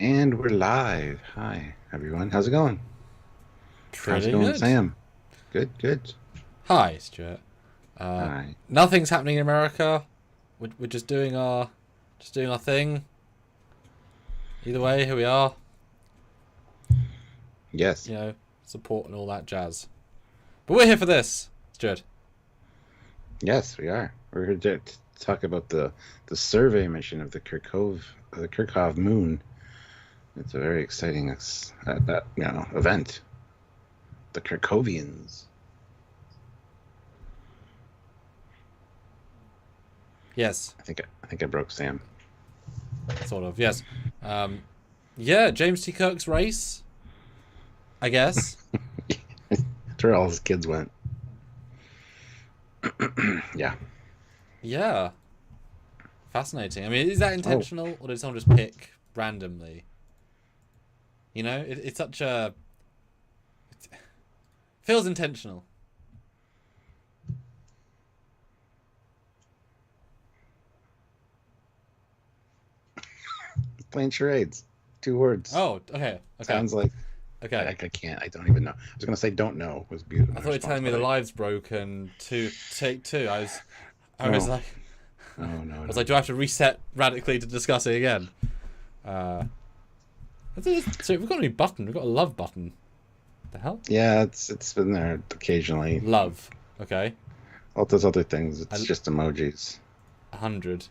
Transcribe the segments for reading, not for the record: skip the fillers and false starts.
And we're live. Hi, everyone. How's it going? How's it Pretty going, good. Sam? Good, good. Hi, Stuart. Hi. Nothing's happening in America. We're just doing our thing. Either way, here we are. Yes, You know, support and all that jazz. But we're here for this, Stuart. yes, we are. We're here to talk about the survey mission of the Kirkov moon. It's a very exciting event. The Kirkovians. Yes, I think I broke Sam. sort of. Yes. Um, yeah, James T. Kirk's race. I guess. That's where all his kids went. Yeah. Yeah. Fascinating. I mean, is that Oh, intentional, or did someone just pick randomly? You know, it's such a it feels intentional. playing charades. Two words. Oh, okay, okay, Sounds like okay. I can't. I don't even know. I was gonna say don't know was beautiful. I My thought you were response, telling me but the live's broken to take two. I was no, like, no, no, I was no. like, do I have to reset radically to discuss it again? Uh, so we've got a new button. We've got a love button. The hell? Yeah, it's been there occasionally. Love. Okay. All those other things, A it's just emojis. 100.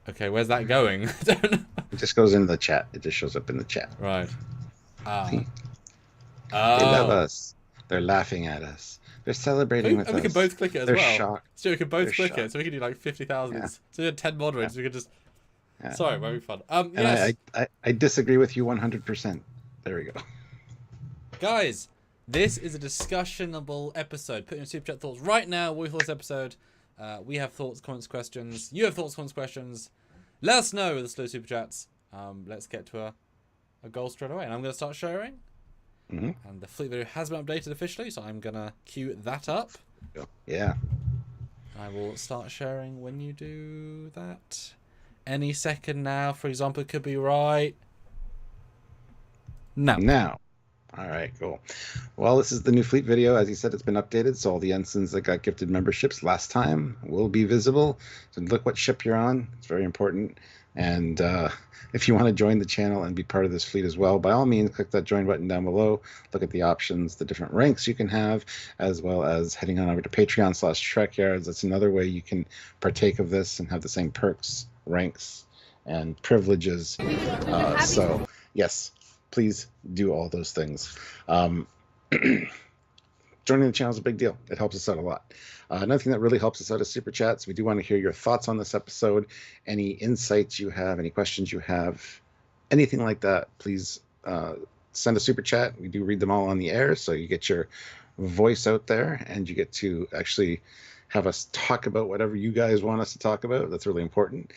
Okay, where's that going? I don't know. It just goes into the chat. It just shows up in the chat. Right. Ah. See, they love Oh. us. They're laughing at us. They're celebrating with And we can us. both click it as They're well. shocked. So we can They're both click it. shocked. So we can do like 50,000. Yeah, So we had 10 yeah, moderators. We could just. yeah. Sorry, very fun. And Yes. I disagree with you 100%. There we go. Guys, this is a discussionable episode. Put in your super chat thoughts right now. What you thought this episode? We have thoughts, comments, questions. You have thoughts, comments, questions. Let us know with the slow super chats. Let's get to a goal straight away. And I'm going to start sharing. Hmm. And the fleet video has been updated officially, so I'm going to queue that up. Yeah. I will start sharing when you do that. Any second now, for example, could be right now. Now. All right, cool. Well, this is the new fleet video. As you said, it's been updated, so all the ensigns that got gifted memberships last time will be visible. So look what ship you're on. It's very important. And if you want to join the channel and be part of this fleet as well, by all means, click that join button down below. Look at the options, the different ranks you can have, as well as heading on over to Patreon/Trekyards. That's another way you can partake of this and have the same perks, ranks, and privileges. So, yes, please do all those things. Joining the channel is a big deal. It helps us out a lot. Another thing that really helps us out is super chats. We do want to hear your thoughts on this episode, any insights you have, any questions you have, anything like that. Please send a super chat. We do read them all on the air, so you get your voice out there and you get to actually have us talk about whatever you guys want us to talk about. That's really important.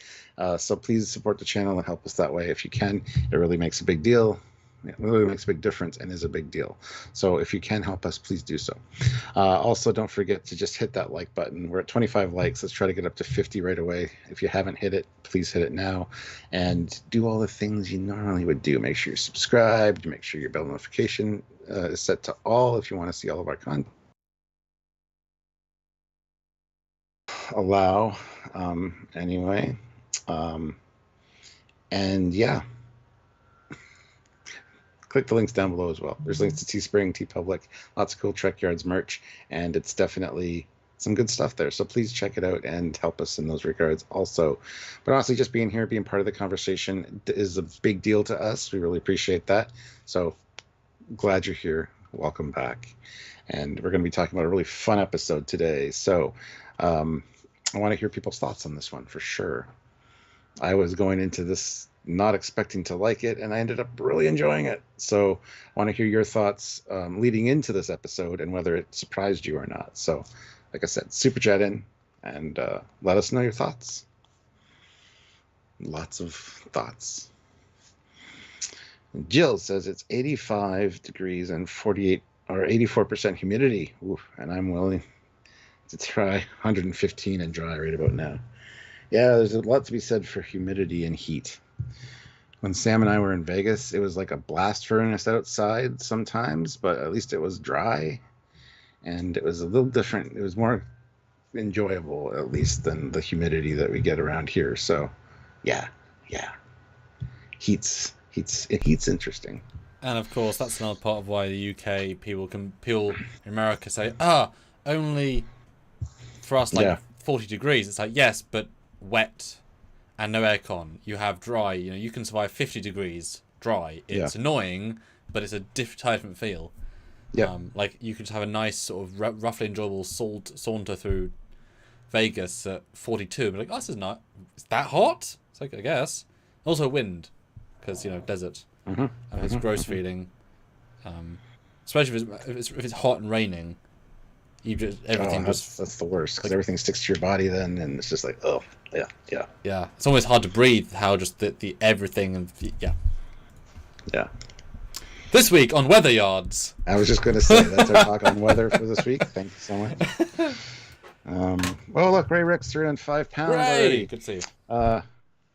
So please support the channel and help us that way if you can. It really makes a big deal. It really makes a big difference and is a big deal. So if you can help us, please do so. Also, don't forget to just hit that like button. We're at 25 likes. Let's try to get up to 50 right away. If you haven't hit it, please hit it now. And do all the things you normally would do. Make sure you're subscribed. Make sure your bell notification is set to all if you want to see all of our content. Allow, anyway. And yeah. Click the links down below as well. There's links to Teespring, TeePublic, lots of cool Trekyards merch, and it's definitely some good stuff there. So please check it out and help us in those regards also. But honestly, just being here, being part of the conversation is a big deal to us. We really appreciate that. So glad you're here. Welcome back. And we're going to be talking about a really fun episode today. So I want to hear people's thoughts on this one for sure. I was going into this not expecting to like it, and I ended up really enjoying it. So I want to hear your thoughts leading into this episode and whether it surprised you or not. So, like I said, super chat in and let us know your thoughts. Lots of thoughts. Jill says it's 85 degrees and 48 or 84% humidity. Ooh, and I'm willing to try 115 and dry right about now. Yeah, there's a lot to be said for humidity and heat. when Sam and I were in Vegas, it was like a blast furnace outside sometimes, but at least it was dry and it was a little different. It was more enjoyable, at least, than the humidity that we get around here. So, yeah, yeah, heat's interesting. And of course, that's another part of why the UK people in America say, only for us like 40 degrees. It's like, yes, but wet and no aircon. You have dry. You can survive 50 degrees dry. It's annoying, but it's a different feel. Yeah. Like you could have a nice sort of roughly enjoyable saunter through Vegas at 42. But like, this is not. It's that hot? It's like, I guess. Also wind, because desert. Mm-hmm. And it's gross feeling. Especially if it's hot and raining. That's the worst, because everything sticks to your body then, and it's just like, oh, yeah. Yeah, it's almost hard to breathe. How just the everything and yeah. This week on Weather Yards. I was just going to say that's our talk on weather for this week. Thank you so much. Well, look, Ray Rick's £305 already. Good to see you.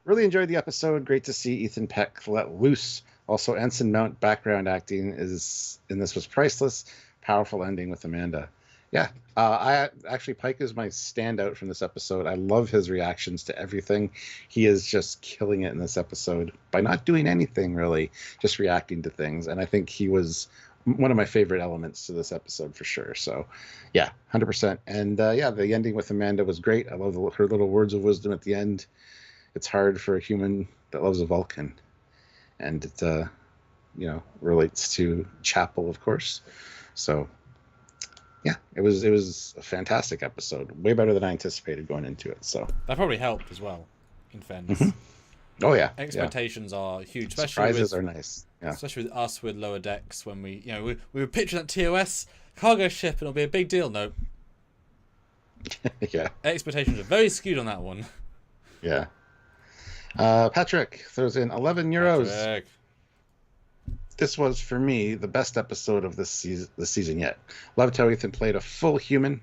Really enjoyed the episode. Great to see Ethan Peck let loose. Also, Ensign Mount background acting in this was priceless. Powerful ending with Amanda. Yeah, Pike is my standout from this episode. I love his reactions to everything. He is just killing it in this episode by not doing anything really, just reacting to things. And I think he was one of my favorite elements to this episode for sure. So, yeah, 100%. And the ending with Amanda was great. I love her little words of wisdom at the end. It's hard for a human that loves a Vulcan, and it relates to Chapel, of course. So. Yeah, it was a fantastic episode. Way better than I anticipated going into it. So that probably helped as well, in fairness. Mm-hmm. Oh yeah, expectations are huge. Surprises are nice. Yeah, especially with us with lower decks when we we were picturing that TOS cargo ship and it'll be a big deal. No. Yeah. Expectations are very skewed on that one. Yeah. Patrick throws in €11. Patrick. This was, for me, the best episode of this season yet. Loved how Ethan played a full human.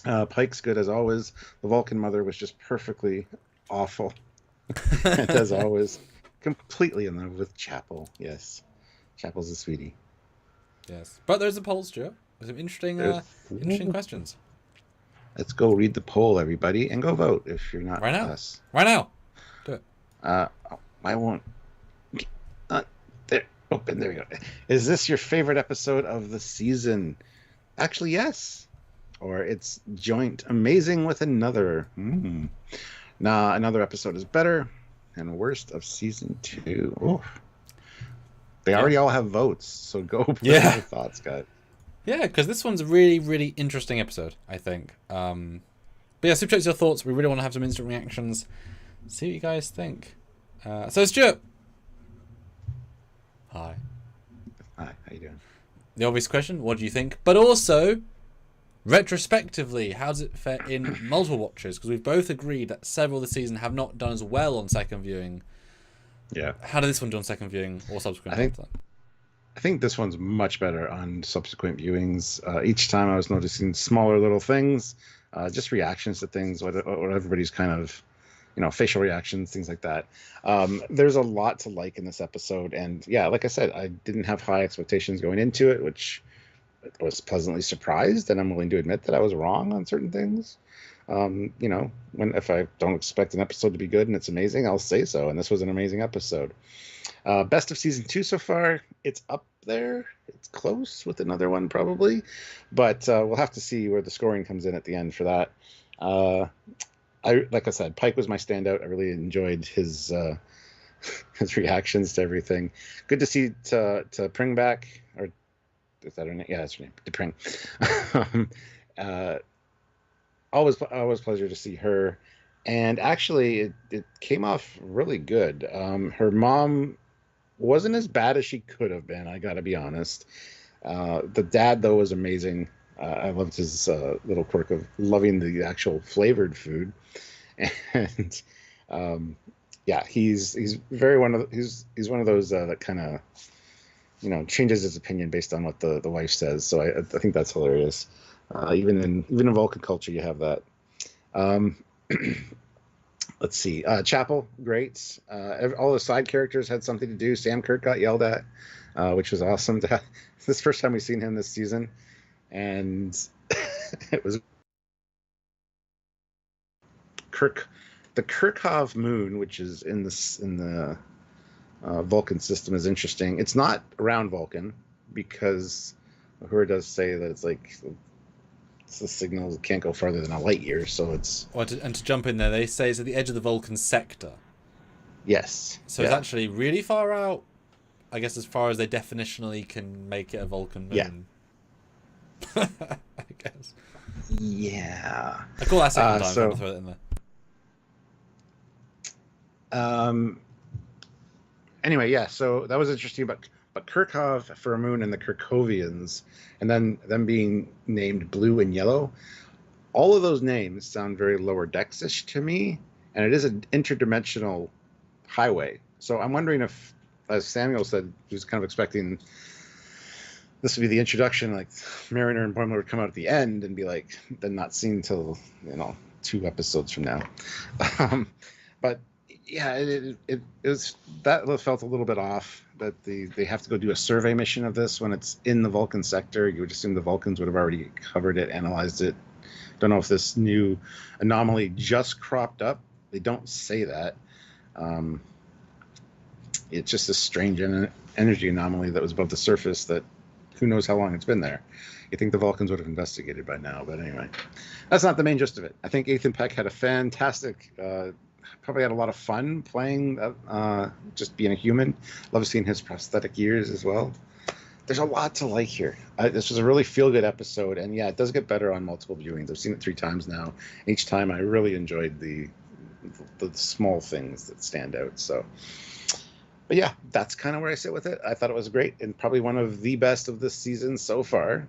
Pike's good as always. The Vulcan mother was just perfectly awful. And as always, completely in love with Chapel. Yes. Chapel's a sweetie. Yes. But there's a poll, Stuart. There's some interesting questions. Let's go read the poll, everybody, and go vote if you're not right now. us. Right now. Do it. I won't. There. Open. There we go. Is this your favorite episode of the season? Actually, yes. Or it's joint amazing with another. Nah, another episode is better. And worst of season 2. Oof. They already all have votes, so go put your thoughts, guys. Yeah, because this one's a really, really interesting episode, I think. But yeah, super chat your thoughts. We really want to have some instant reactions. See what you guys think. So, Stuart. Hi, how you doing? The obvious question, what do you think? But also, retrospectively, how does it fare in multiple watches? Because we've both agreed that several of the season have not done as well on second viewing. Yeah. How did this one do on second viewing or subsequent? I think this one's much better on subsequent viewings. Each time I was noticing smaller little things, just reactions to things, what everybody's kind of, facial reactions, things like that. There's a lot to like in this episode. And yeah, like I said, I didn't have high expectations going into it, which I was pleasantly surprised. And I'm willing to admit that I was wrong on certain things. If I don't expect an episode to be good and it's amazing, I'll say so. And this was an amazing episode. Best of season 2 so far. It's up there. It's close with another one probably, but we'll have to see where the scoring comes in at the end for that. Like I said, Pike was my standout. I really enjoyed his reactions to everything. Good to see to Pring back, or is that her name? Yeah, that's her name. To Pring. Always pleasure to see her. And actually, it came off really good. Her mom wasn't as bad as she could have been, I got to be honest. The dad, though, was amazing. I loved his little quirk of loving the actual flavored food. And he's very he's one of those that kind of changes his opinion based on what the wife says. So I think that's hilarious. Even in Vulcan culture, you have that. Let's see. Chapel, great. All the side characters had something to do. Sam Kirk got yelled at, which was awesome. This is the first time we've seen him this season, and it was Kirk. The Kirchhoff moon, which is in the Vulcan system, is interesting. It's not around Vulcan because Uhura does say that it's like the signal can't go farther than a light year, so it's. And to jump in there, they say it's at the edge of the Vulcan sector. Yes. So it's actually really far out. I guess as far as they definitionally can make it a Vulcan moon. Yeah. I guess. Yeah. I call that second time. So, I'll throw that in there. Anyway, yeah. So that was interesting, but Kirchhoff for a moon and the Kirkovians, and then them being named blue and yellow. All of those names sound very lower decks-ish to me, and it is an interdimensional highway. So I'm wondering if, as Samuel said, he was kind of expecting this would be the introduction, like Mariner and Boimler would come out at the end and be like, then not seen until 2 episodes from now. But yeah, it was, that felt a little bit off. That they have to go do a survey mission of this when it's in the Vulcan sector. You would assume the Vulcans would have already covered it, analyzed it. Don't know if this new anomaly just cropped up. They don't say that. It's just a strange energy anomaly that was above the surface that who knows how long it's been there. You think the Vulcans would have investigated by now, but anyway. That's not the main gist of it. I think Ethan Peck had a fantastic, probably had a lot of fun playing, just being a human. Love seeing his prosthetic ears as well. There's a lot to like here. This was a really feel-good episode, and yeah, it does get better on multiple viewings. I've seen it 3 times now. Each time I really enjoyed the small things that stand out, so... But yeah, that's kind of where I sit with it. I thought it was great and probably one of the best of this season so far.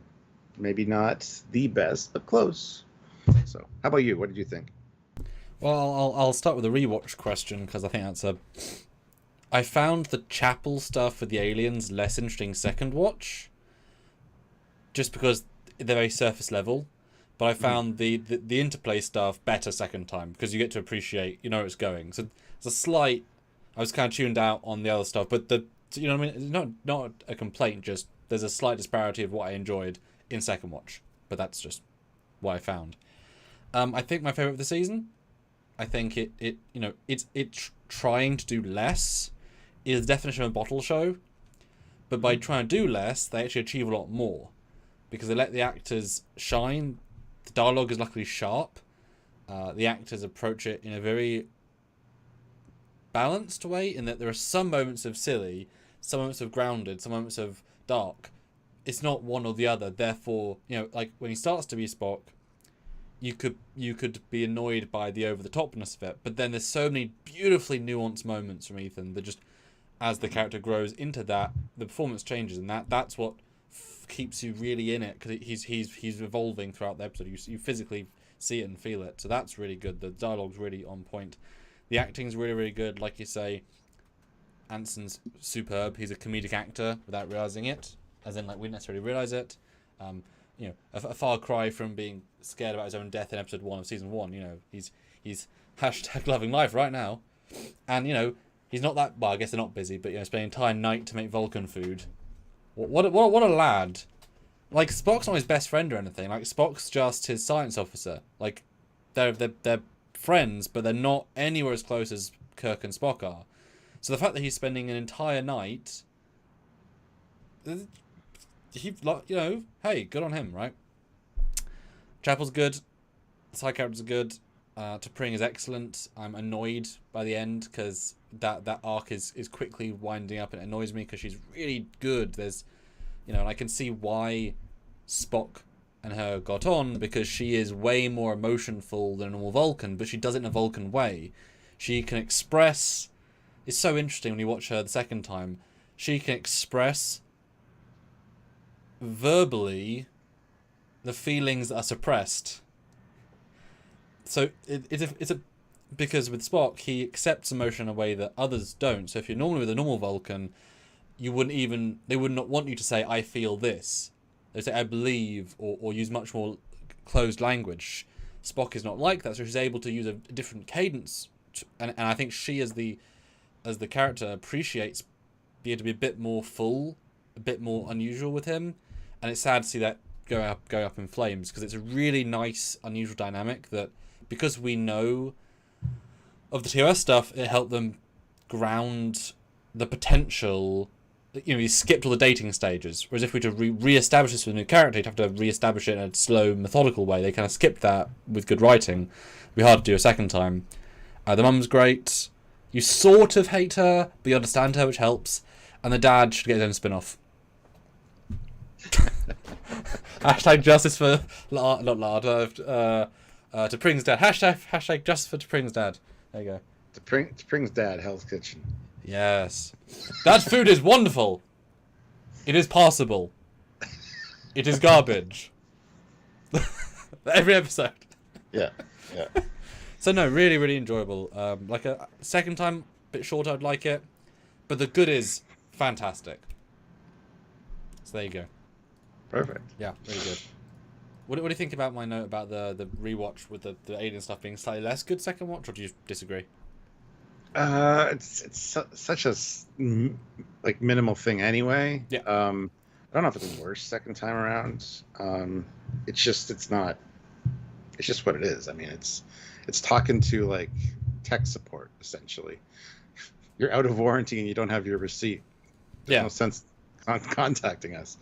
Maybe not the best, but close. So, how about you? What did you think? Well, I'll start with a rewatch question because I think that's I found the chapel stuff with the aliens less interesting second watch, just because they're very surface level. But I found the interplay stuff better second time because you get to appreciate, it's going. So it's a slight. I was kind of tuned out on the other stuff, but what I mean? It's not a complaint. Just there's a slight disparity of what I enjoyed in second watch, but that's just what I found. I think my favorite of the season. I think it's trying to do less is the definition of a bottle show, but by trying to do less, they actually achieve a lot more because they let the actors shine. The dialogue is luckily sharp. The actors approach it in a very balanced way in that there are some moments of silly, some moments of grounded, some moments of dark. It's not one or the other. Therefore, like when he starts to be Spock, you could be annoyed by the over-the-topness of it. But then there's so many beautifully nuanced moments from Ethan that just, as the character grows into that, the performance changes, and that's what keeps you really in it because he's evolving throughout the episode. You physically see it and feel it. So that's really good. The dialogue's really on point. The acting's really, really good. Like you say, Anson's superb. He's a comedic actor without realizing it, as in, like, we didn't necessarily realize it. A far cry from being scared about his own death in episode 1 of season 1. He's hashtag loving life right now, and he's not that. Well, I guess they're not busy, but spending an entire night to make Vulcan food. What a lad! Like, Spock's not his best friend or anything. Like, Spock's just his science officer. Like, they're friends, but they're not anywhere as close as Kirk and Spock are. So the fact that he's spending an entire night, hey, good on him, right? Chapel's good. The side characters are good. T'Pring is excellent. I'm annoyed by the end because that arc is quickly winding up, and it annoys me because she's really good. There's, and I can see why Spock and her got on because she is way more emotionful than a normal Vulcan, but she does it in a Vulcan way. She can express. It's so interesting when you watch her the second time. She can express verbally the feelings that are suppressed. So it's a because with Spock he accepts emotion in a way that others don't. So if you're normally with a normal Vulcan, they would not want you to say I feel this. They say I believe or use much more closed language. Spock is not like that, so she's able to use a different cadence and I think she as the character appreciates being to be a bit more full, a bit more unusual with him, and it's sad to see that go up in flames, because it's a really nice, unusual dynamic that, because we know of the TOS stuff, it helped them ground the potential. You know, you skipped all the dating stages, whereas if we were to re-establish this with a new character, you'd have to re-establish it in a slow, methodical way. They kind of skipped that with good writing. It'd be hard to do a second time. The mum's great. You sort of hate her, but you understand her, which helps. And the dad should get his own spin-off. Hashtag justice for not Lard, to Pring's dad. Hashtag justice for Pring's dad. There you go. To Pring's dad, Hell's Kitchen. Yes. That food is wonderful. It is passable. It is garbage. Every episode. Yeah. So no, really, really enjoyable. Like a second time, a bit shorter, I'd like it. But the good is fantastic. So there you go. Perfect. Yeah, really good. What do you think about my note about the rewatch with the alien stuff being slightly less good second watch, or do you disagree? It's such a like minimal thing anyway. Yeah. I don't know if it's worse second time around. It's just what it is. I mean, it's talking to like tech support essentially. You're out of warranty and you don't have your receipt. There's no sense contacting us.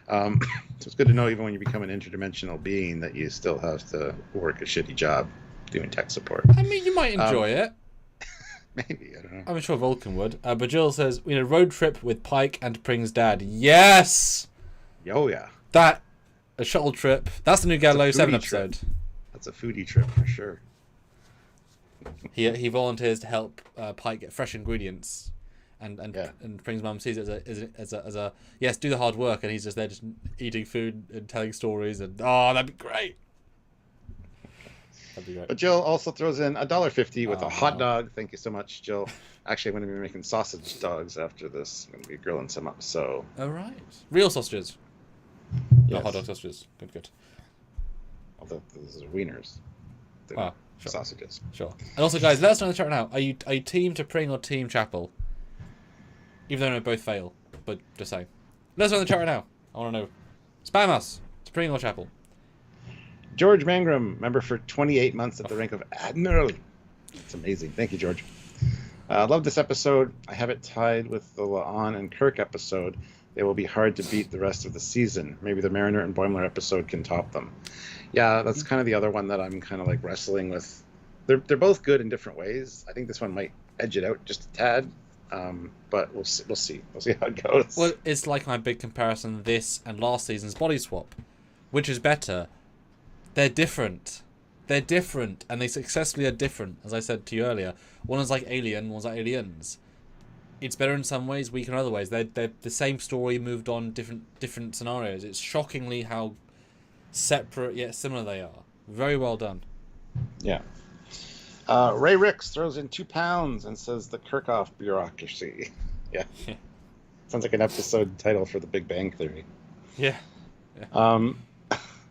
So it's good to know, even when you become an interdimensional being, that you still have to work a shitty job doing tech support. I mean, you might enjoy it. Maybe, I don't know. I'm sure Vulcan would. But Jill says, we need a road trip with Pike and Pring's dad. Yes! Oh, yeah. A shuttle trip. That's the new Galileo 7 episode. Trip. That's a foodie trip for sure. He volunteers to help Pike get fresh ingredients. And Pring's mum sees it as a yes, do the hard work, and he's just there just eating food and telling stories, and that'd be great. That'd be great. But Jill also throws in $1.50 with a hot dog. Thank you so much, Jill. Actually, I'm going to be making sausage dogs after this. I'm going to be grilling some up. So. All right. Real sausages. Yes. Not hot dog sausages. Good. Although those are wieners. Sure. Sausages. Sure. And also, guys, let us know in the chat now. Are you team to Pring or team Chapel? Even though they both fail, but just saying. Let us know in the chat right now. I want to know. Spam us. To Pring or Chapel. George Mangrum, member for 28 months at the rank of Admiral. That's amazing. Thank you, George. I love this episode. I have it tied with the La'an and Kirk episode. They will be hard to beat the rest of the season. Maybe the Mariner and Boimler episode can top them. Yeah, that's kind of the other one that I'm kind of like wrestling with. They're both good in different ways. I think this one might edge it out just a tad. But we'll see. We'll see how it goes. Well, it's like my big comparison, this and last season's Body Swap. Which is better? They're different. And they successfully are different, as I said to you earlier. One is like Alien, one's like Aliens. It's better in some ways, weak in other ways. They're the same story, moved on, different scenarios. It's shockingly how separate yet similar they are. Very well done. Yeah. Ray Ricks throws in £2 and says the Kirchhoff bureaucracy. Yeah. Sounds like an episode title for The Big Bang Theory. Yeah.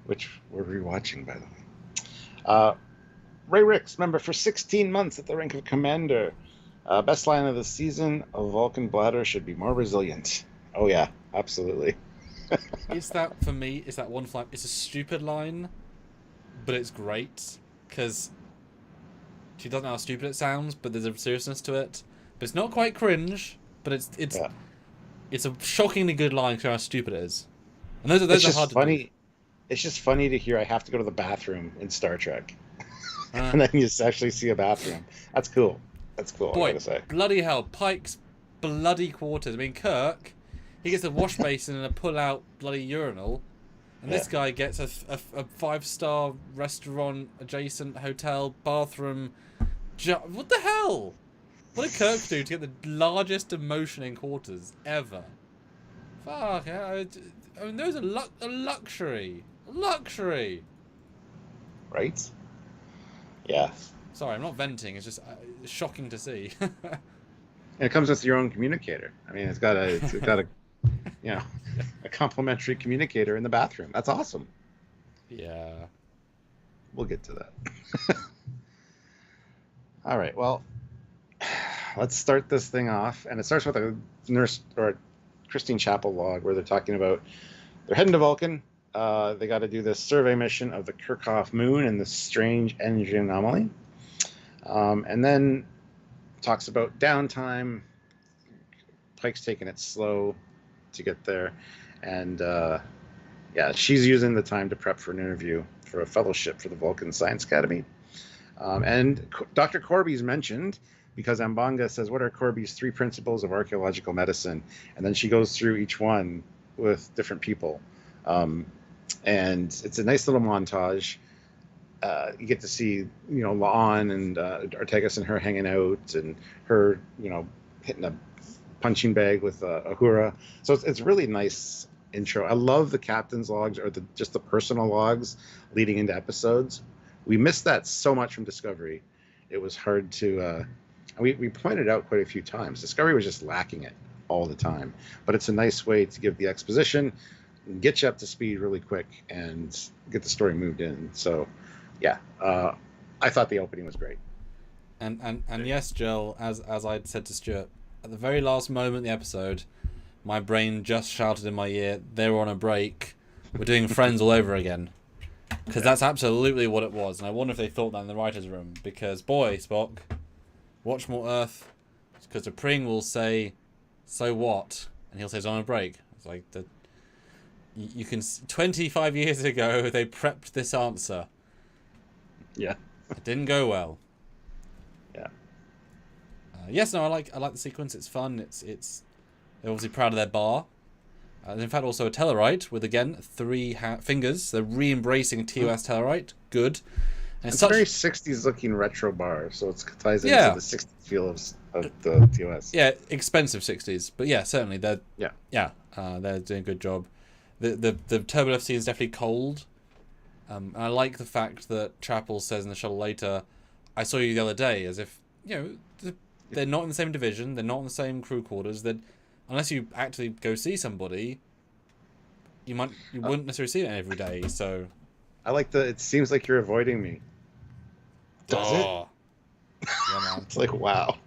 Which we're rewatching, by the way. Ray Ricks, member for 16 months at the rank of Commander. Best line of the season, a Vulcan bladder should be more resilient. Oh, yeah, absolutely. It's that, for me, it's that one flag. It's a stupid line, but it's great, because she doesn't know how stupid it sounds, but there's a seriousness to it. But it's not quite cringe, but it's a shockingly good line because how stupid it is. And those are hard to do. It's just funny to hear I have to go to the bathroom in Star Trek. And then you just actually see a bathroom. That's cool. Boy, I gotta say. Bloody hell, Pike's bloody quarters. I mean, Kirk, he gets a wash basin and a pull-out bloody urinal. And this guy gets a 5-star restaurant, adjacent hotel, bathroom. What the hell? What did Kirk do to get the largest emotion in quarters ever? Fuck. I mean, those are a luxury. Luxury. Right? Yeah. Sorry, I'm not venting. It's just shocking to see. And it comes with your own communicator. I mean, it's got a a complimentary communicator in the bathroom. That's awesome. Yeah. We'll get to that. All right. Well, let's start this thing off, and it starts with a nurse or Christine Chapel log where they're talking about they're heading to Vulcan. They got to do this survey mission of the Kirchhoff moon and the strange energy anomaly, and then talks about downtime. Pike's taking it slow to get there, and yeah, she's using the time to prep for an interview for a fellowship for the Vulcan Science Academy. And Dr. Corby's mentioned because Ambanga says, what are Corby's 3 principles of archaeological medicine? And then she goes through each one with different people. And it's a nice little montage. You get to see, La'an and Artegas and her hanging out, and her, hitting a punching bag with Ahura. So it's really nice intro. I love the captain's logs or just the personal logs leading into episodes. We missed that so much from Discovery. It was hard to. We pointed out quite a few times. Discovery was just lacking it all the time. But it's a nice way to give the exposition, get you up to speed really quick, and get the story moved in. So, yeah, I thought the opening was great. And yes, Jill, as I'd said to Stuart, at the very last moment in the episode, my brain just shouted in my ear, they were on a break. We're doing Friends all over again. Because that's absolutely what it was. And I wonder if they thought that in the writer's room. Because, boy, Spock, watch more Earth. Because the Pring will say, so what? And he'll say, it's on a break. It's like, you can... 25 years ago, they prepped this answer. Yeah. It didn't go well. Yeah. Yes, no, I like the sequence. It's fun. It's they're obviously proud of their bar. And in fact, also a Tellarite with, again, 3 fingers. They're re-embracing TOS Tellarite. Good. And it's a very 60s-looking retro bar, so it ties into the 60s feel of the TOS. Yeah, expensive 60s. But yeah, certainly, they're doing a good job. The Turbo FC is definitely cold. And I like the fact that Chapel says in the shuttle later, I saw you the other day, as if, they're not in the same division, they're not in the same crew quarters, that unless you actually go see somebody, you wouldn't necessarily see it every day, so... I like it seems like you're avoiding me. Does it? Yeah, man. It's like, wow.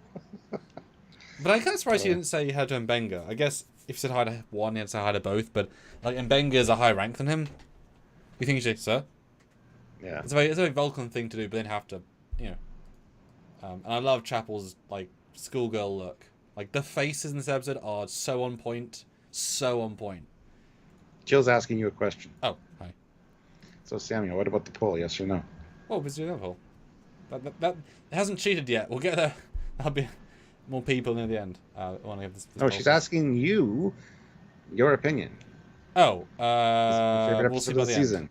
But I'm kind of surprised you didn't say hi to Mbenga. I guess if you said hi to one, you'd say hi to both, but like Mbenga is a higher rank than him. You think you should, sir? Yeah. It's a very Vulcan thing to do, but then have to, and I love Chapel's, like, schoolgirl look. Like, the faces in this episode are so on point. So on point. Jill's asking you a question. Oh, hi. So, Samuel, what about the poll? Yes or no? Oh, let's do that poll. That it hasn't cheated yet. We'll get there. There'll be more people near the end. I want to have this she's asking you your opinion. Oh, favorite we'll see episode by of the the season. end.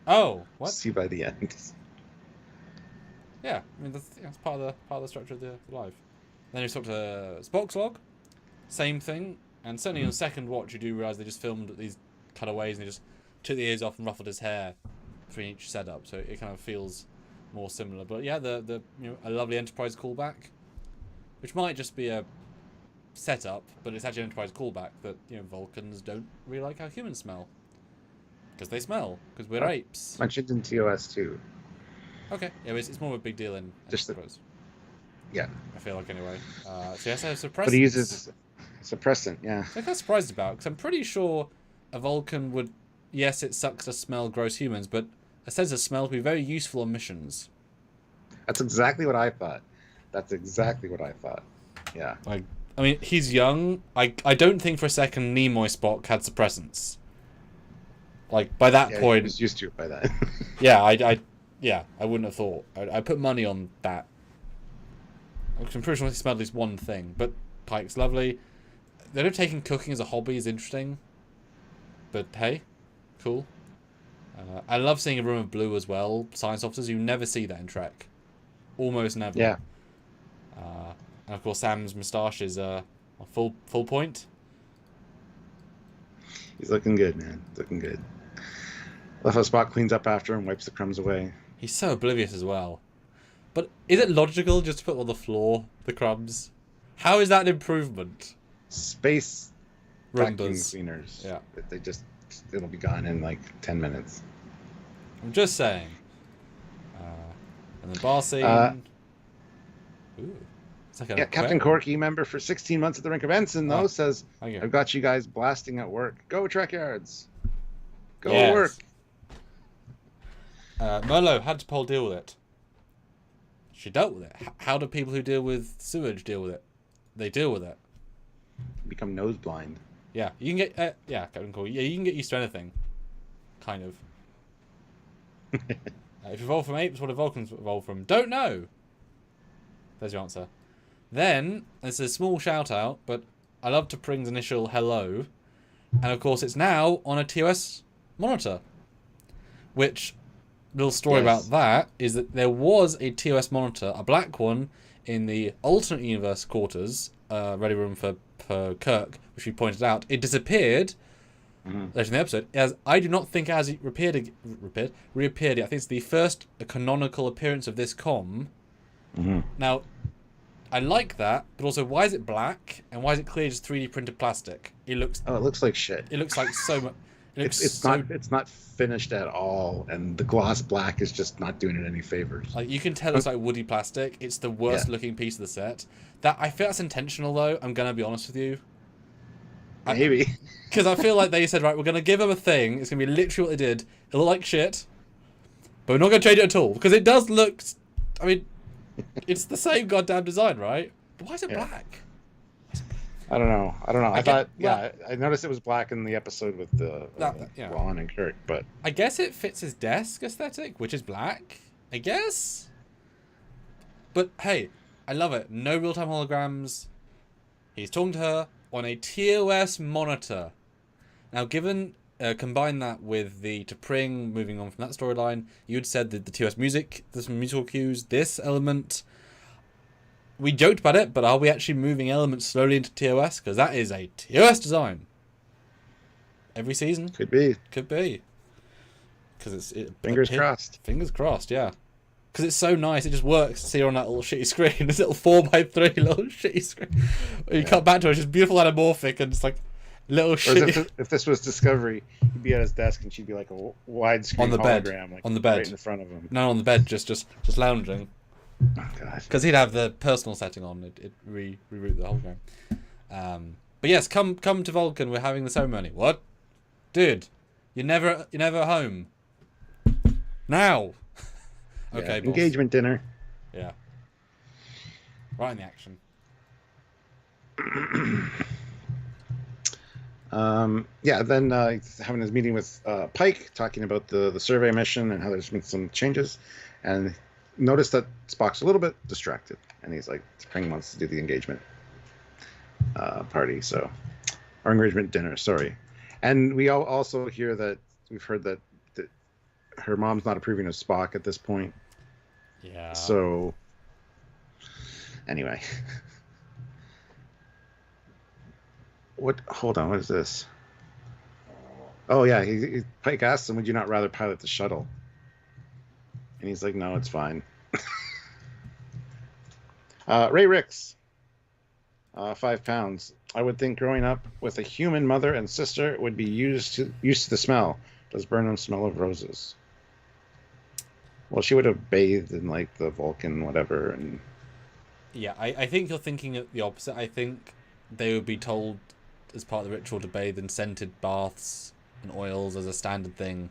Oh, what? See by the end. Yeah, I mean that's part of the structure of the live. Then you talk to Spock's log, same thing, and certainly on second watch you do realise they just filmed these cutaways and they just took the ears off and ruffled his hair for each setup, so it kind of feels more similar. But yeah, the a lovely Enterprise callback, which might just be a setup, but it's actually an Enterprise callback that Vulcans don't really like how humans smell because they smell because we're apes. Mentioned in TOS too. Okay, yeah, it's more of a big deal in Enterprise. Yeah. I feel like anyway. So yes, I have suppressant. But he uses suppressant, yeah. I'm kind of surprised about because I'm pretty sure a Vulcan would. Yes, it sucks to smell gross humans, but a sense of smell would be very useful on missions. That's exactly what I thought. Yeah. Like, I mean, he's young. I don't think for a second Nimoy Spock had suppressants. Like by that point, he was used to it by that. Yeah, I wouldn't have thought. I put money on that. I'm pretty sure he smelled at least one thing. But Pike's lovely. They're taking cooking as a hobby is interesting. But hey, cool. I love seeing a room of blue as well. Science officers, you never see that in Trek. Almost never. Yeah. And of course, Sam's moustache is a full point. He's looking good, man. Looking good. Love how Spock cleans up after him, wipes the crumbs away. He's so oblivious as well. But is it logical just to put on the floor the crumbs? How is that an improvement? Space vacuum Rumbas. cleaners. Yeah. It'll be gone in like 10 minutes. I'm just saying. And the bar scene. Ooh. It's like an Yeah, Captain aquarium. Corky, member for 16 months at the Rink of Ensign, though, Oh, says, thank you. I've got you guys blasting at work. Go, Trekyards. Go work. Yes. Merlot, how does Paul deal with it? She dealt with it. How do people who deal with sewage deal with it? They deal with it. Become nose blind. Yeah, you can get. Yeah, Captain Corky. Yeah, you can get used to anything. Kind of. If you evolve from apes, what do Vulcans evolve from? Don't know. There's your answer. Then, there's a small shout out, but I love T'Pring's initial hello. And of course, it's now on a TOS monitor. Which, little story about that is that there was a TOS monitor, a black one, in the alternate universe quarters, ready room for Kirk, which we pointed out. It disappeared later in the episode, as I do not think it has reappeared yet. I think it's the first canonical appearance of this comm. Now, I like that, but also, why is it black, and why is it clearly just 3D printed plastic? It looks... Oh, it looks like shit. It looks like so much... It's not finished at all, and the gloss black is just not doing it any favors. Like, you can tell it's like woody plastic. It's the worst looking piece of the set. That I feel that's intentional, though. I'm gonna be honest with you. Maybe. Because I feel like they said, right, we're gonna give them a thing. It's gonna be literally what they did. It'll look like shit, but we're not gonna change it at all because it does look. I mean, it's the same goddamn design, right? But why is it black? I don't know. I thought, I noticed it was black in the episode with the Ron and Kirk, but I guess it fits his desk aesthetic, which is black. I guess. But hey, I love it. No real-time holograms. He's talking to her on a TOS monitor. Now, given combine that with the T'Pring moving on from that storyline, you'd said that the TOS music, there's some musical cues. This element. We joked about it, but are we actually moving elements slowly into TOS? Because that is a TOS design. Every season? Could be. Could be. Because Fingers crossed. Fingers crossed, yeah. Because it's so nice, it just works. See her on that little shitty screen, this little 4x3 little shitty screen. When you cut back to her, it's just beautiful anamorphic and it's like little shitty. If this was Discovery, he'd be at his desk and she'd be like a widescreen on the bed, hologram, like on the bed, right in front of him. No, on the bed, just lounging. Oh god. Because he'd have the personal setting on. It reroute the whole game. But yes, come to Vulcan. We're having the ceremony. What, dude? You're never at home. Now. Okay. Yeah, engagement dinner. Yeah. Right in the action. Then having his meeting with Pike, talking about the survey mission and how there's been some changes, and noticed that Spock's a little bit distracted, and he's like, T'Pring wants to do the engagement party, or engagement dinner, sorry. And we also hear that we've heard that her mom's not approving of Spock at this point. Yeah. So, anyway. Hold on, what is this? Oh, yeah, Pike asks him, would you not rather pilot the shuttle? And he's like, no, it's fine. Ray Ricks, 5 pounds. I would think growing up with a human mother and sister would be used to the smell. Does Burnham smell of roses? Well, she would have bathed in like the Vulcan whatever, and yeah, I think you're thinking of the opposite. I think they would be told as part of the ritual to bathe in scented baths and oils as a standard thing.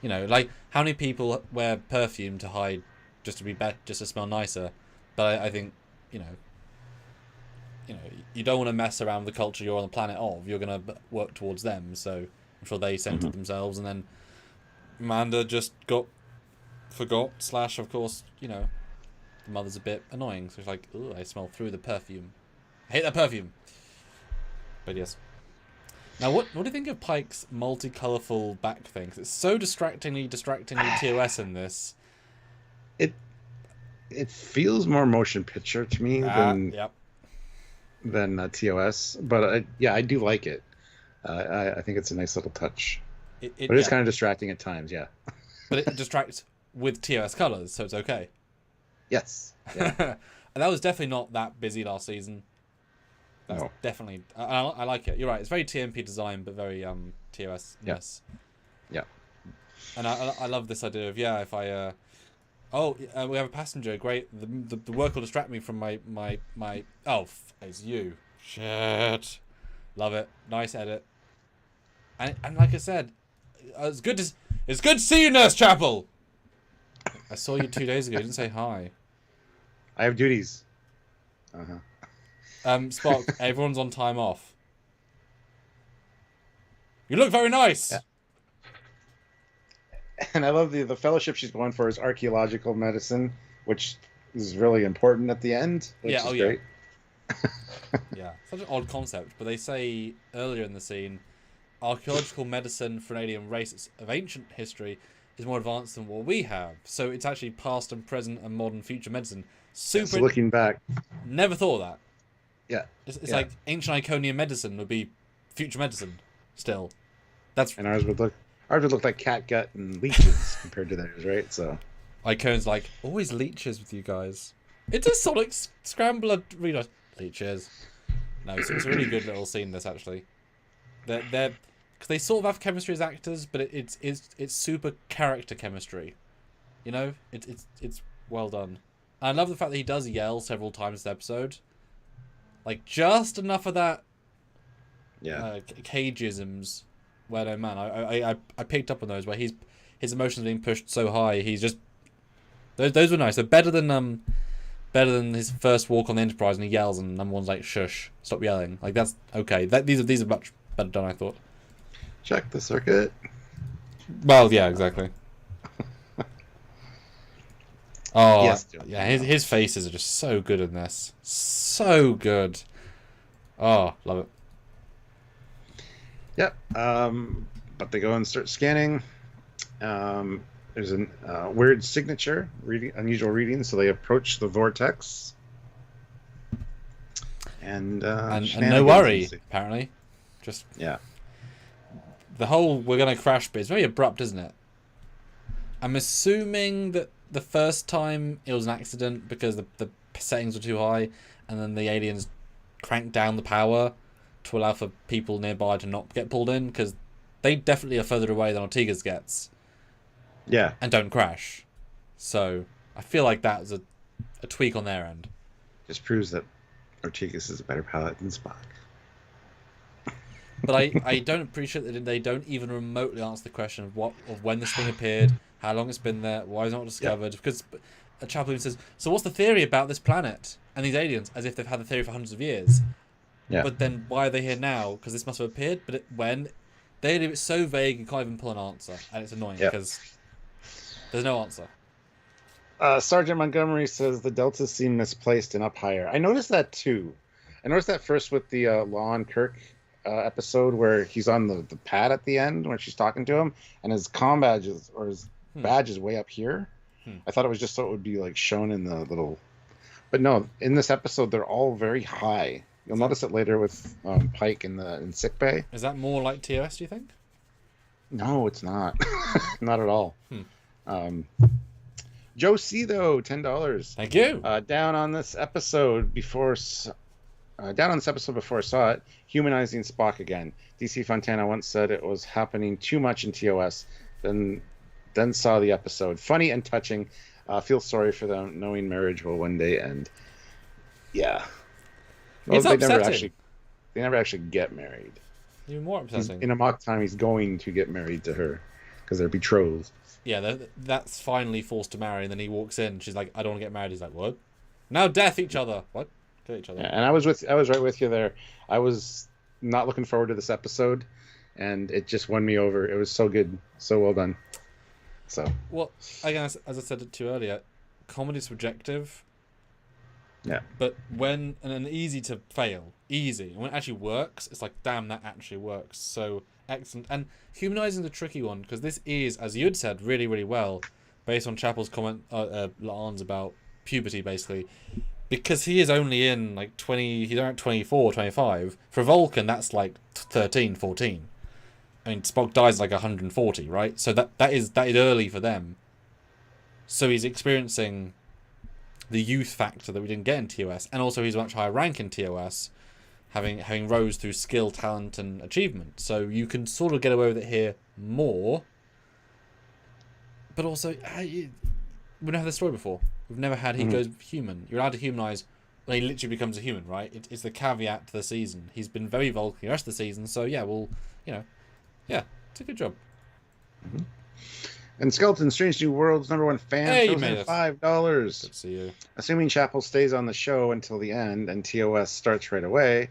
You know, like how many people wear perfume to hide just to smell nicer? But I think you don't want to mess around with the culture you're on the planet of. You're gonna work towards them, so I'm sure they scented themselves, and then Amanda just forgot. / of course, the mother's a bit annoying, so she's like, "Ooh, I smell through the perfume. I hate that perfume." But yes. Now, what do you think of Pike's multicolourful back thing? 'Cause it's so distractingly TOS in this. It feels more motion picture to me than TOS, but I do like it. I think it's a nice little touch. But it's kind of distracting at times, yeah. But it distracts with TOS colours, so it's okay. Yes. Yeah. And that was definitely not that busy last season. That's definitely... I like it. You're right. It's very TMP design, but very TOS. Yes. Yeah. And I love this idea of, if I... Oh, we have a passenger. Great. The work will distract me from my. Oh, it's you. Shit. Love it. Nice edit. And like I said, it's good to see you, Nurse Chapel. I saw you 2 days ago. You didn't say hi. I have duties. Spock, everyone's on time off. You look very nice. Yeah. And I love the fellowship she's going for is archaeological medicine, which is really important at the end. Which is great. Yeah, such an odd concept. But they say earlier in the scene, archaeological medicine for an alien race of ancient history is more advanced than what we have. So it's actually past and present and modern future medicine. Super. So looking back, never thought of that. Yeah, it's like ancient Iconian medicine would be future medicine. Still, and ours would look like catgut and leeches compared to theirs, right? So Icon's like always leeches with you guys. It's a Sonic scrambler. Leeches. No, it's a really good little scene. This actually, they're because they sort of have chemistry as actors, but it's super character chemistry. You know, it's well done. I love the fact that he does yell several times this episode. Like, just enough of that cageisms where, no, man, I picked up on those where his emotions being pushed so high. He's just... Those were nice. They're better than his first walk on the Enterprise and he yells and number one's like, shush, stop yelling. Like, that's okay. These are much better done, I thought. Check the circuit. Well, yeah, exactly. Oh, yes, yeah, his faces are just so good in this. So good. Oh, love it. Yep. But they go and start scanning. There's a weird signature, unusual reading, so they approach the vortex. And no worry, apparently. Just... Yeah. The whole we're going to crash bit is very abrupt, isn't it? I'm assuming that the first time it was an accident because the settings were too high and then the aliens cranked down the power to allow for people nearby to not get pulled in because they definitely are further away than Ortega's gets. Yeah. And don't crash. So I feel like that was a tweak on their end. Just proves that Ortegas is a better pilot than Spock. But I don't appreciate that they don't even remotely answer the question of when this thing appeared, how long it's been there, why it's not discovered. Yep. Because Chaplin says, so what's the theory about this planet and these aliens? As if they've had the theory for hundreds of years. Yeah. But then why are they here now? Because this must have appeared. But when they leave it so vague, you can't even pull an answer, and it's annoying because there's no answer. Sergeant Montgomery says the deltas seem misplaced and up higher. I noticed that too. I noticed that first with the Lon Kirk episode where he's on the pad at the end when she's talking to him, and his comm badge badge is way up here. I thought it was just so it would be like shown in the little, but no, in this episode they're all very high. You'll notice it later with Pike in sick bay. Is that more like TOS, do you think? No, it's not. Not at all. Joe C though, $10. Thank you. Down on this episode before I saw it, humanizing Spock again. DC Fontana once said it was happening too much in TOS. Then saw the episode. Funny and touching. Feel sorry for them, knowing marriage will one day end. Yeah. Well, it's upsetting. They never actually get married. Even more upsetting. In Amok time, he's going to get married to her because they're betrothed. Yeah, that's finally forced to marry, and then he walks in. She's like, "I don't want to get married." He's like, "What? Now death each other. What? Kill each other." Yeah, and I was right with you there. I was not looking forward to this episode, and it just won me over. It was so good, so well done. So. Well, again, as I said it to you earlier, comedy is subjective. Yeah. But and easy to fail, easy. And when it actually works, it's like, damn, that actually works. So excellent. And humanizing is a tricky one because this is, as you had said, really, really well, based on Chapel's comment, La'an's about puberty, basically. Because he is only in like 20, he's around 24, 25. For Vulcan, that's like 13, 14. I mean, Spock dies like 140, right? So that is early for them. So he's experiencing the youth factor that we didn't get in TOS, and also he's a much higher rank in TOS, having rose through skill, talent, and achievement. So you can sort of get away with it here more. But also, we never had this story before. We've never had he goes human. You're allowed to humanize when he literally becomes a human, right? It's the caveat to the season. He's been very Vulcan the rest of the season, so yeah, it's a good job. And Skeleton, Strange New Worlds #1 fan, Hey, you made it. $5. Good to see you. Assuming Chapel stays on the show until the end and TOS starts right away,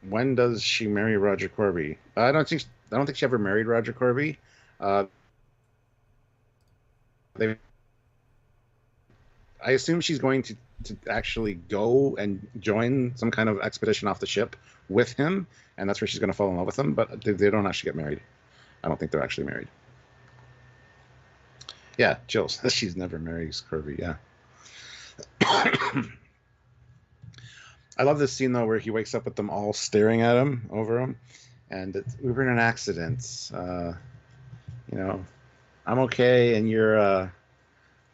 when does she marry Roger Corby? I don't think she ever married Roger Corby. I assume she's going to actually go and join some kind of expedition off the ship with him, and that's where she's going to fall in love with him. But they don't actually get married. I don't think they're actually married. Yeah, chills. She's never married Corby. Yeah. I love this scene though, where he wakes up with them all staring at him over him, and we were in an accident. I'm okay, and you're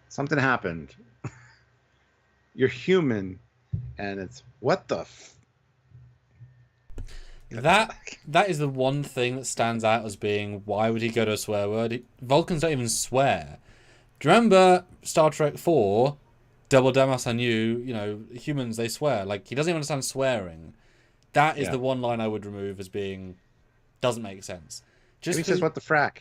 something happened. You're human, and it's what the. That is the one thing that stands out as being, why would he go to a swear word? Vulcans don't even swear. Do you remember Star Trek 4? Double Damas I knew, humans, they swear. Like, he doesn't even understand swearing. That is the one line I would remove as being, doesn't make sense. He says, what the frack?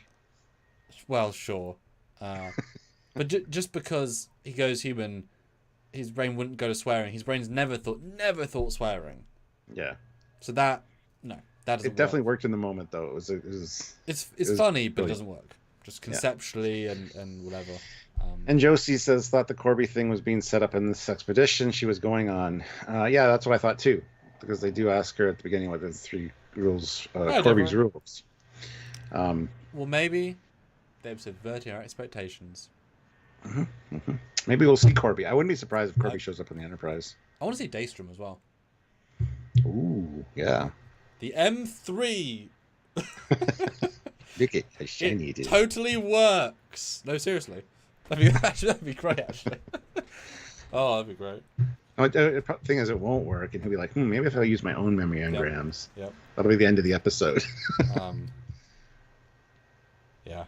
Well, sure. But just because he goes human, his brain wouldn't go to swearing. His brain's never thought swearing. Yeah. So that doesn't It definitely worked in the moment, though. It's funny, but it doesn't work. Just conceptually and whatever. And Josie thought the Corby thing was being set up in this expedition she was going on. Yeah, that's what I thought too, because they do ask her at the beginning what are the 3 rules, Corby's rules. Well, maybe they're subverting our expectations. Maybe we'll see Corby. I wouldn't be surprised if Corby shows up in the Enterprise. I want to see Daystrom as well. Ooh, yeah. The M3. Look at how shiny it is. Totally works. No, seriously. That'd be great, actually. Oh, that'd be great. The thing is, it won't work, and he'll be like, maybe if I use my own memory engrams. Yep. That'll be the end of the episode. Yeah.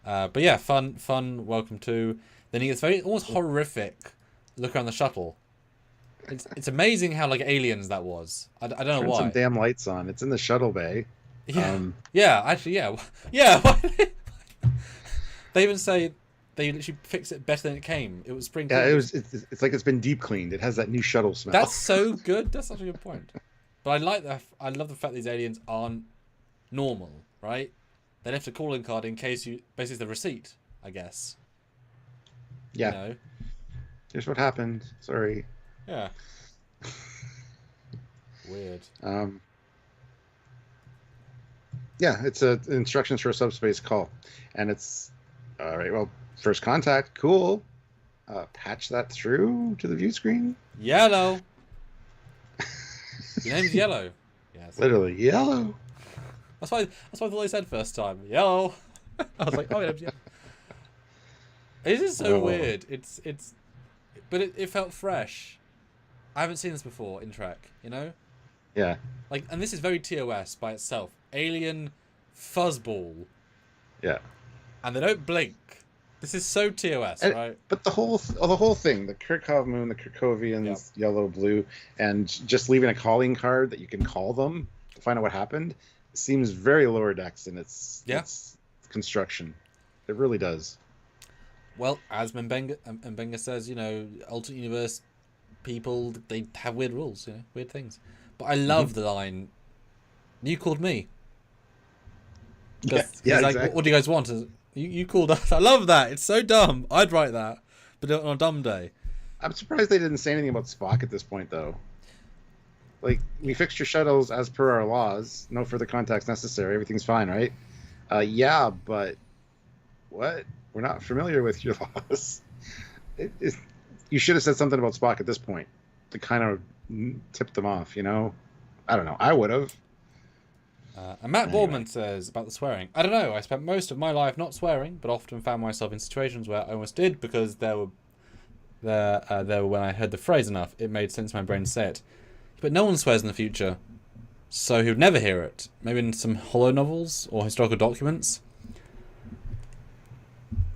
But yeah, fun, welcome to. Then he gets very, almost horrific look around the shuttle. It's amazing how, like, aliens that was. I don't know why. Some damn lights on. It's in the shuttle bay. Yeah. Actually, yeah. They even say they literally fixed it better than it came. It was spring cleaned. Yeah, it's like it's been deep cleaned. It has that new shuttle smell. That's so good. That's such a good point. But I like that. I love the fact these aliens aren't normal, right? They left a calling card in case basically the receipt, I guess. Yeah. Here's what happened. Sorry. Yeah. Weird. Yeah, it's instructions for a subspace call, and it's all right. Well, first contact, cool. Patch that through to the view screen. Yellow. Your name's Yellow. Yes. Literally yellow. That's why I thought they said first time. Yellow. I was like, oh yeah. It is so weird. But it felt fresh. I haven't seen this before in Trek, Yeah. Like, and this is very TOS by itself. Alien fuzzball. Yeah. And they don't blink. This is so TOS, right? But the whole thing, the Kirkov moon, the Kirkovians, yellow, blue, and just leaving a calling card that you can call them to find out what happened, seems very lower decks in its construction. It really does. Well, as Mbenga says, alternate universe people, they have weird rules, weird things. But I love the line, "You called me." Yeah, like, exactly. What do you guys want? You called us. I love that. It's so dumb. I'd write that, but on a dumb day. I'm surprised they didn't say anything about Spock at this point, though. Like, we fixed your shuttles as per our laws. No further contacts necessary. Everything's fine, right? Yeah, but what? We're not familiar with your laws. You should have said something about Spock at this point to kind of tip them off, I don't know. I would have. And Matt Boardman says about the swearing. I don't know. I spent most of my life not swearing, but often found myself in situations where I almost did because there were when I heard the phrase enough, it made sense in my brain to say it. But no one swears in the future, so he would never hear it. Maybe in some holo novels or historical documents.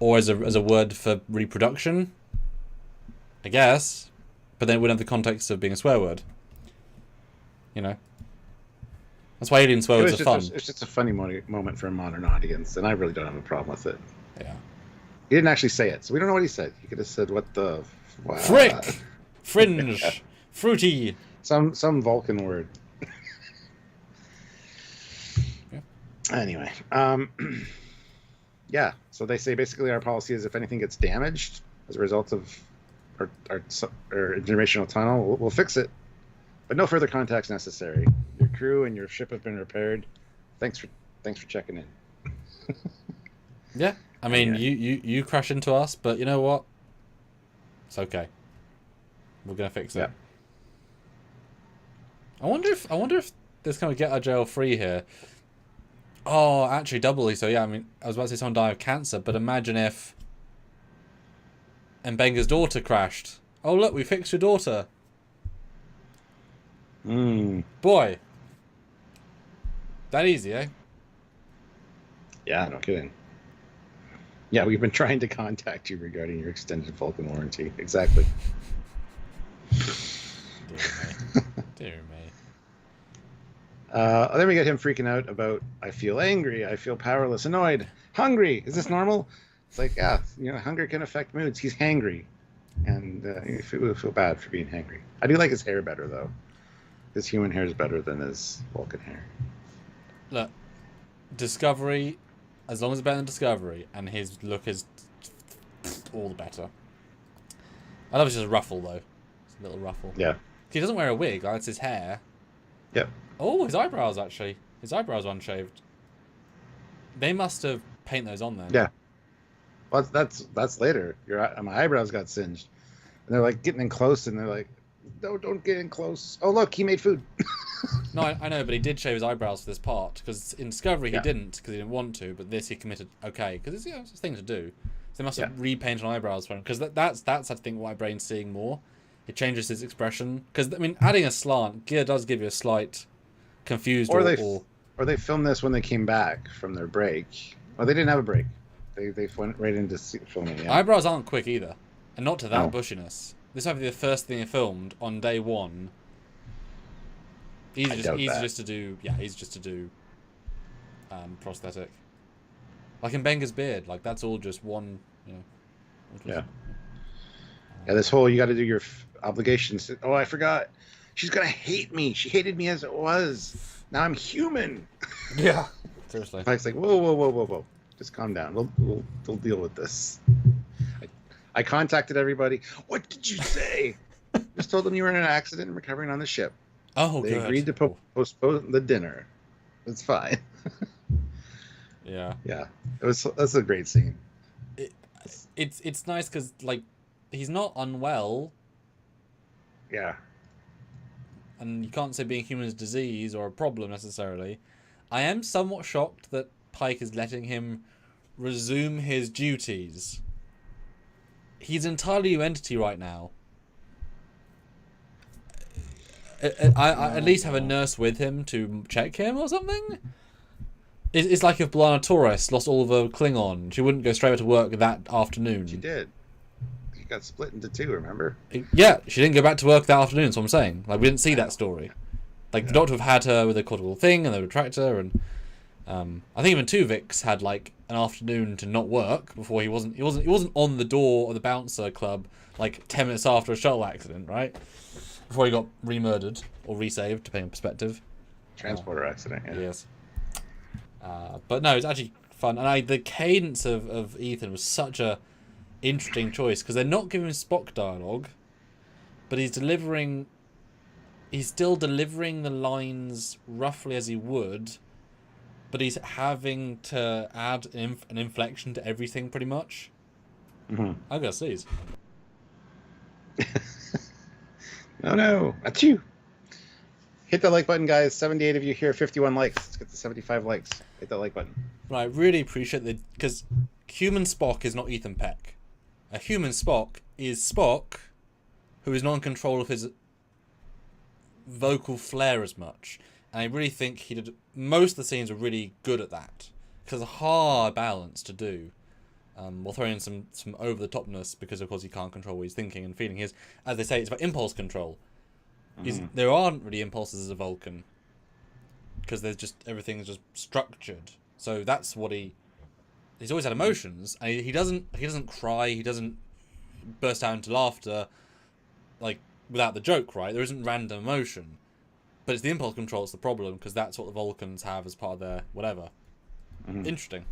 or as a word for reproduction, I guess, but then it wouldn't have the context of being a swear word. You know, that's why alien swear words are fun. It's just a funny moment for a modern audience, and I really don't have a problem with it. Yeah. He didn't actually say it, so we don't know what he said. He could have said, "What the frick, fringe, yeah. Fruity." Some Vulcan word. Yeah. Anyway, yeah. So they say basically our policy is if anything gets damaged as a result of our informational tunnel, we'll fix it, but no further contacts necessary. Your crew and your ship have been repaired. Thanks for checking in. Yeah, I mean, you crash into us, but you know what? It's okay. We're gonna fix it. Yeah. I wonder if there's kind of get out of jail free here. Oh, actually, doubly so. Yeah, I mean, I was about to say someone died of cancer, but imagine if Mbenga's daughter crashed. Oh, look, we fixed your daughter. Boy. That easy, eh? Yeah, no kidding. Yeah, we've been trying to contact you regarding your extended Vulcan warranty. Exactly. Dear me. Then we get him freaking out about, I feel angry, I feel powerless, annoyed, hungry. Is this normal? It's like, yeah, hunger can affect moods. He's hangry. And you feel bad for being hangry. I do like his hair better, though. His human hair is better than his Vulcan hair. Look, Discovery, as long as it's better than Discovery, and his look is all the better. I love his just ruffle, though. It's a little ruffle. Yeah. He doesn't wear a wig, that's his hair. Yep. Oh, his eyebrows, actually. His eyebrows are unshaved. They must have painted those on then. Yeah. Well, that's later. My eyebrows got singed. And they're like getting in close, and they're like, no, don't get in close. Oh, look, he made food. No, I know, but he did shave his eyebrows for this part. Because in Discovery, he didn't, because he didn't want to. But this, he committed, okay. Because it's a thing to do. So they must have repainted on eyebrows for him. Because that's I think, what my brain's seeing more. It changes his expression. Because, I mean, adding a slant, gear does give you a slight confused or they filmed this when they came back from their break. Well, they didn't have a break. They went right into filming. Yeah. Eyebrows aren't quick either. And not to that bushiness. This might be the first thing they filmed on day one. Easy just to do prosthetic. Like in Benga's beard, like that's all just one, Yeah. Yeah, this whole you got to do your obligations. Oh, I forgot. She's gonna hate me. She hated me as it was. Now I'm human. Yeah. Seriously. Mike's like, whoa. Just calm down. We'll deal with this. I contacted everybody. What did you say? Just told them you were in an accident and recovering on the ship. Oh, they agreed to postpone the dinner. It's fine. Yeah. Yeah. That's a great scene. It's nice because like he's not unwell. Yeah. And you can't say being human is disease or a problem necessarily. I am somewhat shocked that Pike is letting him resume his duties. He's an entirely new entity right now. I at least have a nurse with him to check him or something. It's like if B'Elanna Torres lost all of her Klingon. She wouldn't go straight to work that afternoon. She did. She got split into two, remember? Yeah, she didn't go back to work that afternoon, that's what I'm saying. Like, we didn't see that story. Like, the Doctor have had her with a cortical thing, and the retractor, and I think even Tuvix had like an afternoon to not work before he wasn't on the door of the bouncer club like 10 minutes after a shuttle accident, right? Before he got re-murdered or resaved, depending on perspective. Transporter accident, yeah. Yes. But no, it's actually fun, and the cadence of Ethan was such a interesting choice because they're not giving him Spock dialogue, but he's still delivering the lines roughly as he would, but he's having to add an inflection to everything pretty much. Mm-hmm. I gotta sneeze. No, that's you. Hit the like button, guys. 78 of you here, 51 likes. Let's get to 75 likes. Hit that like button. Right, I really appreciate that, because human Spock is not Ethan Peck. A human Spock is Spock, who is not in control of his vocal flair as much. And I really think most of the scenes were really good at that. Because it's a hard balance to do. while throwing in some over-the-topness because, of course, he can't control what he's thinking and feeling. As they say, it's about impulse control. There aren't really impulses as a Vulcan because everything's just structured. So that's what he's always had emotions, and he doesn't cry, he doesn't burst out into laughter, like, without the joke, right? There isn't random emotion, but it's the impulse control that's the problem, because that's what the Vulcans have as part of their whatever. Interesting.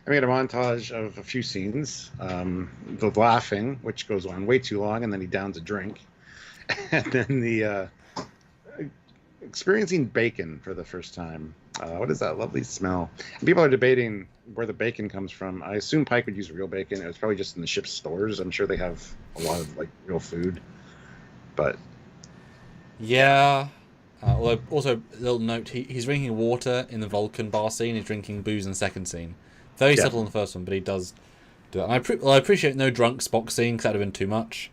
I made a montage of a few scenes. The laughing, which goes on way too long, and then he downs a drink, and then the experiencing bacon for the first time. What is that lovely smell? And people are debating where the bacon comes from. I assume Pike would use real bacon. It was probably just in the ship's stores. I'm sure they have a lot of like real food. But yeah. Although, also, a little note, he's drinking water in the Vulcan bar scene. He's drinking booze in the second scene. Very subtle in the first one, but he does do it. And I appreciate no drunk Spock scene, because that would have been too much.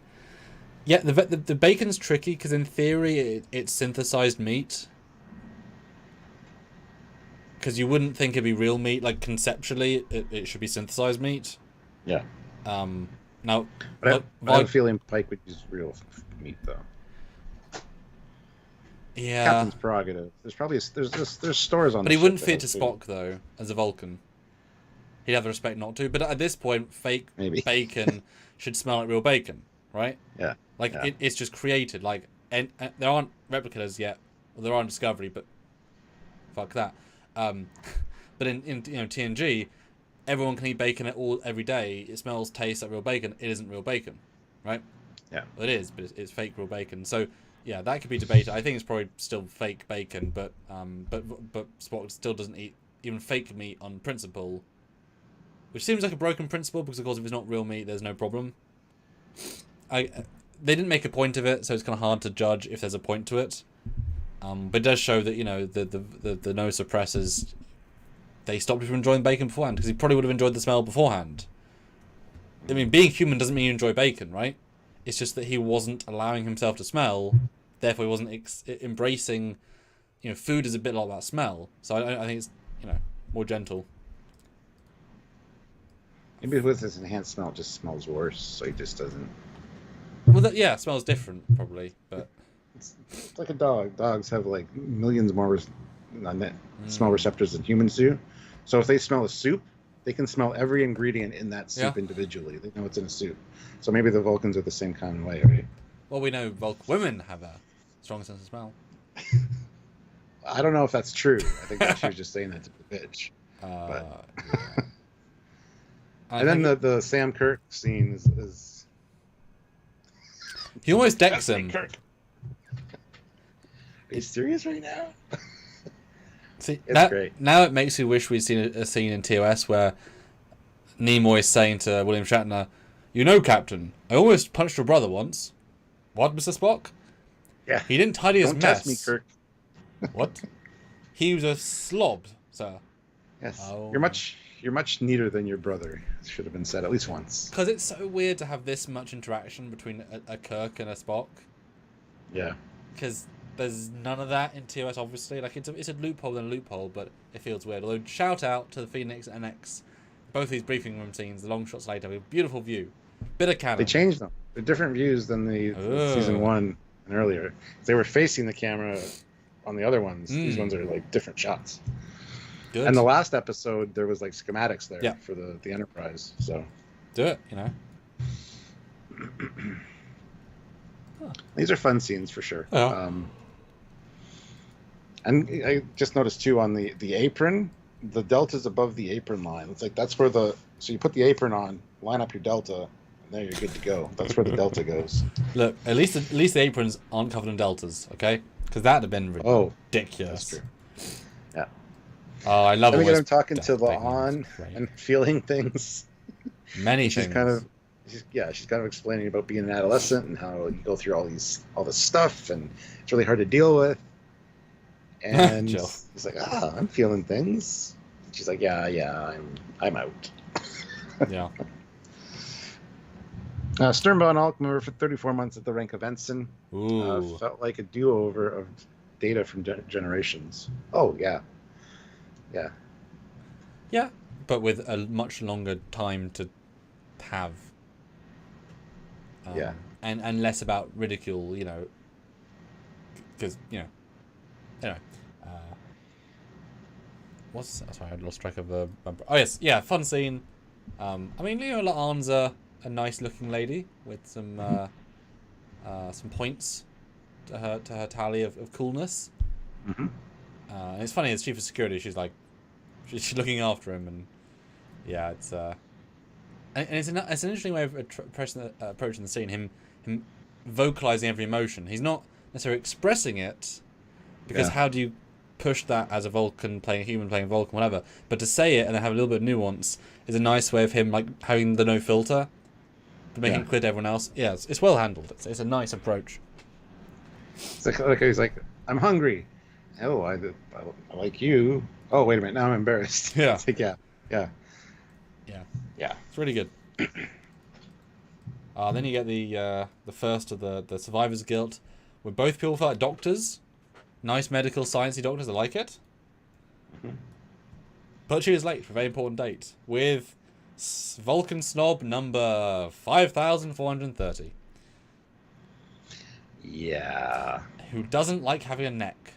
Yeah, the bacon's tricky, because in theory, it's synthesized meat. Because you wouldn't think it'd be real meat. Like, conceptually, it should be synthesized meat. Yeah. Now, but I have a feeling Pike would use real meat, though. Yeah. Captain's prerogative. There's probably there's stores on. But he wouldn't fit to Spock though, as a Vulcan. He'd have the respect not to. But at this point, fake bacon should smell like real bacon, right? Yeah. Like it's just created. Like, and there aren't replicas yet. Well, there are in Discovery, but fuck that. But in TNG, everyone can eat bacon every day. It smells, tastes like real bacon. It isn't real bacon, right? Yeah. Well, it is, but it's fake real bacon. So yeah, that could be debated. I think it's probably still fake bacon, but Spock still doesn't eat even fake meat on principle, which seems like a broken principle because of course if it's not real meat, there's no problem. They didn't make a point of it, so it's kind of hard to judge if there's a point to it. But it does show that the no suppressors, they stopped him from enjoying bacon beforehand because he probably would have enjoyed the smell beforehand. I mean, being human doesn't mean you enjoy bacon, right? It's just that he wasn't allowing himself to smell, therefore he wasn't embracing. Food is a bit like that smell, so I think it's more gentle. Maybe with his enhanced smell, it just smells worse, so he just doesn't. Well, it smells different probably, but it's like a dog. Dogs have like millions more smell receptors than humans do. So if they smell a soup, they can smell every ingredient in that soup individually. They know it's in a soup. So maybe the Vulcans are the same kind of way, right? Well, we know women have a strong sense of smell. I don't know if that's true. I think that she was just saying that to the bitch. Yeah. And then the Sam Kirk scene is... He almost decks him. Kirk. Are you serious right now? See, it's great. Now it makes you wish we'd seen a scene in TOS where Nimoy is saying to William Shatner, Captain, I almost punched your brother once. What, Mr. Spock? Yeah. He didn't tidy his Don't mess. test me, Kirk. What? He was a slob, sir. Yes. Oh. You're much neater than your brother. It should have been said at least once. Because it's so weird to have this much interaction between a Kirk and a Spock. Yeah. Because there's none of that in TOS, obviously. Like, it's a loophole and a loophole, but it feels weird. Although, shout out to the Phoenix and X. Both these briefing room scenes, the long shots later, with a beautiful view. Bit of canon. They changed them. They're different views than the season 1 and earlier. They were facing the camera on the other ones. These ones are like different shots. Good. And the last episode, there was like schematics there for the Enterprise. So do it, These are fun scenes for sure. Yeah. And I just noticed too on the apron, the delta's above the apron line. It's like that's where so you put the apron on, line up your delta, and there you're good to go. That's where the delta goes. Look, at least the aprons aren't covered in deltas, okay? Because that'd have been ridiculous. That's true. Yeah. Oh, I love it. Let me get him talking to La'an and feeling things. Many things. She's kind of explaining about being an adolescent and how you go through all this stuff and it's really hard to deal with. And he's like, I'm feeling things. She's like, yeah, I'm out. Yeah. Sternbow and Alkmaar were for 34 months at the rank of ensign. Felt like a do-over of Data from Generations. Oh, yeah. Yeah. Yeah, but with a much longer time to have. Yeah. And less about ridicule, because anyway. Sorry, I lost track of the. Oh yes, yeah, fun scene. I mean, La'an's a nice looking lady with some points to her tally of coolness. Mm-hmm. And it's funny, as chief of security, she's like, she's looking after him, and yeah, it's and it's an interesting way of approaching the scene. Him vocalizing every emotion. He's not necessarily expressing it, because how do you push that as a Vulcan playing a human playing a Vulcan, whatever? But to say it and then have a little bit of nuance is a nice way of him like having the no filter, but making it clear to everyone else. Yeah, it's well handled. It's a nice approach. It's like he's like, I'm hungry. Oh, I like you. Oh, wait a minute. Now I'm embarrassed. Yeah. It's like, yeah. It's really good. Then you get the first of the Survivors Guild, where both people felt like doctors. Nice medical sciencey doctors. I like it. Mm-hmm. But she is late for a very important date with Vulcan snob number 5,430. Yeah. Who doesn't like having a neck.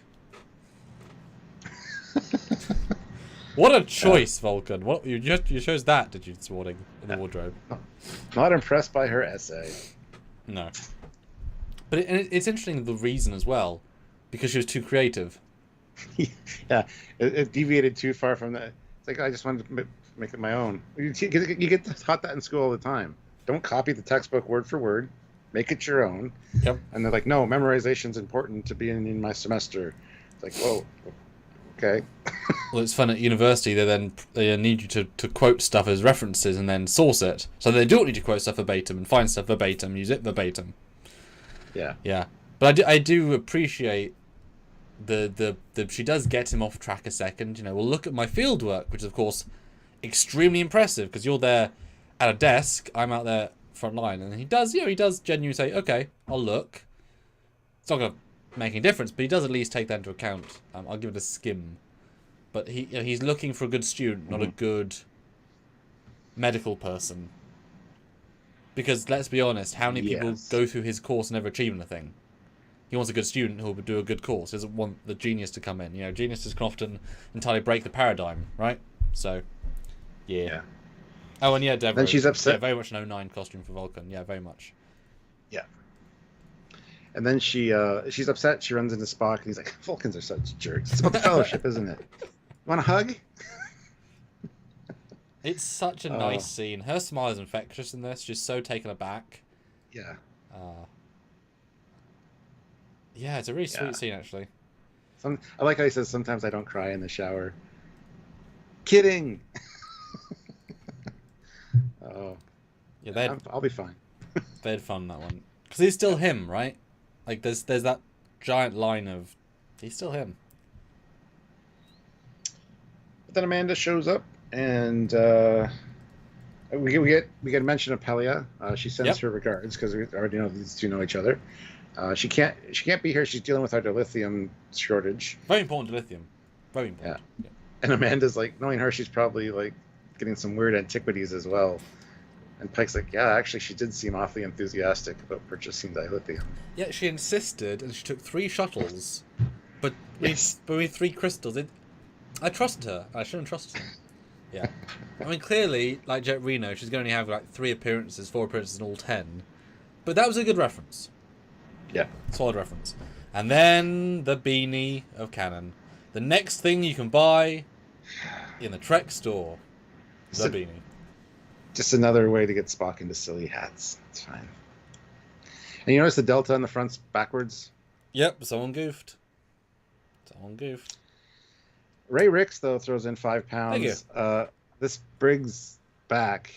What a choice, Vulcan. What you chose that, did you, this morning in the wardrobe? Not impressed by her essay. No. But it's interesting, the reason as well, because she was too creative. Yeah, it deviated too far from that. It's like, I just wanted to make it my own. You get taught that in school all the time. Don't copy the textbook word for word. Make it your own. Yep. And they're like, no, memorization's important to be in my semester. It's like, whoa, okay. Well, it's fun at university. They need you to quote stuff as references and then source it. So they don't need you to quote stuff verbatim and find stuff verbatim, use it verbatim. Yeah. Yeah. But I do appreciate the she does get him off track a second. Well, look at my field work, which is of course extremely impressive, because you're there at a desk, I'm out there front line, and he does genuinely say, okay, I'll look. It's not gonna make any difference, but he does at least take that into account. I'll give it a skim. But he's looking for a good student, not a good medical person. Because let's be honest, how many people go through his course and never achieve anything? He wants a good student who will do a good course. He doesn't want the genius to come in. Geniuses can often entirely break the paradigm, right? So, yeah. Oh, and yeah, Deborah. Then she's upset. Yeah, very much an 09 costume for Vulcan. Yeah, very much. Yeah. And then she's upset. She runs into Spock, and he's like, Vulcans are such jerks. It's about the fellowship, isn't it? Want a hug? It's such a nice scene. Her smile is infectious in this. She's so taken aback. Yeah. Yeah, it's a really sweet scene, actually. I like how he says, sometimes I don't cry in the shower. Kidding! Oh. Yeah, I'll be fine. They had fun, that one. Because he's still him, right? Like, there's that giant line of, he's still him. But then Amanda shows up, and we get a mention of Pelia. She sends her regards, because we already know these two know each other. She can't be here. She's dealing with our dilithium shortage. Very important dilithium. Very important. Yeah. And Amanda's like, knowing her, she's probably like getting some weird antiquities as well. And Pike's like, yeah, actually, she did seem awfully enthusiastic about purchasing dilithium. Yeah, she insisted, and she took 3 shuttles, but with 3 crystals. I trusted her. I shouldn't trust her. Yeah. I mean, clearly, like Jet Reno, she's going to have like 3 appearances, 4 appearances, and all 10. But that was a good reference. Yeah. Solid reference. And then the beanie of canon. The next thing you can buy in the Trek store. The beanie. Just another way to get Spock into silly hats. It's fine. And you notice the delta on the front's backwards? Yep, someone goofed. Ray Ricks, though, throws in £5. Thank you. This brings back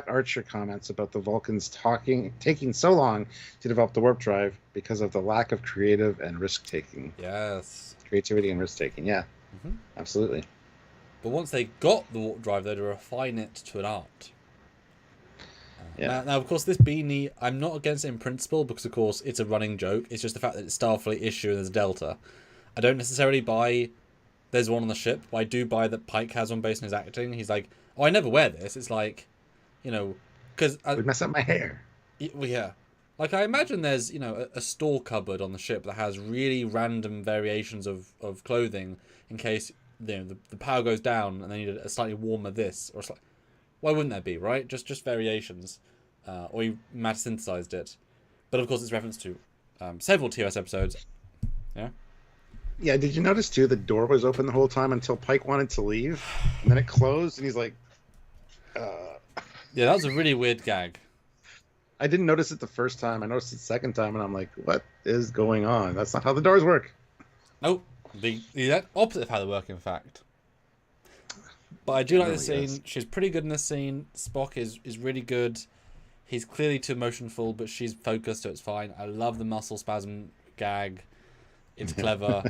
Archer comments about the Vulcans taking so long to develop the warp drive because of the lack of creative and risk-taking. Yes. Creativity and risk-taking, yeah. Mm-hmm. Absolutely. But once they got the warp drive, they had to refine it to an art. Yeah. Now, of course, this beanie, I'm not against it in principle because, of course, it's a running joke. It's just the fact that it's Starfleet issue and there's a Delta. I don't necessarily buy there's one on the ship. But I do buy that Pike has one based on his acting. He's like, oh, I never wear this. It's like, you know, because Would mess up my hair. well, yeah. Like, I imagine there's, a store cupboard on the ship that has really random variations of clothing in case, the power goes down and they need a slightly warmer this. Or why wouldn't there be, right? Just variations. Or you mass synthesized it. But, of course, it's reference to several TOS episodes. Yeah? Yeah, did you notice, too, the door was open the whole time until Pike wanted to leave? And then it closed, and he's like, Yeah, that was a really weird gag. I didn't notice it the first time. I noticed it the second time, and I'm like, what is going on? That's not how the doors work. Nope. The opposite of how they work, in fact. But I do like the scene. Is. She's pretty good in the scene. Spock is really good. He's clearly too emotionful, but she's focused, so it's fine. I love the muscle spasm gag. It's clever.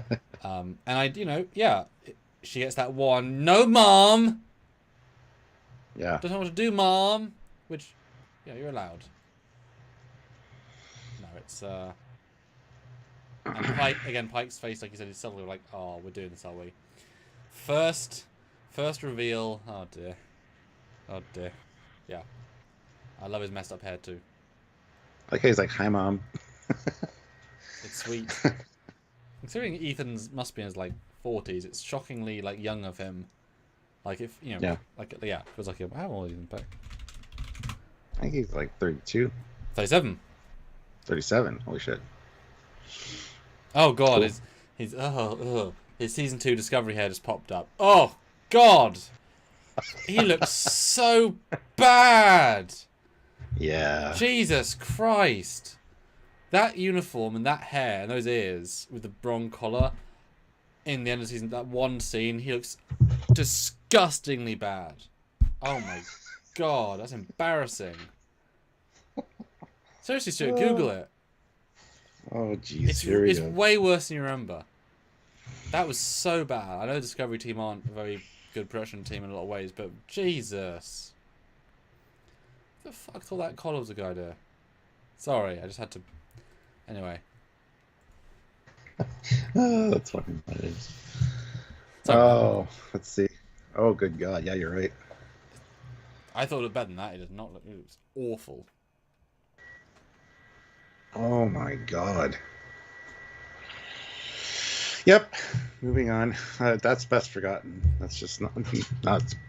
And she gets that one, no, Mom! Yeah. Don't know what to do, Mom! Which, yeah, you're allowed. No, it's, and Pike's face, like you said, is suddenly like, oh, we're doing this, are we? First reveal. Oh, dear. Oh, dear. Yeah. I love his messed up hair, too. Like, he's like, hi, Mom. It's sweet. Considering Ethan's must be in his, 40s, it's shockingly, young of him. Like, if, Yeah. It was like, how old is Ethan Peck? I think he's 32. 37. 37. Holy shit. Oh, God. Cool. His season 2 Discovery hair just popped up. Oh, God. He looks so bad. Yeah. Jesus Christ. That uniform and that hair and those ears with the bronze collar in the end of the season, that one scene, he looks disgustingly bad. Oh my God, that's embarrassing. Seriously, Stuart, Google it. Oh, jeez. It's way worse than you remember. That was so bad. I know the Discovery team aren't a very good production team in a lot of ways, but Jesus. What the fuck all that collar was a guy do? Sorry, I just had to... Anyway. Oh, that's fucking funny. Let's see. Oh, good God. Yeah, you're right. I thought it looked better than that. It did not look... It was awful. Oh, my God. Yep. Moving on. That's best forgotten. That's just not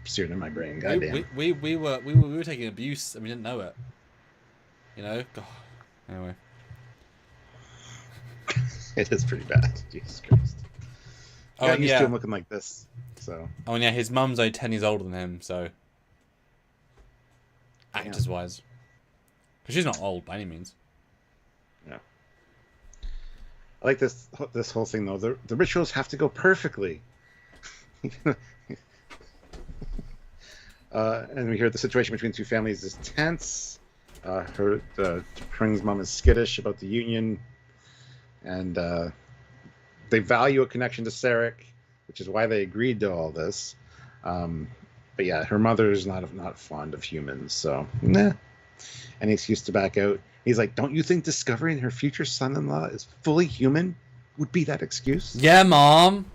seared in my brain. Goddamn. We were taking abuse and we didn't know it. God. Anyway. It is pretty bad. Jesus Christ. Oh, Got used to him looking like this. So. Oh, and yeah, his mum's only 10 years older than him, so. Actors wise. Because she's not old by any means. Yeah. I like this whole thing, though. The rituals have to go perfectly. And we hear the situation between two families is tense. Pring's mom is skittish about the union. And they value a connection to Sarek, which is why they agreed to all this. But yeah, her mother is not fond of humans, so nah. Any excuse to back out. He's like, don't you think discovering her future son-in-law is fully human would be that excuse? Yeah, Mom.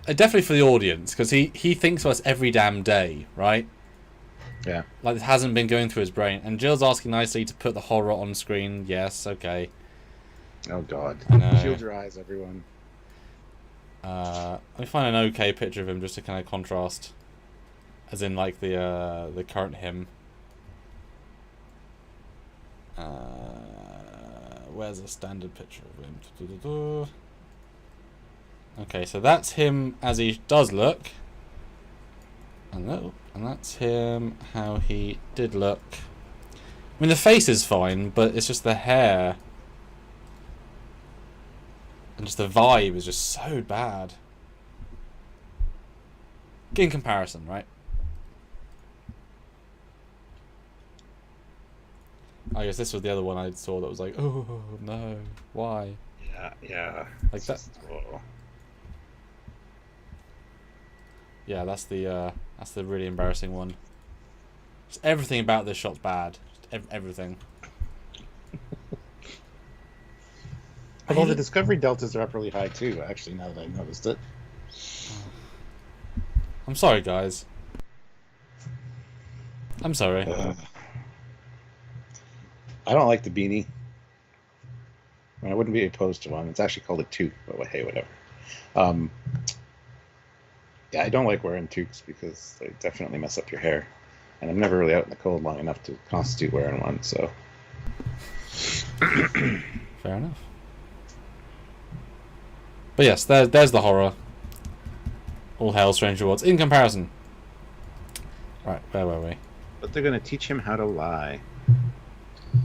Definitely for the audience, because he thinks of us every damn day, right? Yeah. Like, this hasn't been going through his brain. And Jill's asking nicely to put the horror on screen. Yes, okay. Oh, God. No. Shield your eyes, everyone. Let me find an okay picture of him just to kind of contrast. As in, the current him. Where's a standard picture of him? Okay, so that's him as he does look. And that's him how he did look. I mean, the face is fine, but it's just the hair. And just the vibe is just so bad. In comparison, right? I guess this was the other one I saw that was like, oh no, why? Yeah. Like that. Yeah, that's the really embarrassing one. Just everything about this shot's bad. Just everything. Although the Discovery deltas are up really high too, actually, now that I noticed it. I'm sorry, guys. I'm sorry. I don't like the beanie. I wouldn't be opposed to one. It's actually called a toque, but hey, whatever. Yeah, I don't like wearing toques because they definitely mess up your hair. And I'm never really out in the cold long enough to constitute wearing one, so. Fair enough. But yes, there's the horror. All hail Strange Rewards. In comparison. Right, where were we? But they're going to teach him how to lie.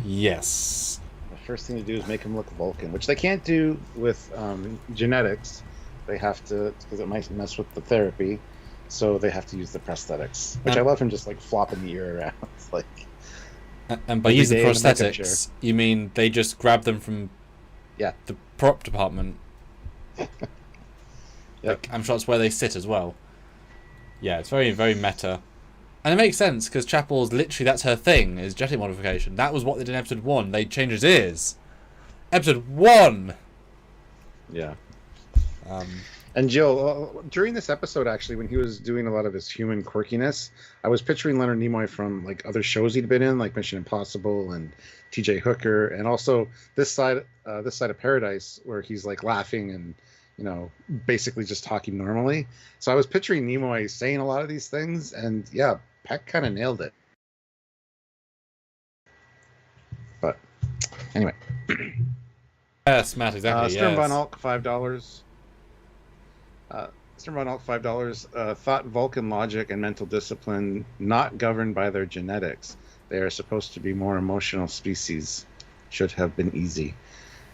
Yes. The first thing to do is make him look Vulcan, which they can't do with genetics. They have to, because it might mess with the therapy, so they have to use the prosthetics. Which I love him just like flopping the ear around. Like, and by using prosthetics, you mean they just grab them from the prop department? Yep. Like, I'm sure that's where they sit as well. Yeah, it's very, very meta. And it makes sense, because Chapel's literally, that's her thing, is genetic modification. That was what they did in episode 1. They changed his ears. Episode 1! Yeah. And Jill, during this episode, actually, when he was doing a lot of his human quirkiness, I was picturing Leonard Nimoy from like other shows he'd been in, like Mission Impossible and T.J. Hooker, and also this side of Paradise, where he's like laughing and, you know, basically just talking normally. So I was picturing Nimoy saying a lot of these things, and yeah, Peck kind of nailed it. But anyway. Yes, Matt, exactly. Stern Von Alk, $5. Stern Von Alk, $5. Thought Vulcan logic and mental discipline not governed by their genetics. They are supposed to be more emotional species. Should have been easy.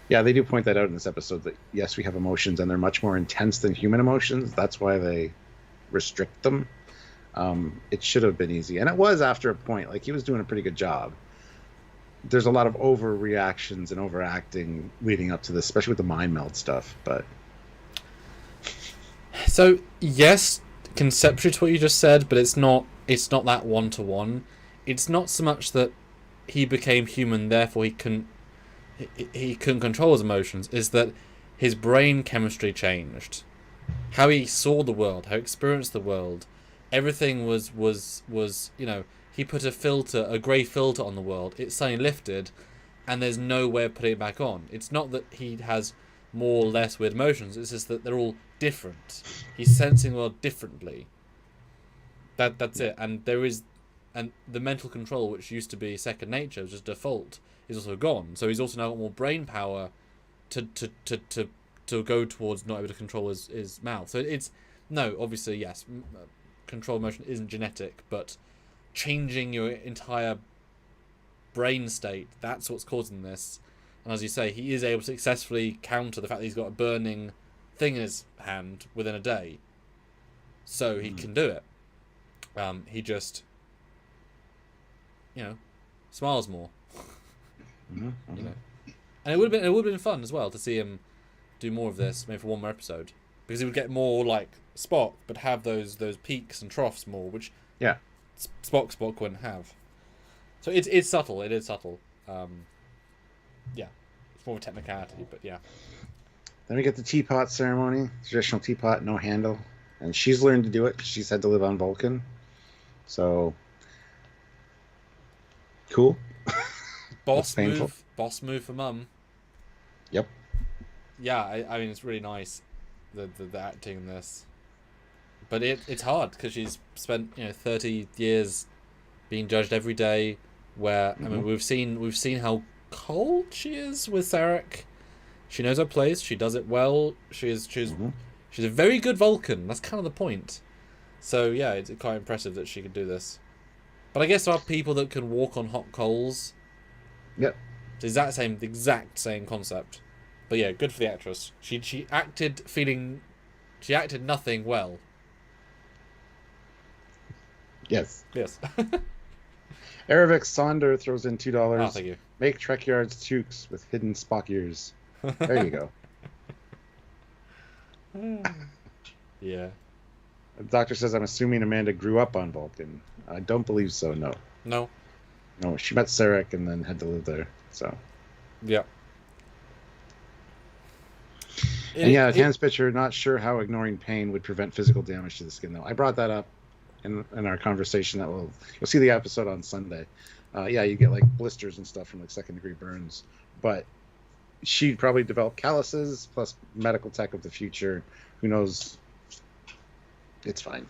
Yeah, they do point that out in this episode that yes, we have emotions and they're much more intense than human emotions. That's why they restrict them. It should have been easy. And it was after a point. Like, he was doing a pretty good job. There's a lot of overreactions and overacting leading up to this, especially with the mind meld stuff. But so yes, conceptually to what you just said, but it's not that one-to-one. It's not so much that he became human, therefore he couldn't control his emotions. Is that his brain chemistry changed, how he saw the world, how he experienced the world. Everything was you know, he put a grey filter on the world. It suddenly lifted, and there's no way of putting it back on. It's not that he has more or less weird emotions. It's just that they're all different. He's sensing the world differently. That's it. And the mental control, which used to be second nature, just default, is also gone. So he's also now got more brain power to go towards not able to control his mouth. So it's no, obviously yes, control emotion isn't genetic, but changing your entire brain state, that's what's causing this. And as you say, he is able to successfully counter the fact that he's got a burning thing in his hand within a day. So he can do it. He just, you know, smiles more. You know, and it would have been fun as well to see him do more of this, maybe for one more episode, because he would get more like Spock, but have those peaks and troughs more, which Spock wouldn't have. So it's subtle. It is subtle. Yeah, it's more of a technicality, but yeah. Then we get the teapot ceremony, traditional teapot, no handle, and she's learned to do it because she's had to live on Vulcan. So cool. Boss move for Mum. Yep. Yeah, I mean it's really nice, the acting in this, but it's hard because she's spent 30 years being judged every day. Where I mean we've seen how cold she is with Sarek. She knows her place. She does it well. She's a very good Vulcan. That's kind of the point. So yeah, it's quite impressive that she could do this. But I guess there are people that can walk on hot coals. Yep. It's the exact same concept. But yeah, good for the actress. She acted nothing well. Yes. Yes. Eravik Sonder throws in $2. Oh, thank you. Make Trekyards toques with hidden Spock ears. There you go. Yeah. The doctor says, I'm assuming Amanda grew up on Vulcan. I don't believe so, no. No, she met Sarek and then had to live there, so. Yeah. And yeah, Hans Pitcher, not sure how ignoring pain would prevent physical damage to the skin, though. I brought that up in our conversation. You'll see the episode on Sunday. Yeah, you get like blisters and stuff from like second-degree burns, but she'd probably develop calluses plus medical tech of the future. Who knows? It's fine.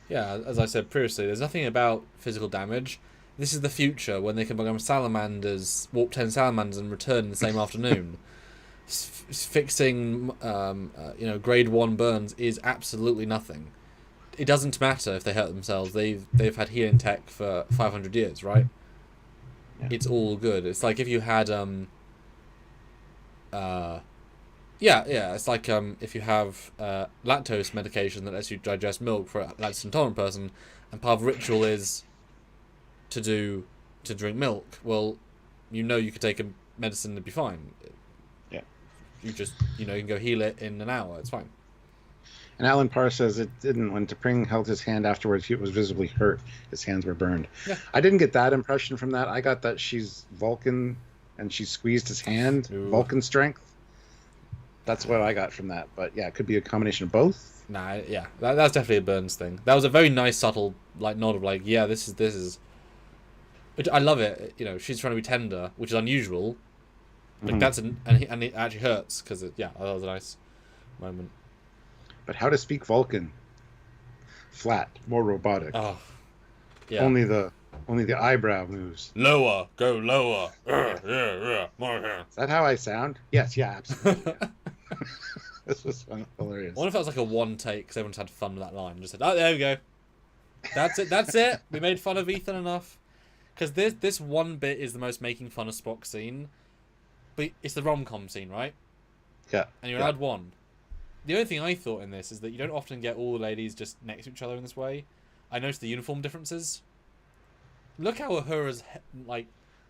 Yeah, as I said previously, there's nothing about physical damage. This is the future when they can become salamanders, warp 10 salamanders, and return in the same afternoon. Fixing, grade 1 burns is absolutely nothing. It doesn't matter if they hurt themselves. They've had healing tech for 500 years, right? Yeah. It's all good. It's like if you had it's like if you have lactose medication that lets you digest milk for a lactose intolerant person, and part of ritual is to drink milk. Well, you could take a medicine and be fine. Yeah. You just you can go heal it in an hour. It's fine. And Alan Parr says it didn't. When T'Pring held his hand afterwards, he was visibly hurt. His hands were burned. Yeah. I didn't get that impression from that. I got that she's Vulcan and she squeezed his hand. Ooh. Vulcan strength. That's what I got from that. But yeah, it could be a combination of both. Nah, yeah, that's definitely a Burns thing. That was a very nice, subtle nod of yeah, this is. I love it. She's trying to be tender, which is unusual. That's and it actually hurts because that was a nice moment. But how to speak Vulcan? Flat, more robotic. Oh, yeah. Only the eyebrow moves. Lower, go lower. More here. Is that how I sound? Yes, yeah, absolutely. Yeah. This was fun, hilarious. I wonder if that was like a one take because everyone's had fun with that line. Just said, "Oh, there we go. That's it. We made fun of Ethan enough." Because this one bit is the most making fun of Spock scene, but it's the rom-com scene, right? Yeah. And you're allowed one. The only thing I thought in this is that you don't often get all the ladies just next to each other in this way. I noticed the uniform differences. Look how Uhura's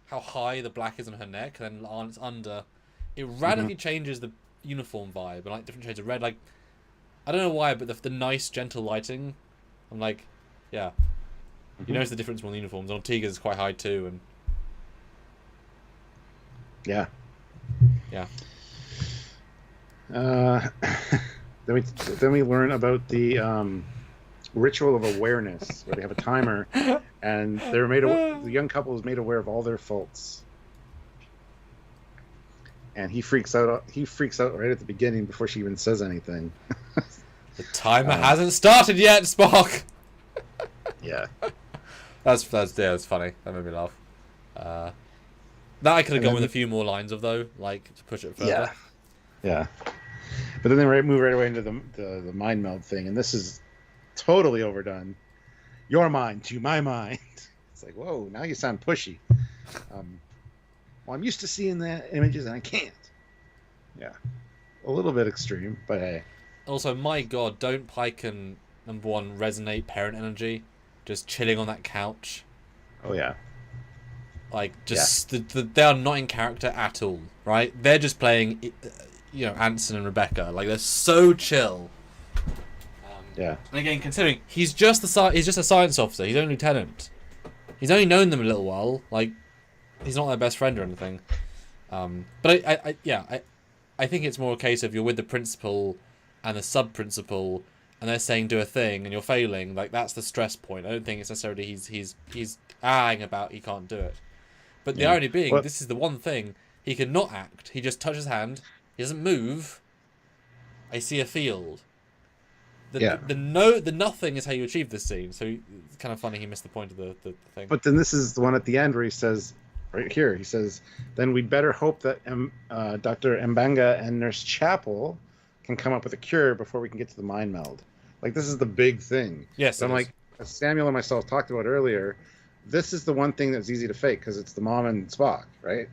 how high the black is on her neck, and then it's under. It radically changes the uniform vibe, and different shades of red. I don't know why, but the nice gentle lighting. I'm yeah. You notice the difference from the uniforms. On Tiga's is quite high too, and yeah. Then we learn about the ritual of awareness, where they have a timer, and the young couple is made aware of all their faults, and he freaks out. He freaks out right at the beginning before she even says anything. The timer hasn't started yet, Spock. Yeah. That's funny. That made me laugh. That I could have gone with a few more lines of though, to push it further. Yeah. But then they move right away into the mind meld thing, and this is totally overdone. Your mind to my mind. It's like, whoa, now you sound pushy. Well, I'm used to seeing the images, and I can't. Yeah, a little bit extreme, but hey. Also, my God, don't Pike and number 1 resonate parent energy? Just chilling on that couch. Oh yeah. They are not in character at all, right? They're just playing, Anson and Rebecca. They're so chill. Yeah. And again, considering he's just a science officer. He's only lieutenant. He's only known them a little while. He's not their best friend or anything. But I think it's more a case of you're with the principal and the sub-principal, and they're saying do a thing, and you're failing. That's the stress point. I don't think it's necessarily he's ahhing about he can't do it. But the irony being, this is the one thing he can not act. He just touches his hand. He doesn't move. I see a field. The nothing is how you achieve this scene. So it's kind of funny he missed the point of the thing. But then this is the one at the end where he says, right here, he says, then we'd better hope that Dr. Mbanga and Nurse Chapel can come up with a cure before we can get to the mind meld. This is the big thing. Yes. So I'm as Samuel and myself talked about earlier, this is the one thing that's easy to fake because it's the mom and Spock, right?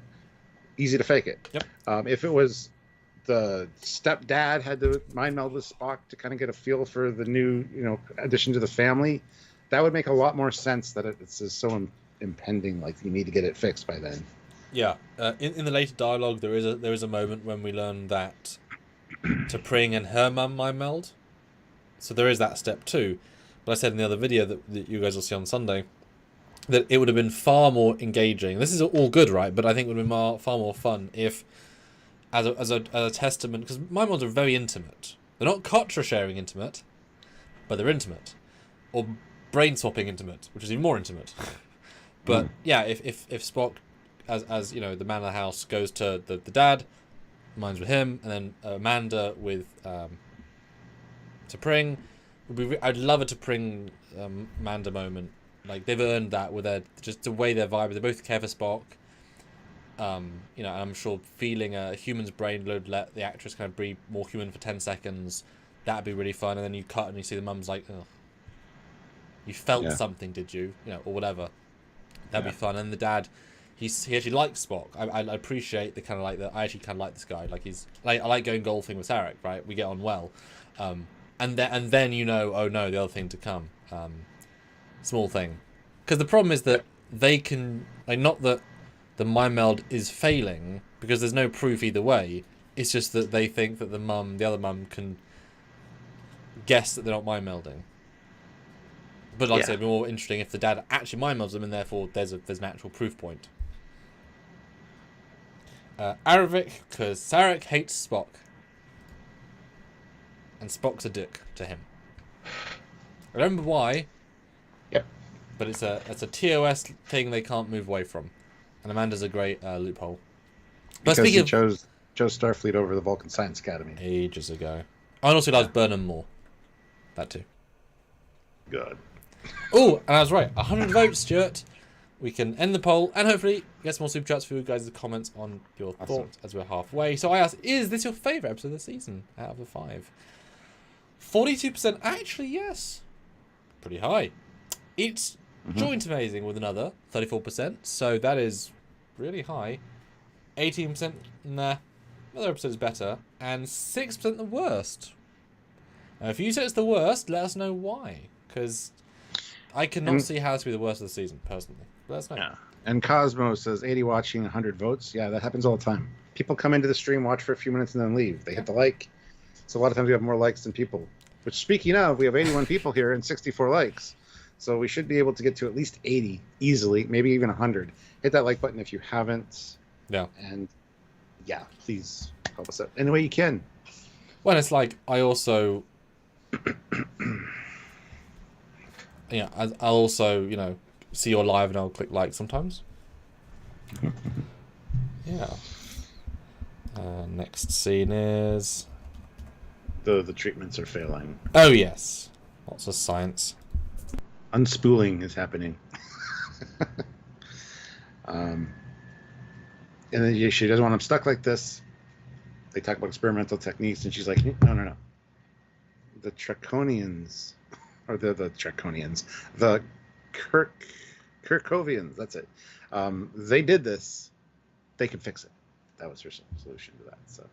Easy to fake it. Yep. If it was the stepdad had to mind meld with Spock to kind of get a feel for the new, addition to the family, that would make a lot more sense that it's just so impending, you need to get it fixed by then. Yeah. In the later dialogue, there is a moment when we learn that T'Pring and her mum mind meld. So there is that step too. But I said in the other video that you guys will see on Sunday that it would have been far more engaging. This is all good, right? But I think it would have been far more fun if as a testament, because my melds are very intimate. They're not Contra sharing intimate, but they're intimate, or brain swapping intimate, which is even more intimate. But yeah, if Spock, as you know, the man of the house goes to the dad, mine's with him, and then Amanda with T'Pring. I'd love a T'Pring Amanda moment. Like, they've earned that with their just the way their vibe. They both care for Spock. You know, and I'm sure feeling a human's brain would let the actress kind of be more human for 10 seconds. That'd be really fun. And then you cut and you see the mum's like, "Ugh, you felt something, did you?" You know, or whatever. That'd be fun. And the dad, he actually likes Spock. I appreciate the kind of like I actually kind of like this guy. Like, he's like, I like going golfing with Sarek. Right, we get on well. And then you know, oh no, the other thing to come. Small thing, because the problem is that they can, like, not that the mind meld is failing, because there's no proof either way. It's just that they think that the other mum can guess that they're not mind melding. But like I said, it'd be more interesting if the dad actually mind melds them, and therefore there's an actual proof point. Aravik, because Sarek hates Spock, and Spock's a dick to him. I don't remember why. Yep. But it's a TOS thing they can't move away from, and Amanda's a great loophole. But because he chose Starfleet over the Vulcan Science Academy ages ago. I also loves Burnham more. That too. Good. Oh, and I was right. 100 votes, Stuart. We can end the poll and hopefully get some more super chats for you guys' comments on your thoughts as we're halfway. So I asked, is this your favourite episode of the season out of the 5? 42% actually, yes. Pretty high. It's joint amazing with another 34%, so that is really high. 18% nah, another episode is better, and 6% the worst. Now, if you say it's the worst, let us know why, because I cannot see how this be the worst of the season personally. Let us know. Yeah. And Cosmo says 80 watching, 100 votes. Yeah, that happens all the time. People come into the stream, watch for a few minutes, and then leave. They hit the like. So a lot of times we have more likes than people. Which, speaking of, we have 81 people here and 64 likes. So we should be able to get to at least 80 easily, maybe even 100. Hit that like button if you haven't. Yeah. And yeah, please help us out any way you can. Well, it's like, I also... yeah, I'll also, you know, see your live and I'll click like sometimes. Yeah. Next scene is... The treatments are failing. Oh, yes. Lots of science. Unspooling is happening. And then she doesn't want him stuck like this. They talk about experimental techniques, and she's like, no. The Trekonians, or the Trekonians, the Kirkovians, that's it. They did this. They can fix it. That was her solution to that. So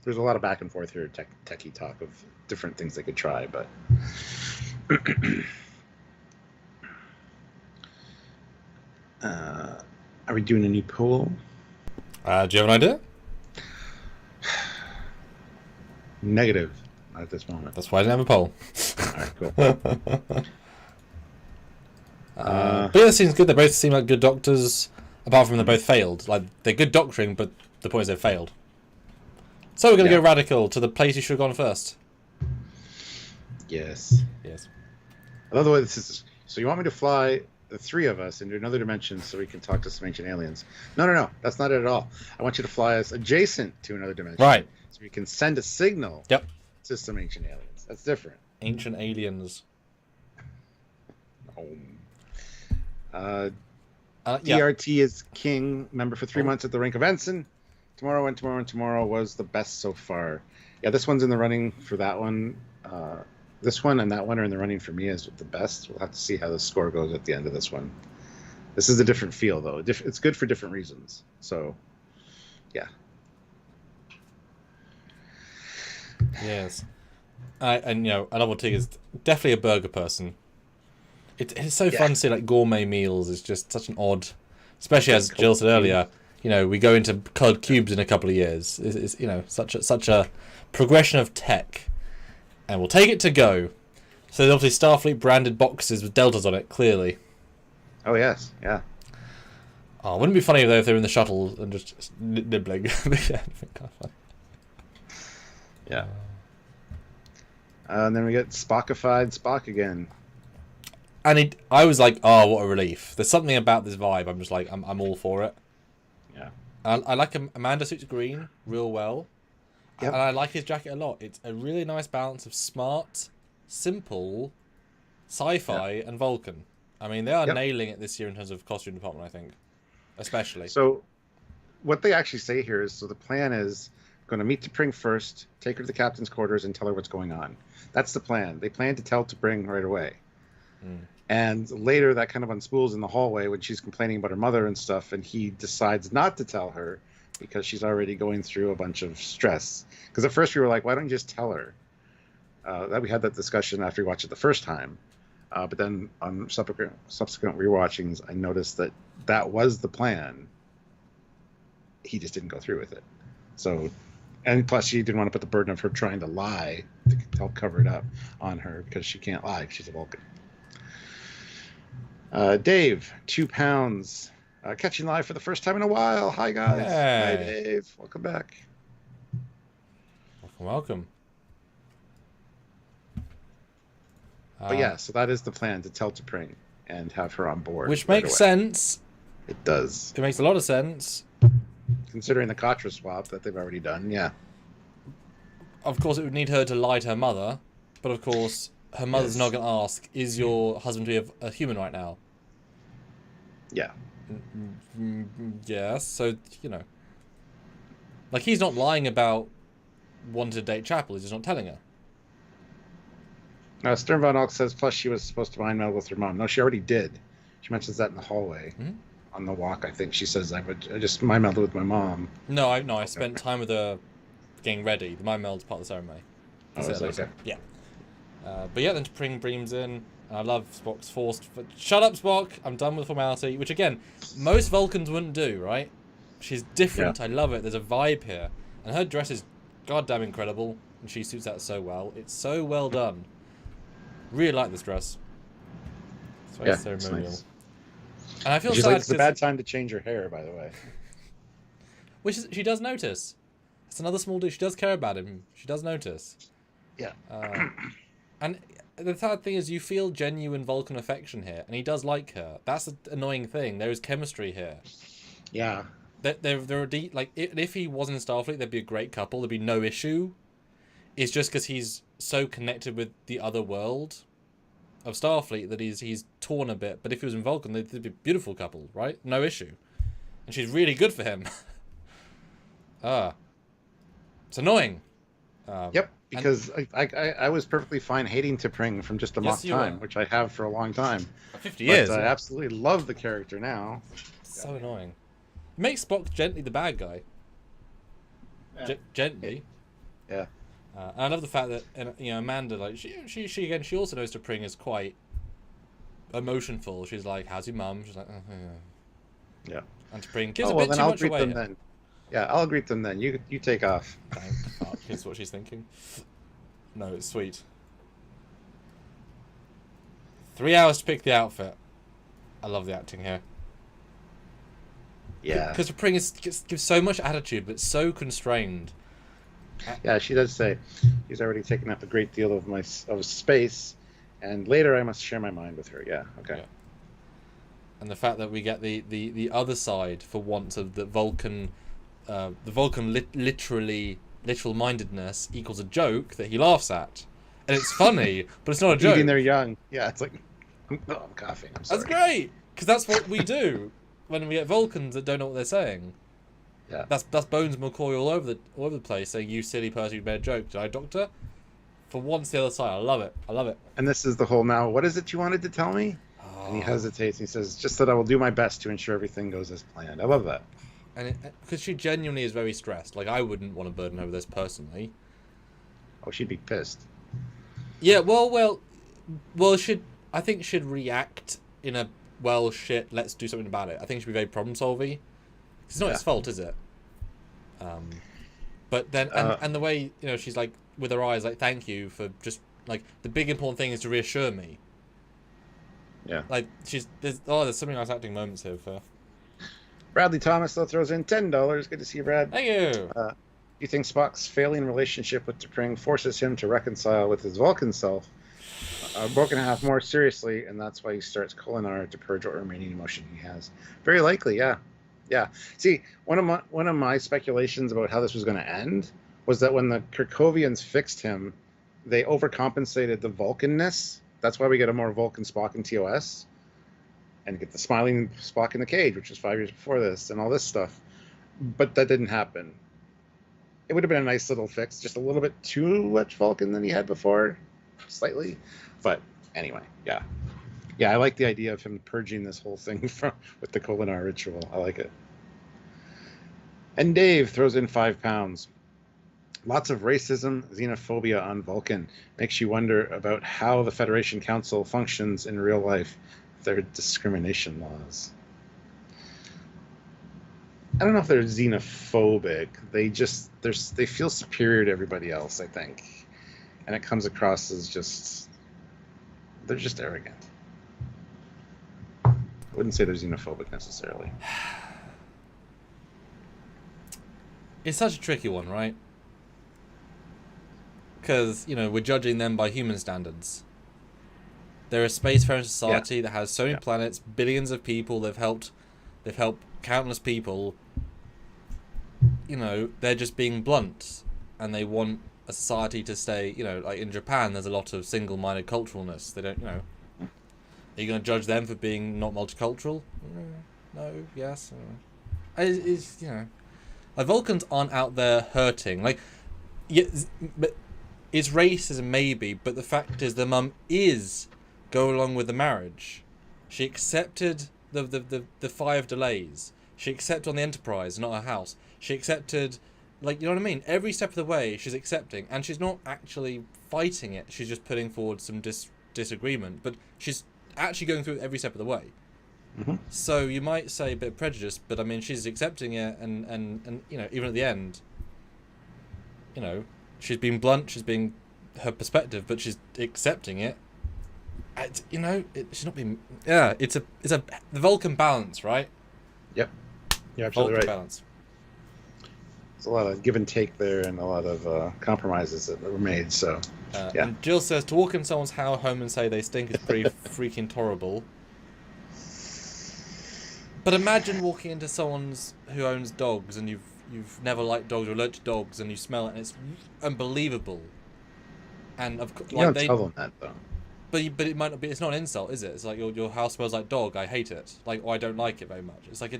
there's a lot of back and forth here, techie talk of different things they could try, but are we doing a new poll? Do you have an idea? Negative. Not at this moment. That's why I didn't have a poll. Alright, cool. But yeah, it seems good. They both seem like good doctors, apart from they're both failed. Like, they're good doctoring, but the point is they've failed. So we're going to go radical to the place you should have gone first. Yes. Yes. I love the way this is. So you want me to fly the three of us into another dimension so we can talk to some ancient aliens? No. That's not it at all. I want you to fly us adjacent to another dimension. Right. So we can send a signal to some ancient aliens. That's different. Ancient aliens. ERT is king, member for 3 months at the rank of ensign. Tomorrow was the best so far. Yeah, this one's in the running for that one. This one and that one are in the running for me as the best. We'll have to see how the score goes at the end of this one. This is a different feel, though. It's good for different reasons. So, yeah. Yes. And, you know, another thing is definitely a burger person. It's so fun to see, like, gourmet meals. It's just such an odd... Especially, as Jill said earlier, you know, we go into cod cubes in a couple of years. It's you know, such a progression of tech. And we'll take it to go. So there's obviously Starfleet branded boxes with deltas on it, clearly. Oh, yes. Yeah. Oh, wouldn't it be funny though if they were in the shuttle and just nibbling? Yeah, it'd be kind of fun. Yeah. And then we get Spockified Spock again. And I was like, oh, what a relief. There's something about this vibe. I'm just like, I'm all for it. Yeah. I like Amanda suits green real well. Yep. And I like his jacket a lot. It's a really nice balance of smart, simple, sci-fi, and Vulcan. I mean, they are nailing it this year in terms of costume department, I think. Especially. So what they actually say here is, so the plan is going to meet T'Pring first, take her to the captain's quarters, and tell her what's going on. That's the plan. They plan to tell T'Pring right away. And later that kind of unspools in the hallway when she's complaining about her mother and stuff, and he decides not to tell her because she's already going through a bunch of stress. Because at first we were like, why don't you just tell her? That we had that discussion after we watched it the first time. But then on subsequent rewatchings, I noticed that that was the plan. He just didn't go through with it. So, and plus she didn't want to put the burden of her trying to lie to help cover it up on her, because she can't lie if she's a Vulcan. Dave, 2 pounds, catching live for the first time in a while. Hi guys. Hey. Hi Dave, welcome back. Welcome. But yeah, so that is the plan, to tell T'Pring and have her on board. Which right makes away. sense. It does. It makes a lot of sense. Considering the Katra swap that they've already done, yeah. Of course, it would need her to lie to her mother, but of course, her mother's not going to ask, is your husband a human right now? Yeah. Yes, so, you know. Like, he's not lying about wanting to date Chapel, he's just not telling her. Stern Von Alk says, plus she was supposed to mind meld with her mom. No, she already did. She mentions that in the hallway. On the walk, I think. She says, I just mind melded with my mom. No, I spent time with her getting ready. The mind meld's part of the ceremony. Okay. Yeah. But yeah, then T'Pring beams in. I love Spock's forced... Shut up, Spock! I'm done with formality. Which, again, most Vulcans wouldn't do, right? She's different. Yeah. I love it. There's a vibe here. And her dress is goddamn incredible. And she suits that so well. It's so well done. Really like this dress. It's very ceremonial. Nice. And I feel she's sad like, it's a bad time to change her hair, by the way. Which is, she does notice. It's another small dude. She does care about him. She does notice. Yeah. And the third thing is, you feel genuine Vulcan affection here, and he does like her. That's the annoying thing. There is chemistry here. Yeah. There are like, if he was in Starfleet, they'd be a great couple. There'd be no issue. It's just because he's so connected with the other world of Starfleet that he's torn a bit. But if he was in Vulcan, they'd be a beautiful couple, right? No issue. And she's really good for him. It's annoying. Yep, because I was perfectly fine hating T'Pring from just a mock time, which I have for a long time. 50 years. I absolutely love the character now. So annoying. It makes Spock gently the bad guy. Yeah. Gently. Yeah. And I love the fact that, you know, Amanda, like, she again, she also knows T'Pring is quite emotionful. She's like, how's your mum? She's like, oh, yeah. Yeah. And T'Pring gives a bit too much away. Then. Yeah, I'll greet them then. You take off. Thank fuck. Here's what she's thinking. No, it's sweet. 3 hours to pick the outfit. I love the acting here. Yeah. Because T'Pring gives so much attitude, but so constrained. Yeah, she does say he's already taken up a great deal of space, and later I must share my mind with her. Yeah, okay. Yeah. And the fact that we get the other side, for once, of the Vulcan literal mindedness equals a joke that he laughs at, and it's funny, but it's not a joke. Eating their young. Yeah, it's like, I'm coughing. I'm sorry. That's great, because that's what we do when we get Vulcans that don't know what they're saying. Yeah. That's Bones McCoy all over the place saying, "You silly person, you made a joke." Did I, Doctor? For once, the other side. I love it. I love it. And this is the whole now. What is it you wanted to tell me? Oh. And he hesitates. And he says, "Just that I will do my best to ensure everything goes as planned." I love that. And because she genuinely is very stressed. Like, I wouldn't want to burden her with this personally. Oh, she'd be pissed. Yeah. Well. I think she'd react in a shit. Let's do something about it. I think she'd be very problem solving. It's not his fault, is it? But then, and the way, you know, she's like, with her eyes, like, thank you for just, like, the big important thing is to reassure me. Yeah. Like, there's some nice acting moments here for. Bradley Thomas, though, throws in $10. Good to see you, Brad. Thank you. You think Spock's failing relationship with T'Pring forces him to reconcile with his Vulcan self, broken half more seriously, and that's why he starts Kolinar to purge what remaining emotion he has? Very likely, yeah. Yeah. See, one of my speculations about how this was going to end was that when the Kirkovians fixed him, they overcompensated the Vulcanness. That's why we get a more Vulcan Spock in TOS. And get the smiling Spock in the cage, which was 5 years before this, and all this stuff. But that didn't happen. It would have been a nice little fix, just a little bit too much Vulcan than he had before, slightly. But anyway, yeah. Yeah, I like the idea of him purging this whole thing with the Kolinar ritual. I like it. And Dave throws in £5. Lots of racism, xenophobia on Vulcan. Makes you wonder about how the Federation Council functions in real life. Their discrimination laws. I don't know if they're xenophobic. They feel superior to everybody else, I think, and it comes across as they're just arrogant. I wouldn't say they're xenophobic necessarily. It's such a tricky one, right? Because we're judging them by human standards. They're a spacefaring society that has so many planets, billions of people. They've helped countless people. They're just being blunt, and they want a society to stay. Like in Japan, there's a lot of single-minded culturalness. They don't. Are you going to judge them for being not multicultural? No. Yes. Like Vulcans aren't out there hurting. Like, but it's racism maybe. But the fact is, the mum is. Go along with the marriage. She accepted the 5 delays. She accepted on the Enterprise, not her house. She accepted, you know what I mean? Every step of the way, she's accepting, and she's not actually fighting it. She's just putting forward some disagreement, but she's actually going through it every step of the way. Mm-hmm. So you might say a bit of prejudice, but I mean, she's accepting it, and even at the end, she's being blunt. She's being her perspective, but she's accepting it. She's not being. Yeah, it's the Vulcan balance, right? Yep, you're absolutely Vulcan right. Balance. There's a lot of give and take there, and a lot of compromises that were made. So, yeah. And Jill says to walk in someone's home and say they stink is pretty freaking horrible. But imagine walking into someone's who owns dogs, and you've never liked dogs or allergic to dogs, and you smell it, and it's unbelievable. And of course, You don't tell them that though. But it might not be. It's not an insult, is it? It's like your house smells like dog. I hate it. Or I don't like it very much. It's like I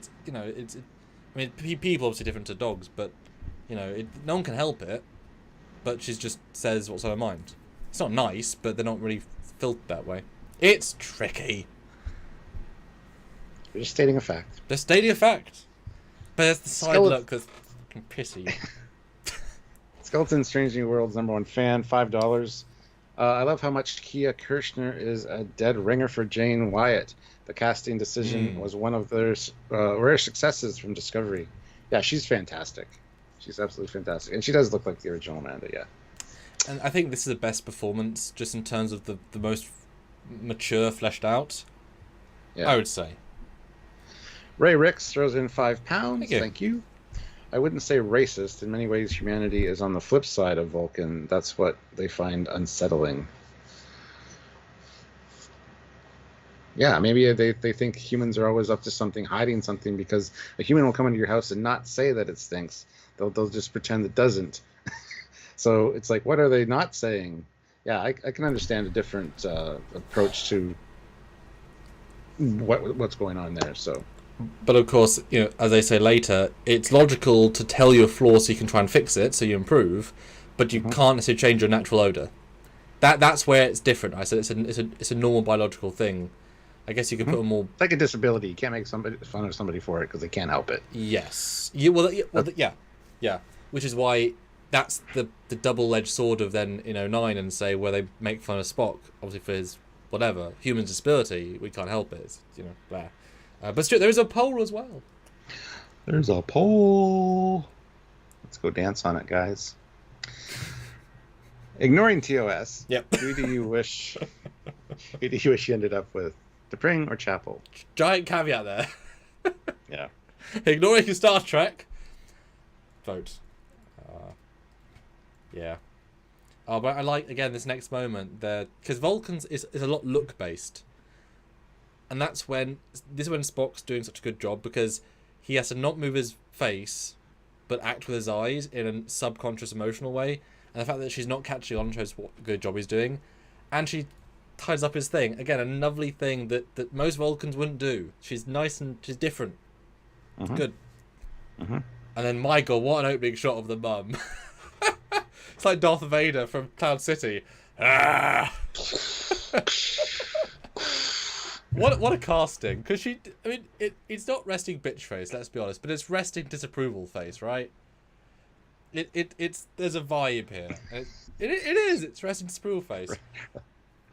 mean, people are obviously different to dogs, but no one can help it. But she just says what's on her mind. It's not nice, but they're not really filtered that way. It's tricky. You're just stating a fact. They're stating a fact. But there's the side look that's fucking pissy. Skeleton Strange New World's #1 fan, $5. I love how much Kia Kirshner is a dead ringer for Jane Wyatt. The casting decision was one of their rare successes from Discovery. Yeah, she's fantastic. She's absolutely fantastic. And she does look like the original Amanda, yeah. And I think this is the best performance, just in terms of the most mature, fleshed out. Yeah. I would say. Ray Ricks throws in £5. Thank you. I wouldn't say racist. In many ways, humanity is on the flip side of Vulcan. That's what they find unsettling. Yeah, maybe they think humans are always up to something, hiding something, because a human will come into your house and not say that it stinks. They'll just pretend it doesn't. So it's like, what are they not saying? Yeah, I can understand a different approach to what's going on there. So. But of course, as they say later, it's logical to tell you a flaw so you can try and fix it, so you improve, but you can't necessarily change your natural odor. That's where it's different. I said it's a normal biological thing. I guess you could put a more it's like a disability. You can't make fun of somebody for it because they can't help it. Yes. Yeah. Which is why that's the double-edged sword of then in 09 and say where they make fun of Spock, obviously for his whatever human disability. We can't help it. It's, blah. But Stuart, there is a poll as well. There's a poll. Let's go dance on it, guys. Ignoring TOS. Yep. Who do you wish you ended up with? T'Pring or Chapel? Giant caveat there. Yeah. Ignoring Star Trek. Vote. Yeah. Oh, but I like, again, this next moment there, because Vulcan's is a lot look based, and this is when Spock's doing such a good job, because he has to not move his face, but act with his eyes in a subconscious emotional way, and the fact that she's not catching on shows what a good job he's doing, and she ties up his thing again, a lovely thing that most Vulcans wouldn't do. She's nice and she's different. It's good. And then my God, what an opening shot of the mum. It's like Darth Vader from Cloud City. Ah! What a casting. Because it's not resting bitch face, let's be honest, but it's resting disapproval face, right? It's there's a vibe here. It is. It's resting disapproval face.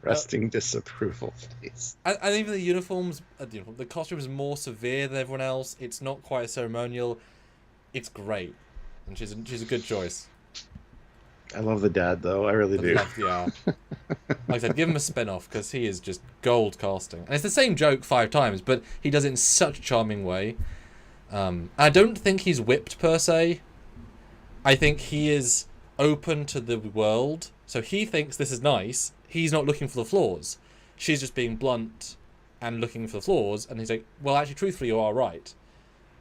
Resting disapproval face. And even the uniforms, the costume is more severe than everyone else. It's not quite as ceremonial. It's great, and she's a good choice. I love the dad, though. I really do. Yeah. Like I said, give him a spin-off, because he is just gold casting. And it's the same joke 5 times, but he does it in such a charming way. I don't think he's whipped, per se. I think he is open to the world. So he thinks this is nice. He's not looking for the flaws. She's just being blunt and looking for the flaws. And he's like, well, actually, truthfully, you are right.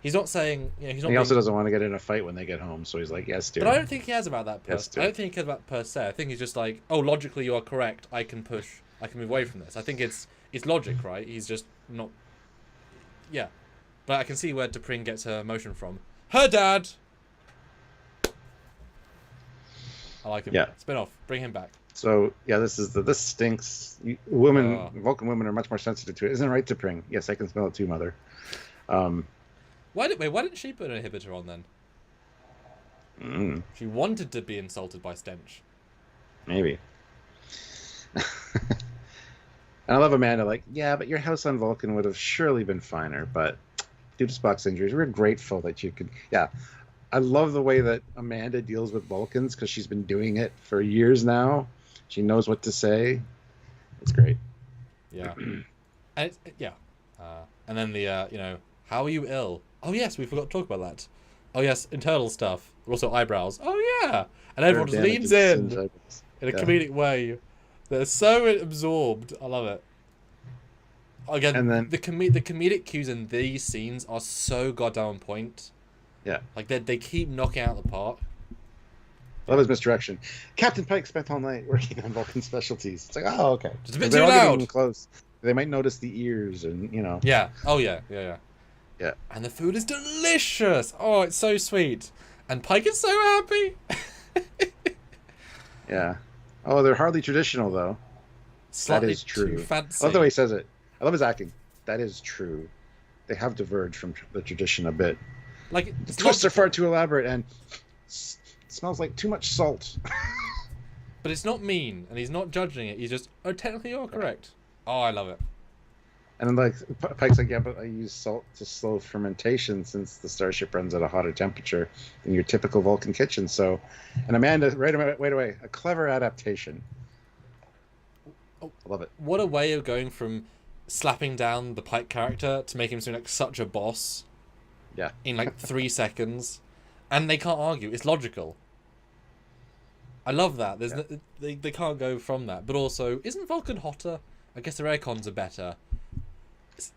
He's not saying, he's not. He also doesn't want to get in a fight when they get home, so he's like, "Yes, dude." But I don't think he has about that. Yes, I don't think he cares about per se. I think he's just like, "Oh, logically, you are correct. I can move away from this." I think it's logic, right? He's just not. Yeah, but I can see where T'Pring gets her emotion from. Her dad. I like him. Yeah. Spin off. Bring him back. So yeah, this stinks. Vulcan women are much more sensitive to it. Isn't it right, T'Pring? Yes, I can smell it too, mother. Why didn't she put an inhibitor on then? She wanted to be insulted by stench. Maybe. And I love Amanda, like, yeah, but your house on Vulcan would have surely been finer, but due to Spock's injuries, we're grateful that you could. Yeah. I love the way that Amanda deals with Vulcans, because she's been doing it for years now. She knows what to say. It's great. Yeah. And and then the, how are you ill? Oh, yes, we forgot to talk about that. Oh, yes, internal stuff. But also eyebrows. Oh, yeah. And everyone just leans in a comedic way. They're so absorbed. I love it. Again, and then the comedic cues in these scenes are so goddamn on point. Yeah. Like, they keep knocking out the park. Love his misdirection. Captain Pike spent all night working on Vulcan specialties. It's like, oh, okay. Just a bit too loud. Close. They might notice the ears and, Yeah. Oh, yeah. Yeah. And the food is delicious. Oh, it's so sweet. And Pike is so happy. Yeah. Oh, they're hardly traditional, though. Slightly that is true. Too fancy. I love the way he says it. I love his acting. That is true. They have diverged from the tradition a bit. Like, the twists are far too elaborate and smells like too much salt. But it's not mean, and he's not judging it. He's just, technically you're correct. Oh, I love it. And then, like, Pike's like, yeah, but I use salt to slow fermentation since the starship runs at a hotter temperature than your typical Vulcan kitchen. So, and Amanda, wait away, a clever adaptation. Oh, I love it. What a way of going from slapping down the Pike character to make him seem like such a boss. Yeah. In like 3 seconds, and they can't argue. It's logical. I love that. They can't go from that. But also, isn't Vulcan hotter? I guess their aircons are better.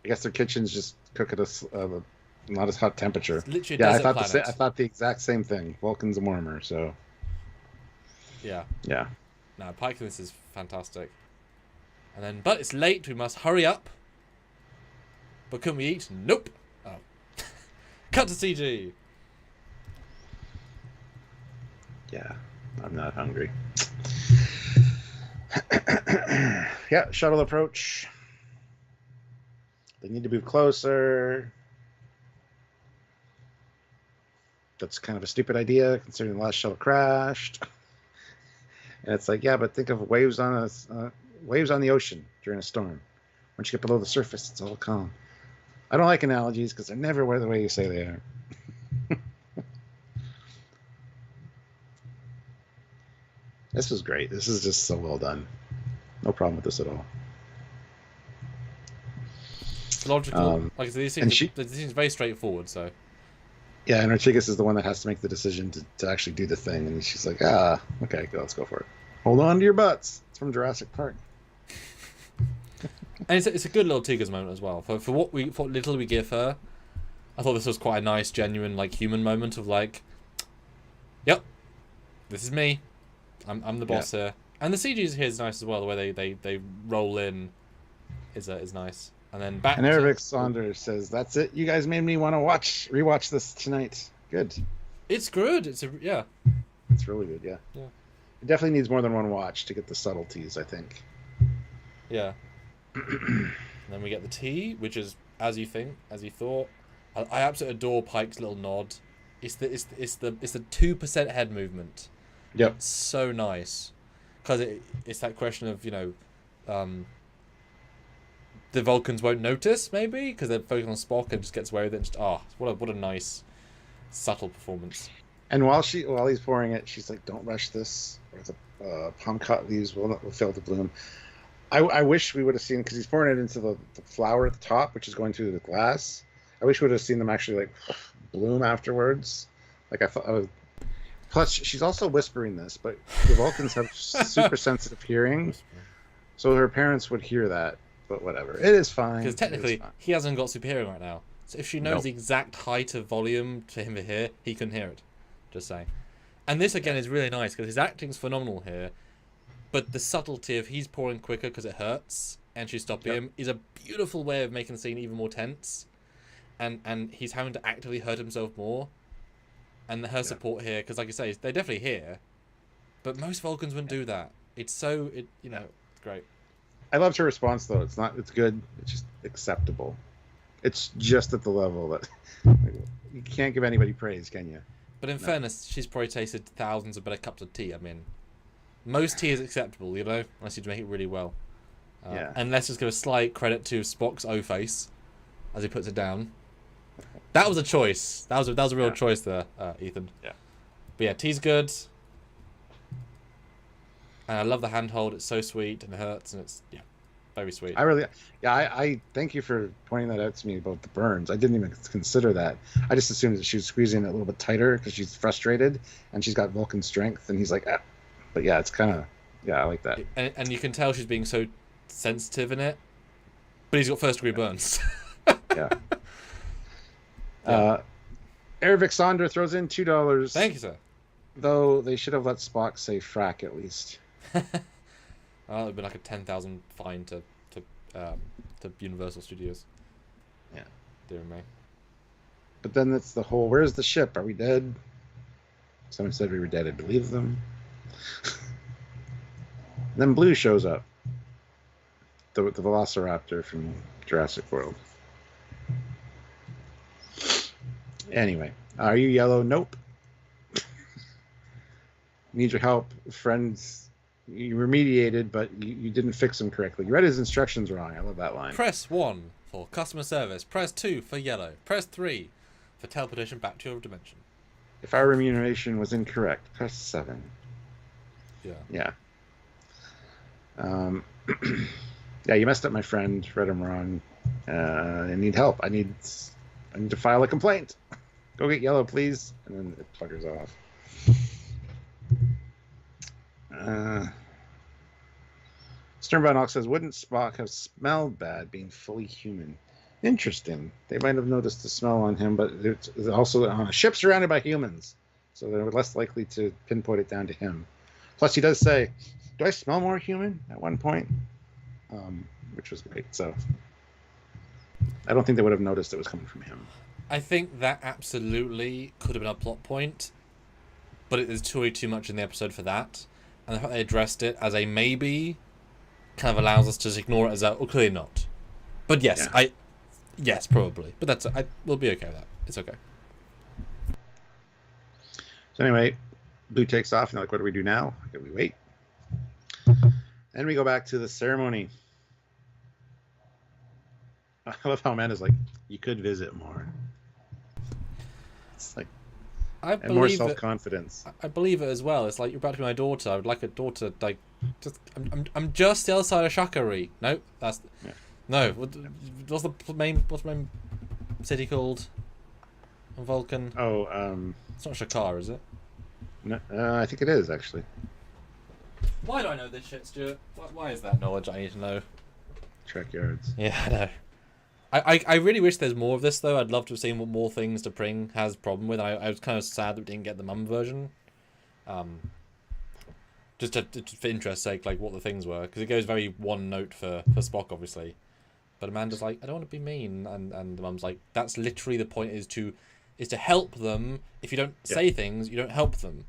I guess their kitchens just cook at a not as hot temperature. It's literally a desert planet. I thought the exact same thing. Vulcan's warmer, so. Yeah. Yeah. No, Pike, this is fantastic. And then, but it's late. We must hurry up. But can we eat? Nope. Oh. Cut to CG. Yeah, I'm not hungry. Yeah, shuttle approach. They need to move closer. That's kind of a stupid idea, considering the last shuttle crashed. And it's like, yeah, but think of waves on the ocean during a storm. Once you get below the surface, it's all calm. I don't like analogies because they're never the way you say they are. This was great. This is just so well done. No problem with this at all. It's logical. Like these seems very straightforward. So Yeah, and Rodriguez is the one that has to make the decision to actually do the thing, and she's like, okay, let's go for it. Hold on to your butts. It's from Jurassic Park. And it's a good little Tigers moment as well. For what little we give her, I thought this was quite a nice, genuine, like, human moment of like, yep, this is me. I'm the boss here. And the CG here is nice as well. The way they roll in is nice. And then back. And Ervik Saunders says, "That's it. You guys made me want to rewatch this tonight. Good. It's good. It's really good. Yeah. Yeah. It definitely needs more than one watch to get the subtleties, I think. Yeah. And then we get the tea, which is as you thought. I absolutely adore Pike's little nod. It's the 2% head movement. Yep. It's so nice, because it's that question of the Vulcans won't notice, maybe because they're focused on Spock and just gets away with it. And just, what a nice subtle performance. And while he's pouring it, she's like, "Don't rush this, or the palm cut leaves will fail to bloom." I wish we would have seen, because he's pouring it into the flower at the top, which is going through the glass. I wish we would have seen them actually like bloom afterwards. Like I thought. Plus, she's also whispering this, but the Vulcans have super sensitive hearing, so her parents would hear that. But whatever, it is fine. Because technically, he hasn't got super hearing right now. So if she knows the exact height of volume to him to hear, he couldn't hear it. Just saying. And this again is really nice because his acting's phenomenal here, but the subtlety of he's pouring quicker because it hurts, and she's stopping him is a beautiful way of making the scene even more tense. And he's having to actively hurt himself more. And her support here, because like you say, they definitely hear, but most Vulcans wouldn't do that. It's it's great. I loved her response though. It's good. It's just acceptable. It's just at the level that you can't give anybody praise, can you? But in fairness, she's probably tasted thousands of better cups of tea. I mean, most tea is acceptable, unless you make it really well. And let's just give a slight credit to Spock's O-face as he puts it down. That was a choice. That was a real choice there, Ethan. Yeah. But yeah, tea's good. And I love the handhold. It's so sweet and it hurts, and it's very sweet. I thank you for pointing that out to me about the burns. I didn't even consider that. I just assumed that she was squeezing it a little bit tighter because she's frustrated and she's got Vulcan strength, and he's like, ah. But yeah, it's kind of I like that. And you can tell she's being so sensitive in it, but he's got first degree burns. Yeah. Ervik Sonder throws in $2. Thank you, sir. Though they should have let Spock say frack at least. It would be like a 10,000 fine to Universal Studios. Yeah. Dear me. But then it's the whole, where's the ship? Are we dead? Someone said we were dead. I believe them. Then Blue shows up. The Velociraptor from Jurassic World. Anyway, are you yellow? Nope. Need your help, friends. You remediated, but you didn't fix them correctly. You read his instructions wrong. I love that line. Press 1 for customer service. Press 2 for yellow. Press 3 for teleportation back to your dimension. If our remuneration was incorrect, press 7. Yeah. Yeah, you messed up, my friend. Read them wrong. I need help. I need to file a complaint. Go get yellow, please. And then it buggers off. Sternbanock says, wouldn't Spock have smelled bad being fully human? Interesting. They might have noticed the smell on him, but it's also on a ship surrounded by humans, so they're less likely to pinpoint it down to him. Plus, he does say, do I smell more human at one point? Which was great. So I don't think they would have noticed it was coming from him. I think that absolutely could have been a plot point, but it is too much in the episode for that. And the fact they addressed it as a maybe kind of allows us to just ignore it as a, clearly not. But yes, yes, probably. But we'll be okay with that. It's okay. So anyway, Blue takes off, and they're like, what do we do now? Okay, we wait. Then we go back to the ceremony. I love how Amanda's like, you could visit more. It's like, and more self-confidence. I believe it as well. It's like, you're about to be my daughter. I would like a daughter, like, just, I'm just the other side of Shakari. No, that's, no. What's the main city called? on Vulcan? Oh, It's not Shakar, is it? no, I think it is actually. Why do I know this shit, Stuart? Why is that knowledge I need to know? Trekyards. Yeah, I know. I really wish there's more of this, though. I'd love to have seen what more things to Pring has problem with. I was kind of sad that we didn't get the mum version. Just for interest's sake, like what the things were. Because it goes very one note for Spock, obviously. But Amanda's like, I don't want to be mean. And the mum's like, that's literally the point, is to help them. If you don't say things, you don't help them.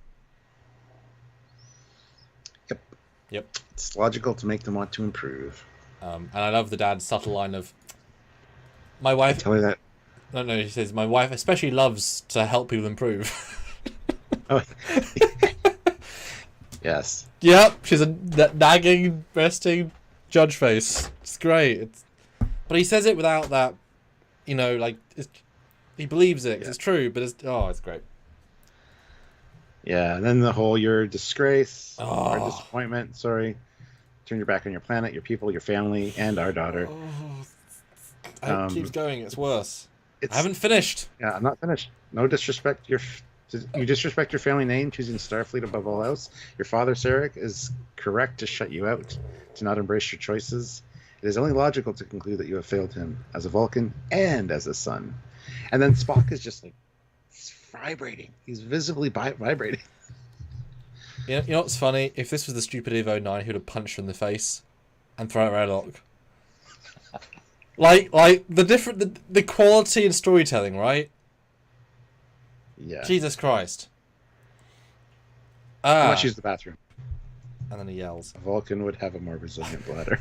Yep. It's logical to make them want to improve. And I love the dad's subtle line of, my wife... Tell me that. No, he says, my wife especially loves to help people improve. Oh. Yes. Yep, she's a nagging, resting judge face. It's great. But he says it without that, like, he believes it, 'cause it's true, but it's great. Yeah, and then the whole your disgrace, our disappointment, sorry. Turn your back on your planet, your people, your family, and our daughter. It keeps going, it's worse. I haven't finished. Yeah, I'm not finished. No disrespect. You disrespect your family name, choosing Starfleet above all else. Your father, Sarek, is correct to shut you out, to not embrace your choices. It is only logical to conclude that you have failed him as a Vulcan and as a son. And then Spock is just like, he's vibrating. He's visibly vibrating. You know what's funny? If this was the stupidity of 09, he would have punched her in the face and thrown it at airlock. Like the quality in storytelling, right? Yeah. Jesus Christ. I want to use the bathroom. And then he yells. A Vulcan would have a more resilient bladder.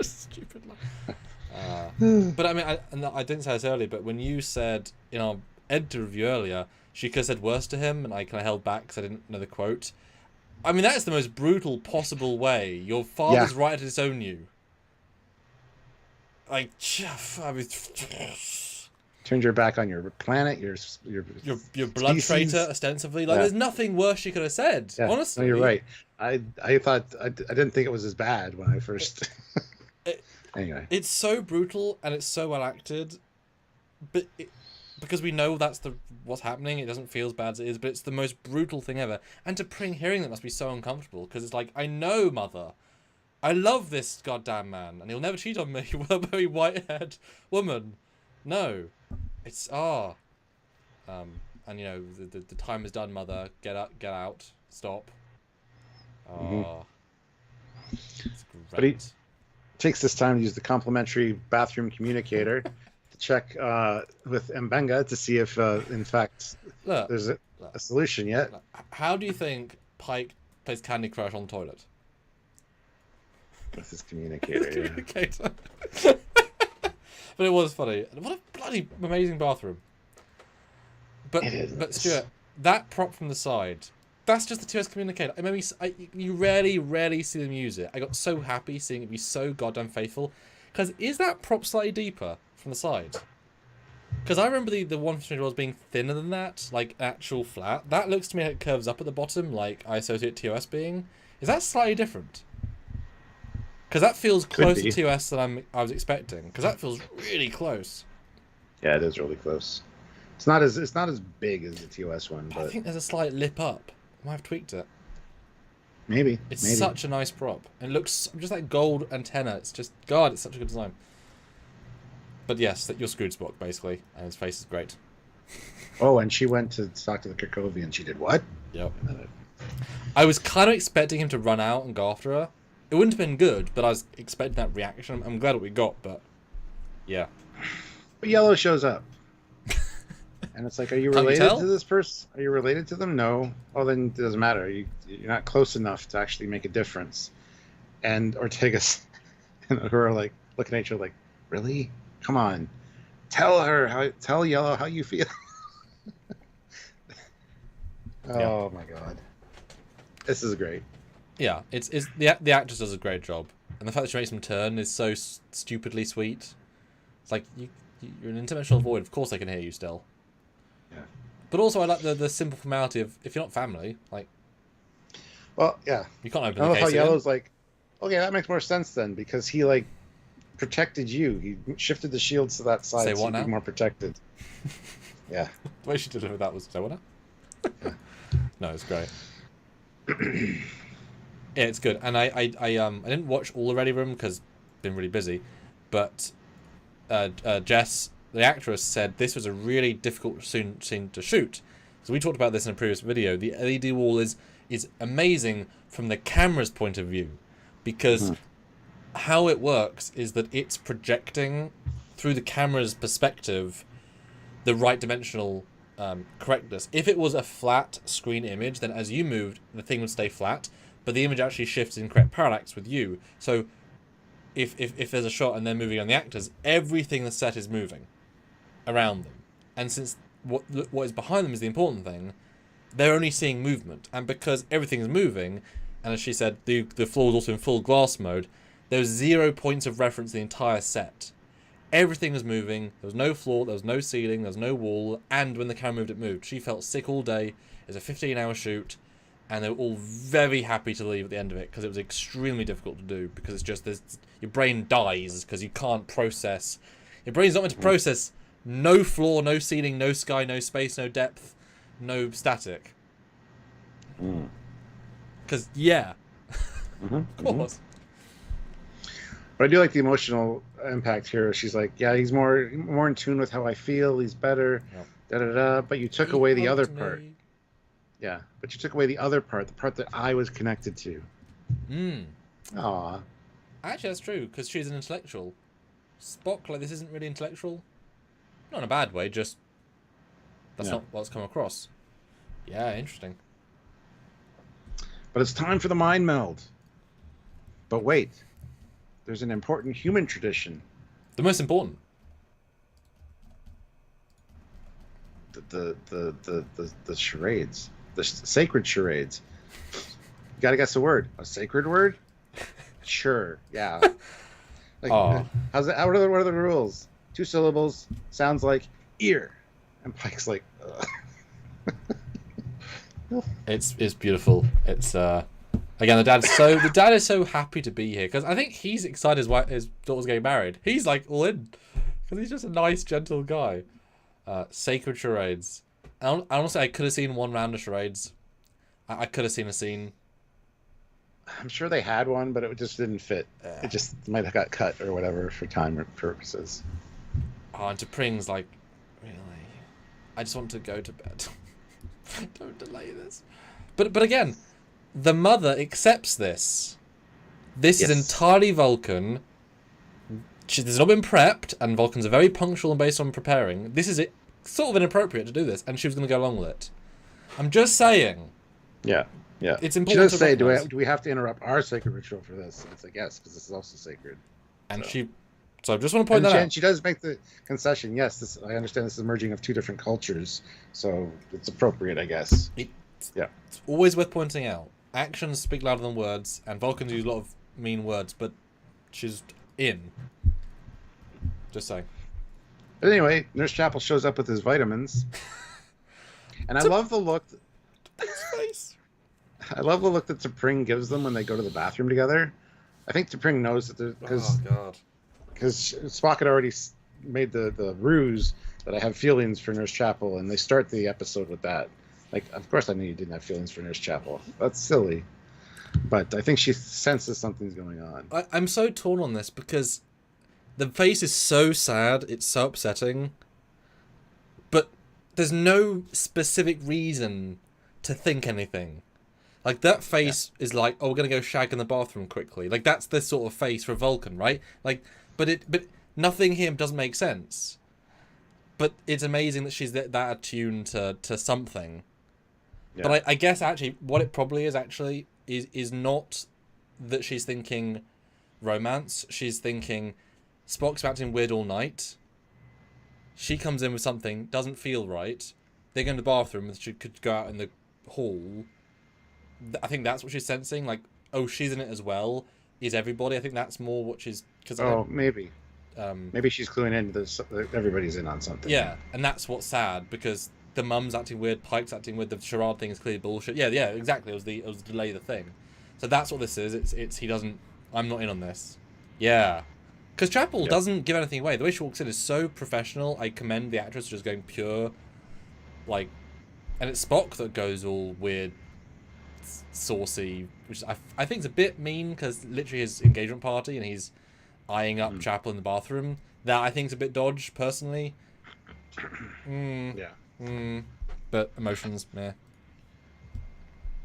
Stupid line. But I mean, I didn't say this earlier, but when you said in our editor review earlier, she could have said worse to him, and I kind of held back because I didn't know the quote. I mean, that is the most brutal possible way. Your father's right to disown you. Like, Turned your back on your planet, your blood species. traitor, ostensibly. Like, there's nothing worse she could have said. Yeah. Honestly, no, you're right. I thought I didn't think it was as bad when I first. Anyway, it's so brutal and it's so well acted, but because we know that's what's happening, it doesn't feel as bad as it is. But it's the most brutal thing ever. And to Pring hearing that must be so uncomfortable, because it's like, I know, mother, I love this goddamn man, and he'll never cheat on me with a very white-haired woman. No, it's and the time is done, mother. Get out, stop. It's great. But he takes this time to use the complimentary bathroom communicator to check with Mbenga to see if, in fact, there's a solution yet. How do you think Pike plays Candy Crush on the toilet? With his communicator, But it was funny. What a bloody amazing bathroom. But Stuart, that prop from the side, that's just the TOS communicator. You rarely see them use it. I got so happy seeing it be so goddamn faithful. Because is that prop slightly deeper from the side? Because I remember the one from was being thinner than that, like actual flat. That looks to me like it curves up at the bottom, like I associate TOS being. Is that slightly different? Because that feels closer to TOS than I was expecting. Because that feels really close. Yeah, it is really close. It's not as big as the TOS one, but I think there's a slight lip up. I might have tweaked it. Maybe. It's such a nice prop. It looks just like gold antenna. It's just, God, it's such a good design. But yes, you're screwed, Spock, basically, and his face is great. Oh, and she went to talk to the Kirkovian, and she did what? Yep. I was kind of expecting him to run out and go after her. It wouldn't have been good, but I was expecting that reaction. I'm glad what we got, but yeah. But Yellow shows up. And it's like, are you related to this person? Are you related to them? No. Well, then it doesn't matter. You're not close enough to actually make a difference. And Ortega's and who are like looking at each other like, really? Come on. Tell Yellow how you feel. Oh my God. This is great. Yeah, it's the actress does a great job. And the fact that she makes him turn is so stupidly sweet. It's like, you're an interdimensional void, of course I can hear you still. Yeah. But also I like the simple formality of, if you're not family, like... Well, yeah. You can't open I the love case how again. Yellow's like, okay, that makes more sense then, because he, like, protected you. He shifted the shields to that side Say so what you'd now? be more protected. Yeah. The way she delivered that was so what? Yeah. No, it's great. Yeah, it's good. And I didn't watch all the Ready Room because I've been really busy, but Jess, the actress, said this was a really difficult scene to shoot. So we talked about this in a previous video. The LED wall is amazing from the camera's point of view, because how it works is that it's projecting through the camera's perspective the right dimensional correctness. If it was a flat screen image, then as you moved, the thing would stay flat, but the image actually shifts in correct parallax with you. So if there's a shot and they're moving on the actors, everything the set is moving around them. And since what is behind them is the important thing, they're only seeing movement. And because everything is moving, and as she said, the floor is also in full glass mode, there's 0 points of reference in the entire set. Everything was moving. There was no floor, there was no ceiling, there was no wall, and when the camera moved, it moved. She felt sick all day. It was a 15-hour shoot, and they were all very happy to leave at the end of it because it was extremely difficult to do, because it's just your brain dies because you can't process. Your brain's not meant to process no floor, no ceiling, no sky, no space, no depth, no static. Because, of course. But I do like the emotional impact here. She's like, yeah, he's more in tune with how I feel. He's better. Yep. Da da da. But you took away the other part. Yeah, but you took away the other part, the part that I was connected to. Aw. Actually, that's true, because she's an intellectual. Spock, like, this isn't really intellectual. Not in a bad way, just that's not what's come across. Yeah, interesting. But it's time for the mind meld. But wait. There's an important human tradition. The most important. The charades. The sacred charades. You gotta guess the word. A sacred word? Sure. Yeah. Like, how's that? What are the rules? 2 syllables. Sounds like ear. And Pike's like, ugh. It's beautiful. It's again, the dad is so happy to be here, because I think he's excited his daughter's getting married. He's like all in, because he's just a nice, gentle guy. Sacred charades. Honestly, I could have seen one round of charades. I could have seen a scene. I'm sure they had one, but it just didn't fit. It just might have got cut or whatever for time purposes. Oh, and T'Pring's like, really? I just want to go to bed. Don't delay this. But again, the mother accepts this. This is entirely Vulcan. This has not been prepped, and Vulcans are very punctual and based on preparing. This is sort of inappropriate to do this, and she was going to go along with it. I'm just saying. Yeah. It's important. She does say, do we have to interrupt our sacred ritual for this? And it's like, yes, because this is also sacred. And so I just want to point that out. And she does make the concession. Yes, I understand this is a merging of 2 different cultures, so it's appropriate, I guess. It's always worth pointing out. Actions speak louder than words, and Vulcans use a lot of mean words, but she's in. Just saying. But anyway, Nurse Chapel shows up with his vitamins. And I love the look. I love the look that T'Pring gives them when they go to the bathroom together. I think T'Pring knows that because Spock had already made the ruse that I have feelings for Nurse Chapel, and they start the episode with that. Like, of course I knew you didn't have feelings for Nurse Chapel. That's silly. But I think she senses something's going on. I'm so torn on this, because the face is so sad, it's so upsetting, but there's no specific reason to think anything. Like, that face is like, oh, we're going to go shag in the bathroom quickly. Like, that's the sort of face for Vulcan, right? Like, but nothing here doesn't make sense. But it's amazing that she's that attuned to something. Yeah. But I guess, actually, what it probably is, actually, is not that she's thinking romance. She's thinking Spock's been acting weird all night. She comes in with something, doesn't feel right. They go in the bathroom, and she could go out in the hall. I think that's what she's sensing. Like, oh, she's in it as well. Is everybody? I think that's more what she's... maybe. Maybe she's cluing in that everybody's in on something. Yeah, and that's what's sad, because the mum's acting weird, Pike's acting weird, the charade thing is clearly bullshit. Yeah, exactly. It was delay the thing. So that's what this is. It's he doesn't... I'm not in on this. Yeah. Because Chapel doesn't give anything away. The way she walks in is so professional. I commend the actress for just going pure like, and it's Spock that goes all weird, saucy, which I think is a bit mean because literally his engagement party and he's eyeing up Chapel in the bathroom. That I think is a bit dodge, personally. But emotions, meh.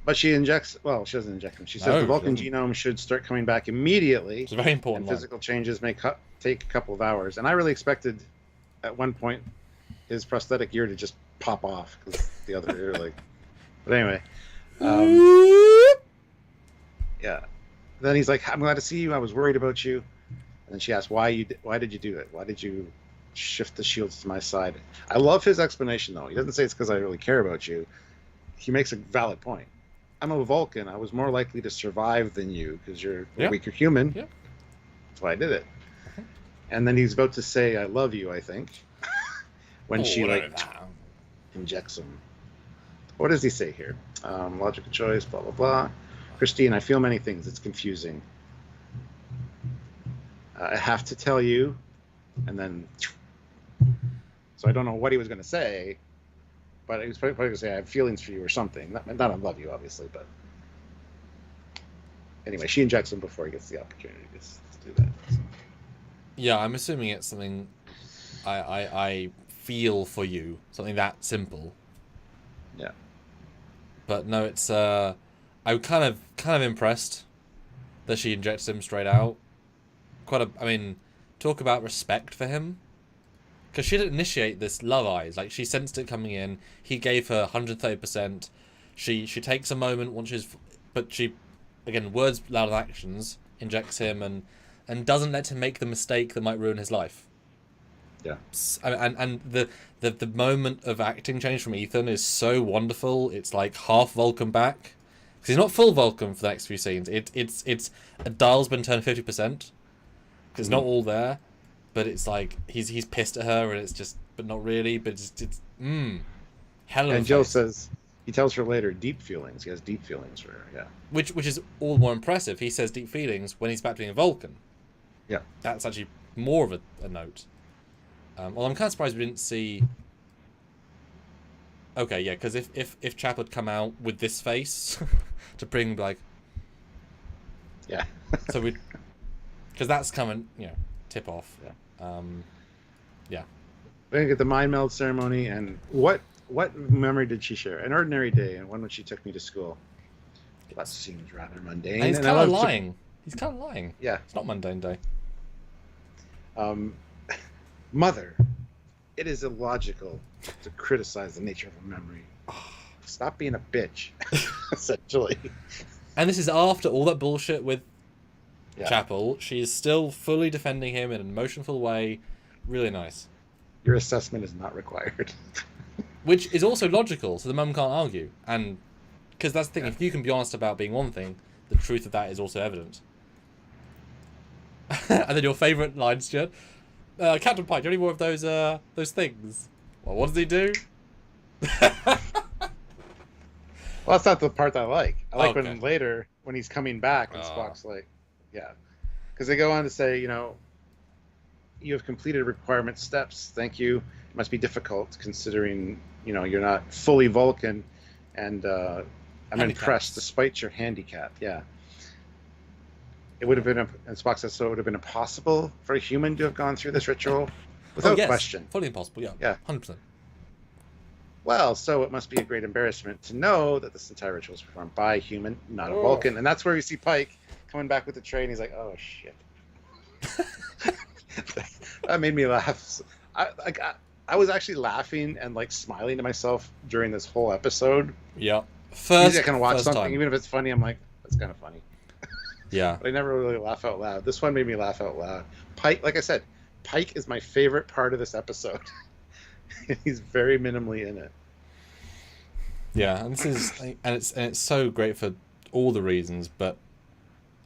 But she injects. Well, she doesn't inject them. She says the Vulcan genome should start coming back immediately. It's a very important. And physical changes may take a couple of hours. And I really expected, at one point, his prosthetic ear to just pop off because the other ear, like. But anyway. Yeah. Then he's like, "I'm glad to see you. I was worried about you." And then she asks, Why did you do it? Why did you shift the shields to my side?" I love his explanation, though. He doesn't say it's because I really care about you. He makes a valid point. I'm a Vulcan. I was more likely to survive than you because you're a weaker human. Yeah. That's why I did it. And then he's about to say, "I love you," I think, when she injects him. What does he say here? Logical choice, blah, blah, blah. "Christine, I feel many things. It's confusing. I have to tell you," and then. So I don't know what he was going to say, but he was probably going to say, "I have feelings for you" or something. Not "I love you," obviously, but anyway, she injects him before he gets the opportunity to do that. So. Yeah, I'm assuming it's something I feel for you, something that simple. Yeah. But no, it's I'm kind of impressed that she injects him straight out. I mean, talk about respect for him. Because she didn't initiate this love eyes. Like, she sensed it coming in. He gave her 130%. She takes a moment but she, again, words louder than actions, injects him and doesn't let him make the mistake that might ruin his life. Yeah. And the moment of acting change from Ethan is so wonderful. It's like half Vulcan back. Because he's not full Vulcan for the next few scenes. It's a dial's been turned 50%. Because it's not all there. But it's like he's pissed at her, and it's just, but not really. But it's hell of a And Jill face. says, he tells her later, deep feelings. He has deep feelings for her. Yeah. Which is all the more impressive. He says deep feelings when he's back to being a Vulcan. Yeah. That's actually more of a note. Well, I'm kind of surprised we didn't see. Okay, yeah, because if Chap had come out with this face to bring like. Yeah. So we, because that's coming, tip off. Yeah. Yeah. We're gonna get the mind meld ceremony, and what memory did she share? An ordinary day, and one when she took me to school. That seems rather mundane. And he's kind of lying. He's kind of lying. Yeah. It's not mundane day. Mother, it is illogical to criticize the nature of a memory. Stop being a bitch, essentially. And this is after all that bullshit with Chapel. She's still fully defending him in an emotional way. Really nice. Your assessment is not required. Which is also logical, so the mum can't argue. And because that's the thing, if you can be honest about being one thing, the truth of that is also evident. And then your favourite line, Stuart. Captain Pike, do you have any more of those things? Well, what does he do? Well, that's not the part I like. I like when later, when he's coming back, and Spock's like, because they go on to say, you have completed requirement steps. Thank you. It must be difficult considering, you're not fully Vulcan, and I'm impressed despite your handicap. Yeah. It would have been, and Spock says, so it would have been impossible for a human to have gone through this ritual without question. Fully impossible. Yeah. 100%. Well, so it must be a great embarrassment to know that this entire ritual was performed by a human, not a Vulcan. And that's where we see Pike coming back with the tray, and he's like, oh, shit. That made me laugh. I was actually laughing and smiling to myself during this whole episode. Yeah. Usually I can watch something, time. Even if it's funny, I'm like, that's kind of funny. Yeah. But I never really laugh out loud. This one made me laugh out loud. Pike, like I said, Pike is my favorite part of this episode. He's very minimally in it. Yeah, and this is, and it's so great for all the reasons. But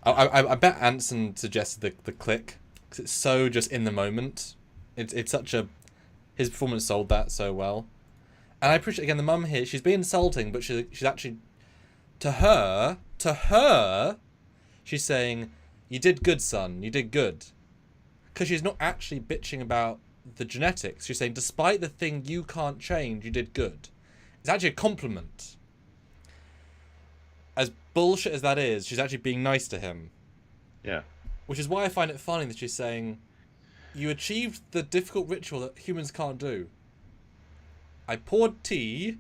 I bet Anson suggested the click because it's so just in the moment. It's such a, his performance sold that so well, and I appreciate again the mum here. She's being insulting, but she's actually to her, she's saying, "You did good, son. You did good," because she's not actually bitching about the genetics. She's saying, despite the thing you can't change, you did good. It's actually a compliment. As bullshit as that is, she's actually being nice to him. Yeah. Which is why I find it funny that she's saying, you achieved the difficult ritual that humans can't do. I poured tea.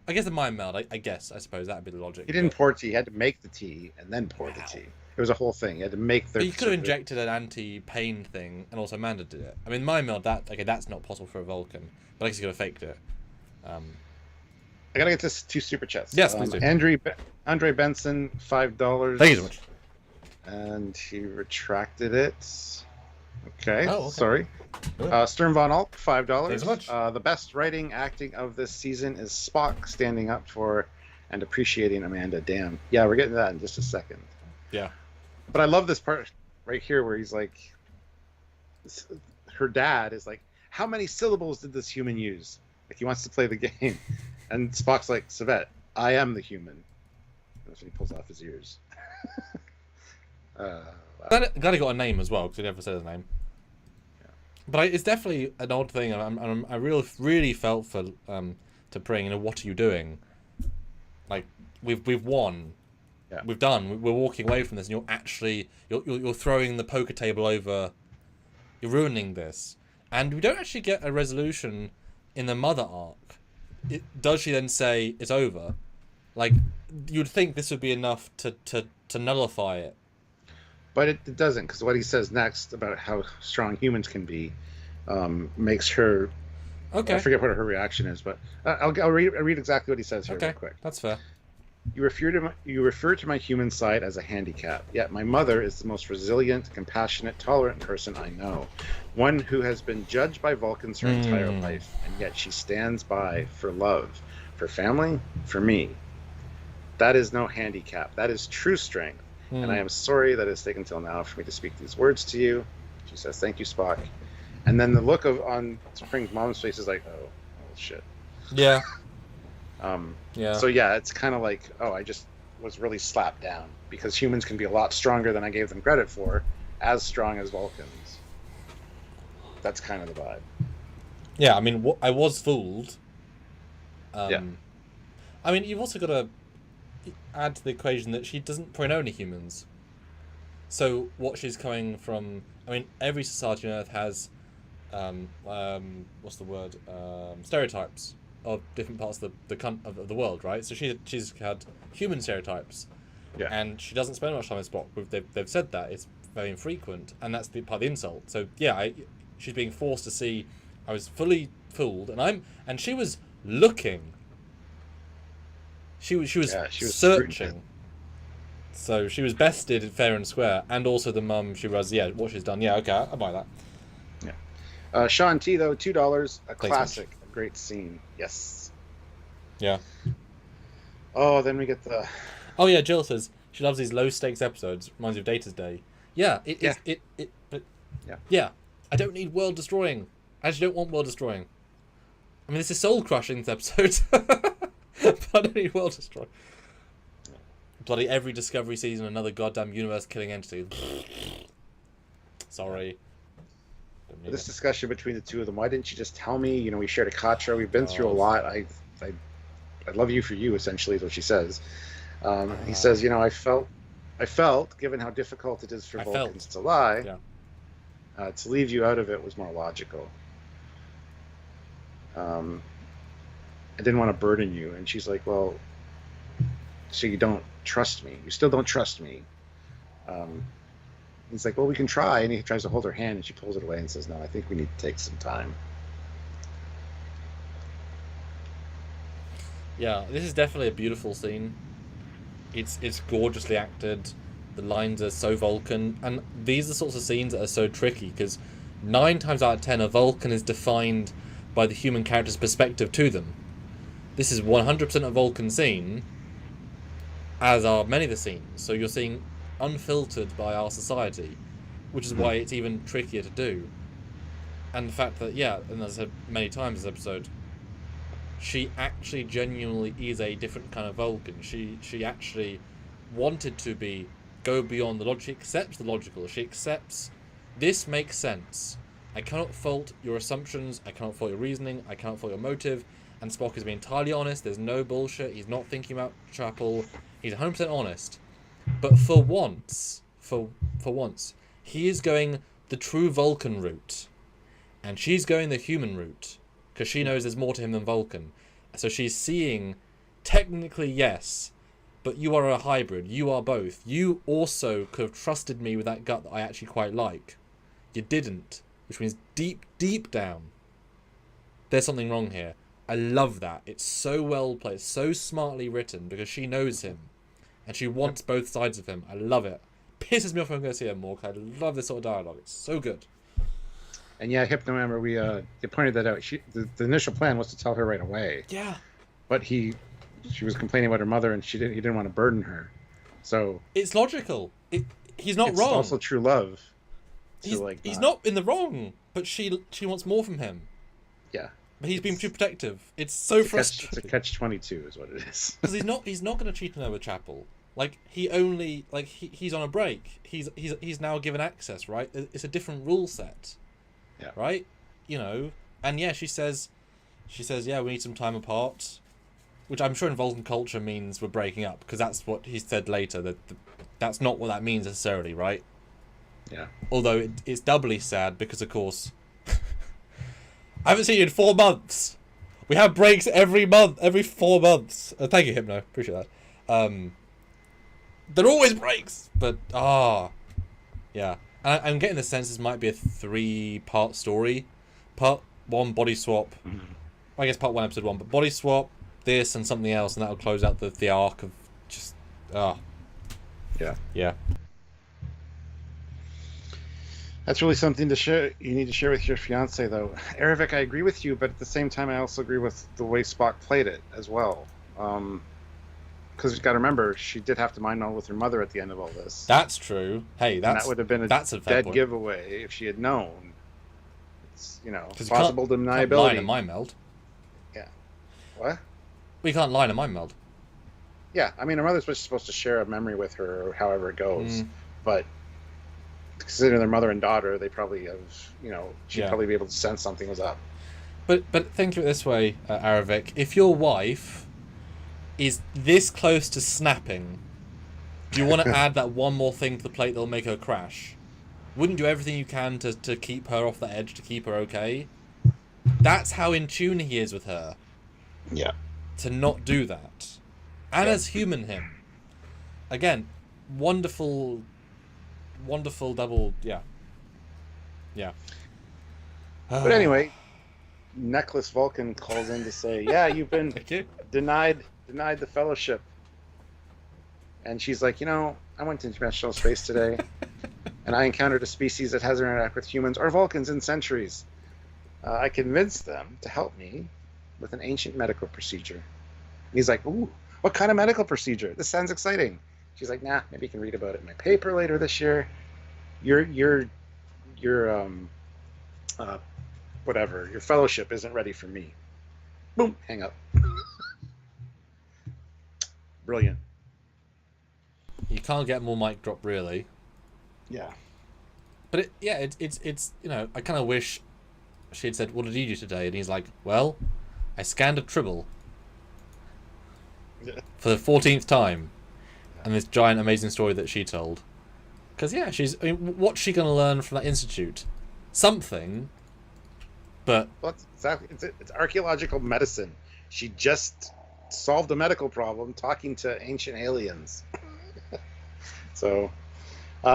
I guess a mind meld, I suppose that would be the logic. He didn't pour tea. He had to make the tea and then pour the tea. It was a whole thing. He had to make the... But you could have injected an anti-pain thing, and also Amanda did it. I mean, mind meld, that's not possible for a Vulcan. But I guess you could have faked it. I gotta get this 2 super chats. Yes, please do. Andre Benson, $5. Thank you so much. And he retracted it. Okay, okay. Sorry. Stern Von Alp, $5. Thanks so much. The best writing acting of this season is Spock standing up for and appreciating Amanda. Damn. Yeah, we're getting to that in just a second. Yeah. But I love this part right here where he's like, her dad is like, how many syllables did this human use? Like, he wants to play the game. And Spock's like, Savette, I am the human. That's when he pulls off his ears. Wow. Glad he got a name as well, because he never said his name. Yeah. But it's definitely an odd thing, and I really felt for T'Pring, you know, what are you doing? Like, we've won. Yeah. We've done. We're walking away from this, and you're actually you're throwing the poker table over. You're ruining this, and we don't actually get a resolution in the mother arc. Does she then say it's over? Like, you'd think this would be enough to nullify it. But it doesn't, because what he says next about how strong humans can be makes her... Okay. I forget what her reaction is, but I'll read exactly what he says here real quick. That's fair. You refer to my human side as a handicap, yet my mother is the most resilient, compassionate, tolerant person I know. One who has been judged by Vulcans her entire life, and yet she stands by for love, for family, for me. That is no handicap. That is true strength. And I am sorry that it's taken till now for me to speak these words to you. She says, thank you, Spock. And then the look on T'Pring's mom's face is like, oh shit. Yeah. Yeah. So yeah, it's kind of like, oh, I just was really slapped down, because humans can be a lot stronger than I gave them credit for, as strong as Vulcans. That's kind of the vibe. Yeah, I mean, I was fooled. Yeah. I mean, you've also got to add to the equation that she doesn't probably know any humans. So what she's coming from... I mean, every society on Earth has... what's the word? Stereotypes of different parts of the world, right? So she's had human stereotypes. Yeah. And she doesn't spend much time with Spock. They've said that. It's very infrequent. And that's part of the insult. So, yeah, she's being forced to see... I was fully fooled. And she was looking... She was searching. So she was bested fair and square, and also the mum, she was, what she's done. Yeah, okay, I'll buy that. Yeah. Sean T, though, $2, a classic, a great scene. Yes. Yeah. Oh, then we get the... Oh, yeah, Jill says she loves these low-stakes episodes. Reminds you of Data's Day. Yeah, yeah, I don't need world-destroying. I actually don't want world-destroying. I mean, this is soul-crushing, this episode. But I don't need world destroy. Bloody every Discovery season, another goddamn universe-killing entity. Sorry. This discussion between the two of them, why didn't you just tell me? You know, we shared a Katra, we've been through a lot. I love you for you, essentially, is what she says. He says, you know, I felt, given how difficult it is for Vulcans to lie, to leave you out of it was more logical. I didn't want to burden you. And she's like, well, so you don't trust me. You still don't trust me. He's like, well, we can try. And he tries to hold her hand, and she pulls it away and says, no, I think we need to take some time. Yeah, this is definitely a beautiful scene. It's gorgeously acted. The lines are so Vulcan. And these are the sorts of scenes that are so tricky, because 9 times out of 10, a Vulcan is defined by the human character's perspective to them. This is 100% a Vulcan scene, as are many of the scenes. So you're seeing unfiltered by our society, which is why it's even trickier to do. And the fact that, and as I said many times in this episode, she actually genuinely is a different kind of Vulcan. She actually wanted to go beyond the logic. She accepts the logical. She accepts, this makes sense. I cannot fault your assumptions. I cannot fault your reasoning. I cannot fault your motive. and Spock is being entirely honest. There's no bullshit. He's not thinking about Chapel. He's 100% honest. But for once, he is going the true Vulcan route, and she's going the human route because she knows there's more to him than Vulcan. So she's seeing, technically yes, but you are a hybrid. You are both. You also could have trusted me with that gut that I actually quite like. You didn't, which means deep down, there's something wrong here. I love that. It's so well played, so smartly written because she knows him. And she wants both sides of him. I love it. Pisses me off when I'm going to see her more because I love this sort of dialogue. It's so good. And yeah, Hypno, remember, you pointed that out. The initial plan was to tell her right away. Yeah. But she was complaining about her mother, and he didn't want to burden her. So it's logical. He's not wrong. It's also true love. He's not in the wrong, but she wants more from him. Yeah. But he's being too protective. It's so frustrating. It's a catch-22 is what it is. Because he's not going to cheat on her with Chapel. Like he's on a break. He's now given access, right? It's a different rule set. Yeah. Right? You know, and yeah, she says, yeah, we need some time apart, which I'm sure in Vulcan culture means we're breaking up, because that's what he said later. That's not what that means necessarily, right? Yeah. Although it's doubly sad because, of course, I haven't seen you in 4 months. We have breaks every month, every 4 months. Thank you, Hypno. Appreciate that. They're always breaks, but yeah. And I'm getting the sense this might be a 3-part story. Part 1, body swap. Mm-hmm. I guess part 1, episode 1, but body swap, this, and something else, and that'll close out the arc of just Yeah. That's really something to share. You need to share with your fiance, though. Erevik, I agree with you, but at the same time, I also agree with the way Spock played it as well. Because you've got to remember, she did have to mind meld with her mother at the end of all this. That's true. Hey, that would have been a dead giveaway if she had known. It's, possible deniability. Can't lie in a mind meld. Yeah. What? We can't lie in a mind meld. Yeah, I mean, her mother's supposed to share a memory with her, or however it goes. But considering their mother and daughter, they probably have, she'd probably be able to sense something was up. But think of it this way, Aravik. If your wife is this close to snapping, do you want to add that one more thing to the plate that'll make her crash? Wouldn't you do everything you can to keep her off the edge, to keep her okay? That's how in tune he is with her. Yeah. To not do that. And as human him. Again, wonderful double, yeah. But anyway, Necklace Vulcan calls in to say, yeah, you've been denied the fellowship. And she's like, I went to international space today, and I encountered a species that hasn't interacted with humans or Vulcans in centuries. I convinced them to help me with an ancient medical procedure. And he's like, ooh, what kind of medical procedure? This sounds exciting. She's like, nah, maybe you can read about it in my paper later this year. Your whatever, your fellowship isn't ready for me. Boom, hang up. Brilliant. You can't get more mic drop, really. Yeah. But it's I kind of wish she had said, what did you do today? And he's like, well, I scanned a tribble for the 14th time. And this giant amazing story that she told. Because what's she going to learn from that institute? Something. But well, it's archaeological medicine. She just solved a medical problem talking to ancient aliens. So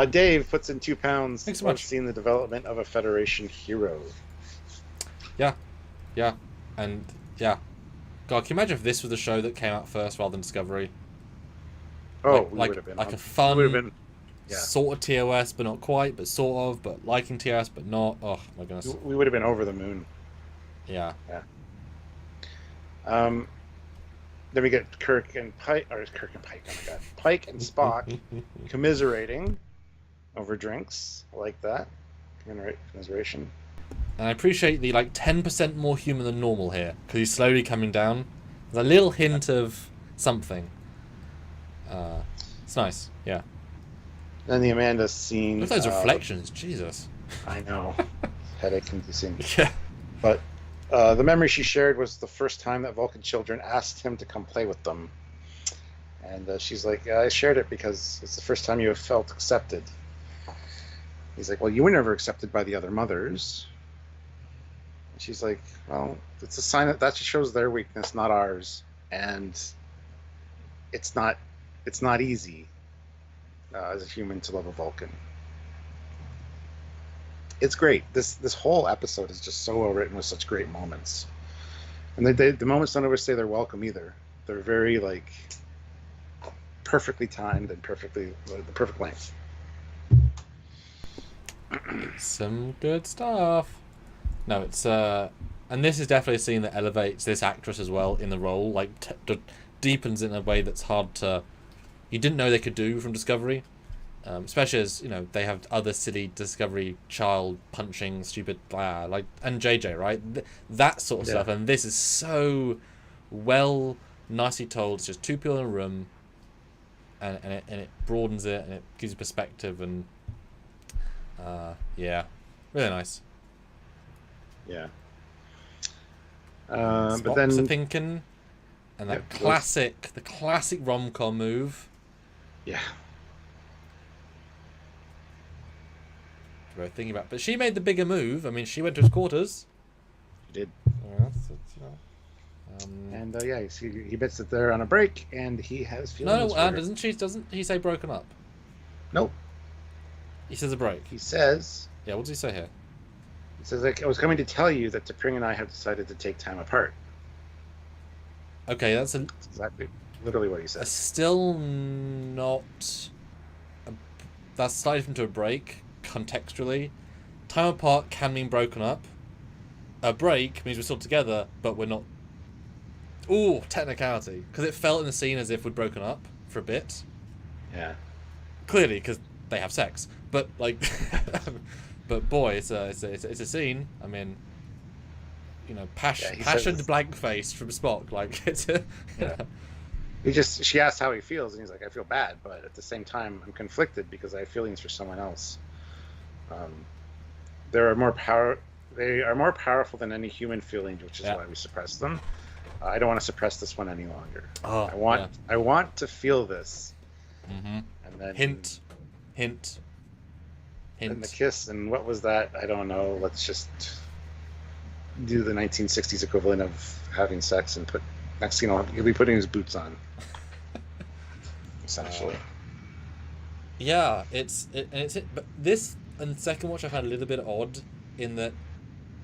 Dave puts in £2. Thanks so much. Seeing the development of a Federation hero. Yeah, and yeah. God, can you imagine if this was the show that came out first rather than Discovery? Oh, we would have been like a fun, would have been, sort of TOS, but not quite, but sort of, but liking TOS, but not. Oh my goodness, we would have been over the moon. Yeah. Then we get Kirk and Pike. Oh my God, Pike and Spock commiserating over drinks. I like that commiseration. And I appreciate the 10% more human than normal here, because he's slowly coming down. There's a little hint of something. It's nice, yeah. Then the Amanda scene. Look at those reflections, Jesus. I know. Headache inducing. Yeah. But The memory she shared was the first time that Vulcan children asked him to come play with them. And she's like, I shared it because it's the first time you have felt accepted. He's like, well, you were never accepted by the other mothers. And she's like, well, it's a sign that just shows their weakness, not ours. And it's not easy as a human to love a Vulcan. It's great. This whole episode is just so well written with such great moments. And the moments don't overstay their welcome either. They're very like perfectly timed and the perfect length. Some good stuff. No, it's and this is definitely a scene that elevates this actress as well in the role, like deepens it in a way that's hard to, you didn't know they could do from Discovery, especially as they have other silly Discovery child punching stupid like and JJ, right, that sort of stuff, and this is so well nicely told. It's just two people in a room, and it broadens it and it gives you perspective, and yeah, really nice. Yeah. But then thinking, and that the classic rom-com move. Yeah. We're thinking about, but she made the bigger move. I mean, she went to his quarters. She did. Yeah, and yeah, he admits that they're on a break, and he has feelings. No, doesn't she? Doesn't he say broken up? Nope. He says a break. He says. Yeah. What does he say here? He says, I was coming to tell you that T'Pring and I have decided to take time apart. Okay, that's exactly literally what he says. Still not. That's slightly different to a break contextually. Time apart can mean broken up. A break means we're still together, but we're not. Ooh, technicality, because it felt in the scene as if we'd broken up for a bit. Yeah. Clearly, because they have sex, but like, but boy, it's a scene. I mean, passion to blank face from Spock. Like it's She asked how he feels, and he's like, I feel bad, but at the same time, I'm conflicted because I have feelings for someone else. They are more powerful than any human feeling, which is why we suppress them. I don't want to suppress this one any longer. I want to feel this. Mm-hmm. And then hint. And the kiss, and what was that? I don't know. Let's just do the 1960s equivalent of having sex and he'll be putting his boots on. Essentially. Yeah, but this and second watch I found a little bit odd in that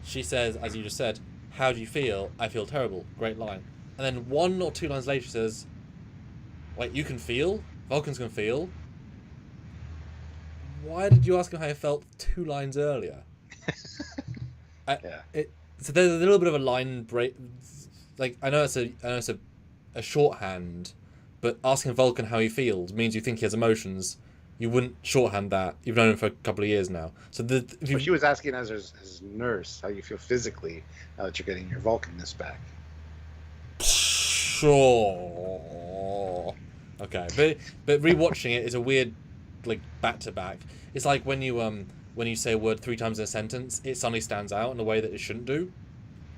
she says, as you just said, how do you feel? I feel terrible. Great line. And then 1 or 2 lines later she says, wait, you can feel? Vulcans can feel? Why did you ask him how he felt 2 lines earlier? So there's a little bit of a line break. Like I know it's a shorthand, but asking Vulcan how he feels means you think he has emotions. You wouldn't shorthand that. You've known him for a couple of years now. So she was asking as his nurse how you feel physically now that you're getting your Vulcanness back. Sure. Okay, but rewatching it is a weird, like back to back. It's like when you say a word 3 times in a sentence, it suddenly stands out in a way that it shouldn't do.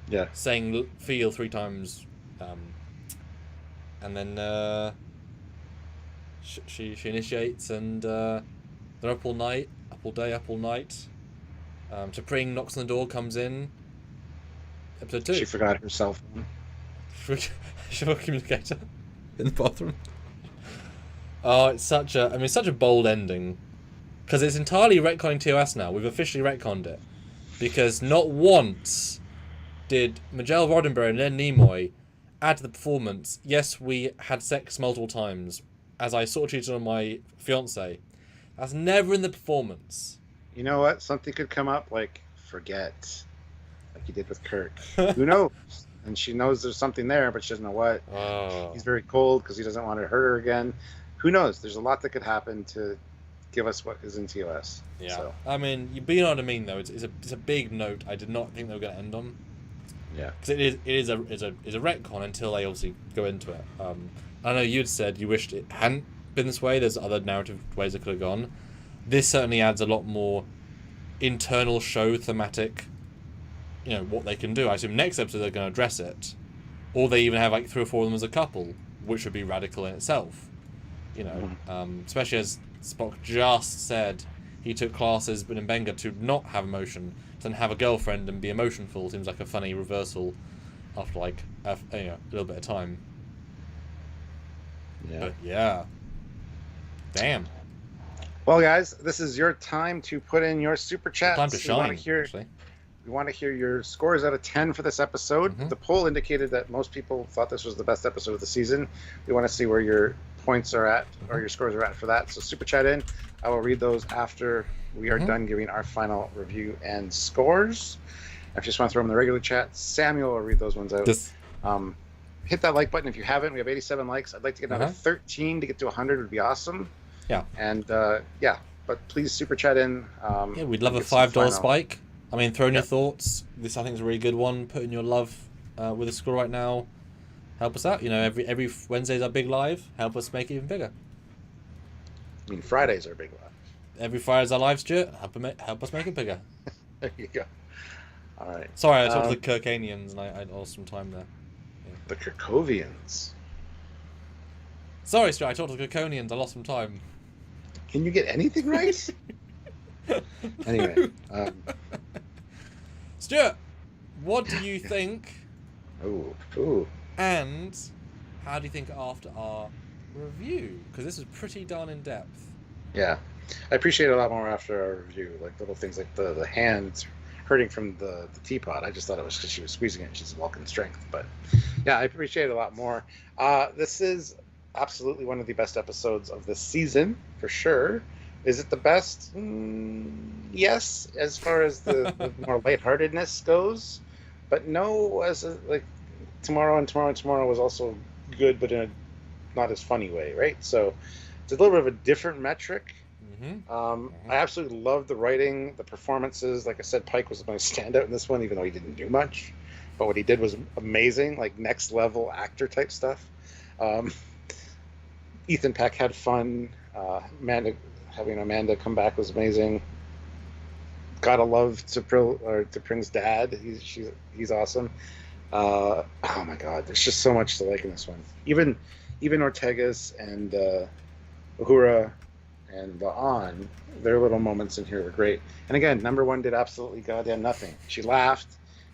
Yeah. Saying feel 3 times, and then she initiates, and they're up all night, up all day, up all night. T'Pring knocks on the door, comes in. Episode 2. She forgot her cell phone. She forgot communicator in the bathroom. Oh, it's such a bold ending, because it's entirely retconning TOS now. We've officially retconned it, because not once did Miguel Roddenberry and Len Nimoy add to the performance. Yes, we had sex multiple times, as I sort of cheated on my fiance. That's never in the performance. You know what? Something could come up like forget, like you did with Kirk. Who knows? And she knows there's something there, but she doesn't know what. Oh. He's very cold because he doesn't want to hurt her again. Who knows? There's a lot that could happen to give us what is in TOS. Yeah. So. I mean, you know what I mean, though. It's a big note. I did not think they were going to end on. Yeah. Because it is a retcon until they obviously go into it. I know you'd said you wished it hadn't been this way. There's other narrative ways it could have gone. This certainly adds a lot more internal show thematic what they can do. I assume next episode they're going to address it, or they even have like 3 or 4 of them as a couple, which would be radical in itself. Especially as Spock just said he took classes in Benga to not have emotion, to then have a girlfriend and be emotionful. Seems like a funny reversal after like a little bit of time. Yeah. But yeah. Damn. Well, guys, this is your time to put in your super chats. Time to shine, actually. We want to hear your scores out of 10 for this episode. Mm-hmm. The poll indicated that most people thought this was the best episode of the season. We want to see where your points are at, or your scores are at for that. So super chat in. I will read those after we are done giving our final review and scores. If you just want to throw them in the regular chat, Samuel will read those ones out. Hit that like button if you haven't. We have 87 likes. I'd like to get another 13 to get to 100 would be awesome. Yeah. And but please super chat in. We'd love a $5 spike. I mean, throw in your thoughts. This, I think, is a really good one. Put in your love with a score right now. Help us out. Every Wednesday's our big live. Help us make it even bigger. I mean, Fridays are big live. Every Friday's our live, Stuart. Help us make it bigger. There you go. All right. Sorry, I talked to the Kirkanians and I lost some time there. Yeah. The Kirkovians. Sorry, Stuart, I talked to the Kirkanians. I lost some time. Can you get anything right? Anyway. Stuart, what do you think? Ooh. And how do you think after our review? Because this was pretty darn in depth. Yeah. I appreciate it a lot more after our review. Like little things like the hand hurting from the teapot. I just thought it was because she was squeezing it and she's Vulcan strength. But yeah, I appreciate it a lot more. This is absolutely one of the best episodes of this season, for sure. Is it the best? Yes, as far as the more lightheartedness goes. But no, Tomorrow was also good, but in a not as funny way, right? So it's a little bit of a different metric. I absolutely loved the writing, the performances. Like I said, Pike was my standout in this one, even though he didn't do much. But what he did was amazing, like next level actor type stuff. Ethan Peck had fun. Having Amanda come back was amazing. Gotta love T'Pring's dad. He's awesome. Oh my God, there's just so much to like in this one. Even Ortegas and Uhura and La'an, their little moments in here were great. And again, number one did absolutely goddamn nothing. She laughed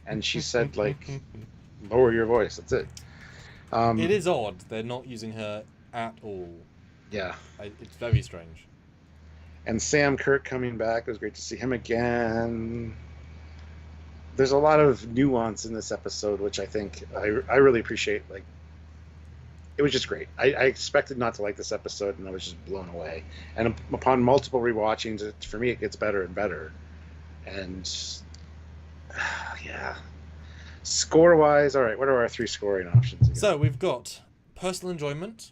and she said, like, lower your voice. That's it. It is odd they're not using her at all. Yeah. It's very strange. And Sam Kirk coming back, it was great to see him again. There's a lot of nuance in this episode, which I think I really appreciate. Like, it was just great. I expected not to like this episode, and I was just blown away. And upon multiple rewatchings, for me, it gets better and better. And yeah, score-wise, all right. What are our 3 scoring options again? So we've got personal enjoyment,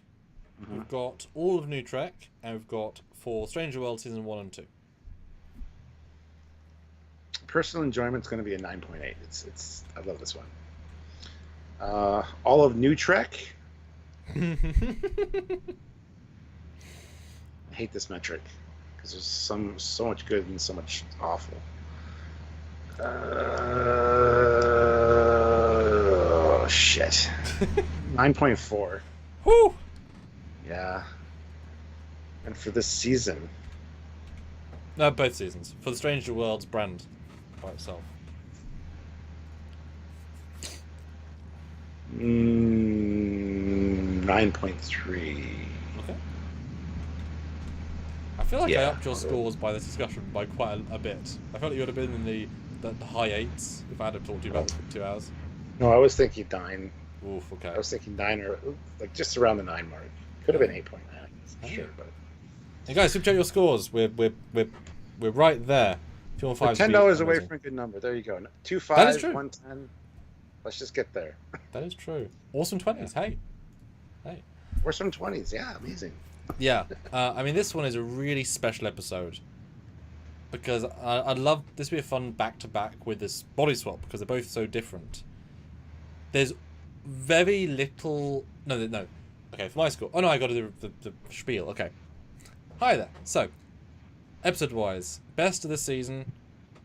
we've got all of New Trek, and we've got for Stranger World season 1 and 2. Personal enjoyment's going to be a 9.8. It's I love this one. All of New Trek. I hate this metric because there's so much good and so much awful. Oh shit. 9.4. Whoo! Yeah. And for this season. No, both seasons. For the Stranger Worlds brand by itself. 9.3. Okay. I feel like I upped your scores by this discussion by quite a bit. I felt like you would have been in the high 8s if I had talked to you about 2 hours. No, I was thinking 9. Oof, okay. I was thinking 9 or like just around the 9 mark. Could have been 8.9. Sure, but. Hey guys, super check your scores. We're right there. We're $10 away from a good number. There you go. 2 5, that is true. 1 10. Let's just get there. That is true. Awesome 20s. Yeah. Hey. Or some 20s. Yeah, amazing. Yeah. I mean, this one is a really special episode because I'd love this to be a fun back-to-back with this body swap because they're both so different. There's very little... No. Okay, for my score... Oh, no, I got to do the spiel. Okay. Hi there. So, episode-wise, best of the season,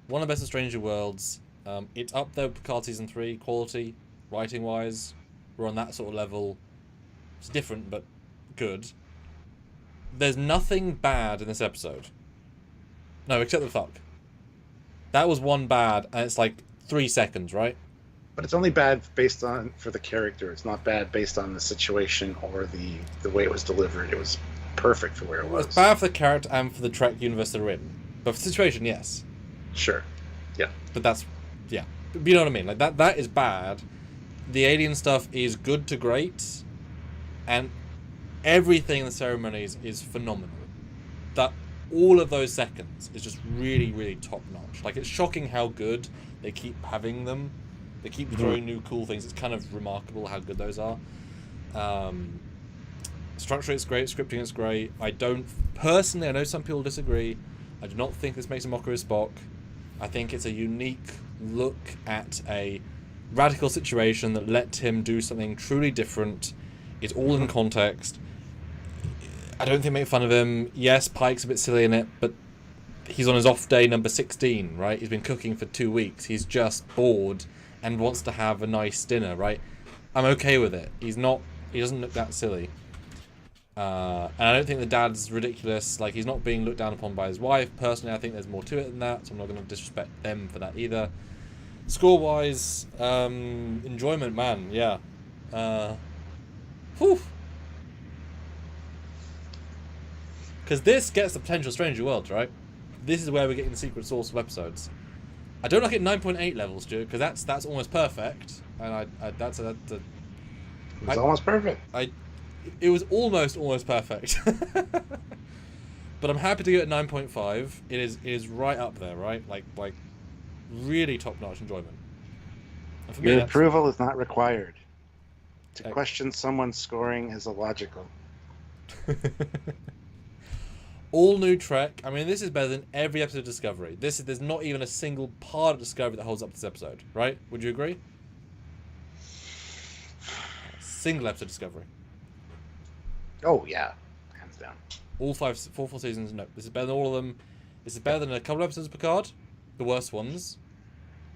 one of the best of Stranger Worlds, It's up there with Picard Season 3, quality, writing-wise. We're on that sort of level. It's different, but good. There's nothing bad in this episode. No, except the fuck. That was one bad, and it's like 3 seconds, right? But it's only bad based on for the character. It's not bad based on the situation or the way it was delivered. It was perfect for where it was. It's bad for the character and for the Trek universe they're in. But for the situation, yes. Sure. Yeah. But that's... Yeah. You know what I mean? Like, that is bad. The alien stuff is good to great. And everything in the ceremonies is phenomenal. That all of those seconds is just really, really top-notch. Like, it's shocking how good they keep having them. They keep throwing new cool things. It's kind of remarkable how good those are. Structure is great. Scripting is great. I don't... Personally, I know some people disagree. I do not think this makes a mockery of Spock. I think it's a unique look at a radical situation that let him do something truly different. It's all in context. I don't think make fun of him. Yes, Pike's a bit silly in it, but he's on his off day number 16, right? He's been cooking for 2 weeks. He's just bored and wants to have a nice dinner, right? I'm okay with it. He doesn't look that silly. And I don't think the dad's ridiculous. Like, he's not being looked down upon by his wife. Personally, I think there's more to it than that, so I'm not going to disrespect them for that either. Score-wise, enjoyment, man, yeah. Whew. Because this gets the potential Stranger Worlds, right? This is where we're getting the secret source of episodes. I don't like it 9.8 levels, Stuart, because that's almost perfect. And that's a it's almost perfect. It was almost perfect. But I'm happy to give it 9.5. It is right up there, right? Like really top-notch enjoyment. And for me, Your approval is not required. To question someone's scoring is illogical. All new Trek. I mean, this is better than every episode of Discovery. There's not even a single part of Discovery that holds up to this episode, right? Would you agree? Single episode of Discovery. Oh yeah, hands down. All four full seasons. No, this is better than all of them. This is better than a couple of episodes of Picard, the worst ones.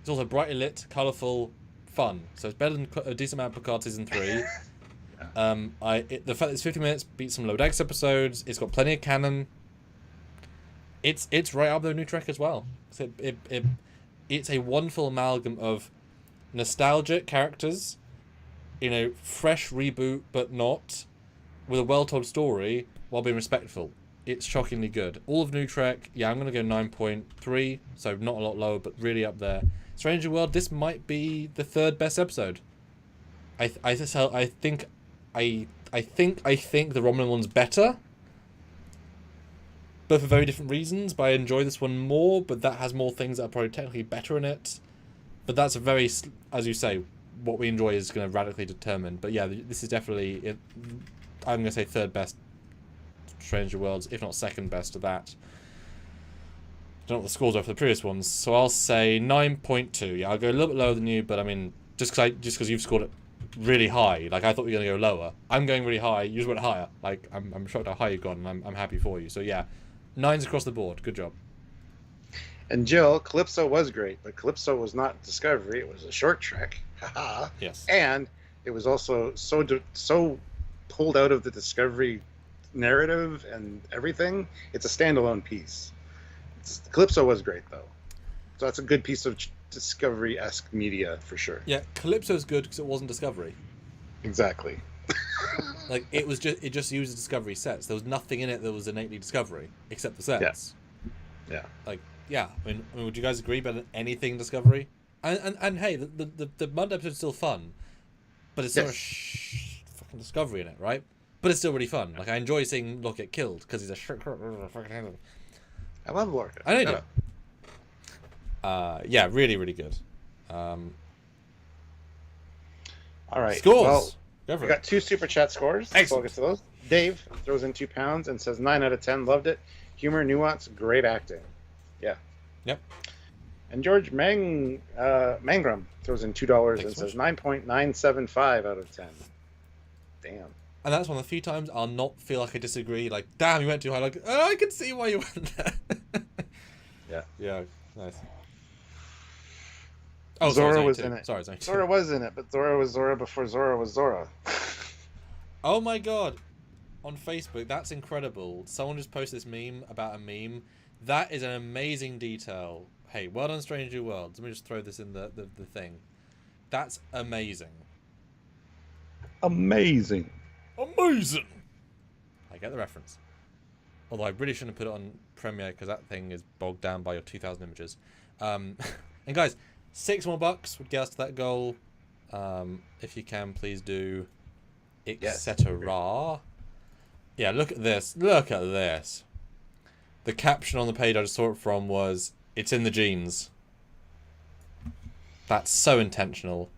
It's also brightly lit, colourful, fun. So it's better than a decent amount of Picard season 3. The fact that it's 50 minutes beats some Lower Decks episodes. It's got plenty of canon. It's right up there with New Trek as well. So it's a wonderful amalgam of nostalgic characters, fresh reboot but not, with a well-told story while being respectful. It's shockingly good. All of New Trek, yeah, I'm going to go 9.3, so not a lot lower, but really up there. Stranger World, this might be the third best episode. I think the Romulan one's better, but for very different reasons. But I enjoy this one more, but that has more things that are probably technically better in it. But that's a very, as you say, what we enjoy is going to radically determine. But yeah, this is definitely, I'm going to say third best Stranger Worlds, if not second best of that. I don't know what the scores are for the previous ones, so I'll say 9.2. Yeah, I'll go a little bit lower than you, but I mean, just because you've scored it really high, like I thought you were going to go lower. I'm going really high. You just went higher. Like I'm shocked how high you've gone, and I'm happy for you. So yeah, 9s across the board. Good job. And Jill, Calypso was great, but Calypso was not Discovery. It was a short Trek. Haha. Yes. And it was also so pulled out of the Discovery narrative and everything. It's a standalone piece. Calypso was great though, so that's a good piece of Discovery-esque media for sure. Yeah, Calypso's good because it wasn't Discovery. Exactly. Like it just used Discovery sets. There was nothing in it that was innately Discovery except the sets. Yeah. Like yeah, I mean, would you guys agree better than anything Discovery? And hey, the Mud episode's still fun, but it's still fucking Discovery in it, right? But it's still really fun. Like I enjoy seeing Locke get killed because he's a I love Lorca. I know you do. Yeah, really, really good. All right. Scores. Well, we got 2 super chat scores. Excellent. So I'll get to those. Dave throws in £2 and says 9 out of 10. Loved it. Humor, nuance, great acting. Yeah. Yep. And George Mangrum throws in $2 and says 9.975 out of 10. Damn. And that's one of the few times I'll not feel like I disagree. Like, damn, you went too high. Like, oh, I can see why you went there. Yeah. Yeah. Nice. Oh, Zora sorry, was two. in it. Sorry, it's only two. Zora was in it, but Zora was Zora before Zora was Zora. Oh my god. On Facebook, that's incredible. Someone just posted this meme about a meme. That is an amazing detail. Hey, well done, Stranger Worlds. Let me just throw this in the thing. That's amazing. Amazing. Amazing! I get the reference. Although I really shouldn't have put it on Premiere because that thing is bogged down by your 2,000 images. And guys, $6 more would get us to that goal. If you can, please do. Etc. Yeah, look at this. Look at this. The caption on the page I just saw it from was, "It's in the genes." That's so intentional.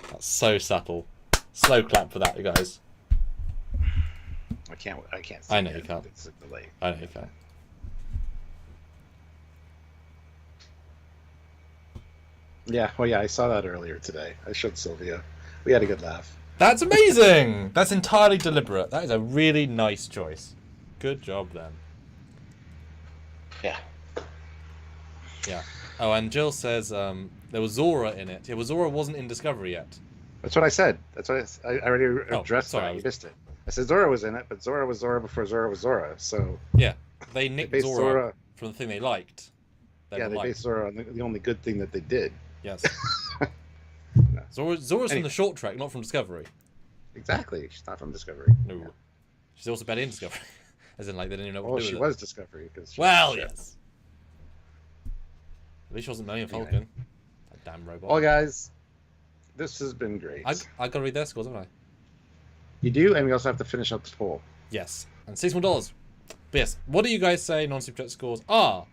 That's so subtle. Slow clap for that, you guys. I can't. I know you can't. It's a delay. I know you can't. Yeah. Well, yeah. I saw that earlier today. I showed Sylvia. We had a good laugh. That's amazing! That's entirely deliberate. That is a really nice choice. Good job, then. Yeah. Yeah. Oh, and Jill says there was Zora in it. Yeah, well, Zora wasn't in Discovery yet. That's what I said. That's what I already addressed. Sorry, that. You missed it. I said Zora was in it, but Zora was Zora before Zora was Zora. So yeah, they nicked based Zora from the thing they liked. They based Zora on the only good thing that they did. Yes. No. Zora's from the short track, not from Discovery. Exactly. She's not from Discovery. No. Yeah. She's also bad in Discovery. As in, like, they didn't even know what Well, to do she with was it. Discovery. Well, yes. At least she wasn't Millennium Falcon. Anyway. That damn robot. Well, guys, this has been great. I got to read their scores, haven't I? You do, and we also have to finish up the poll. Yes. And $6 more. But yes, what do you guys say non-super chat scores are?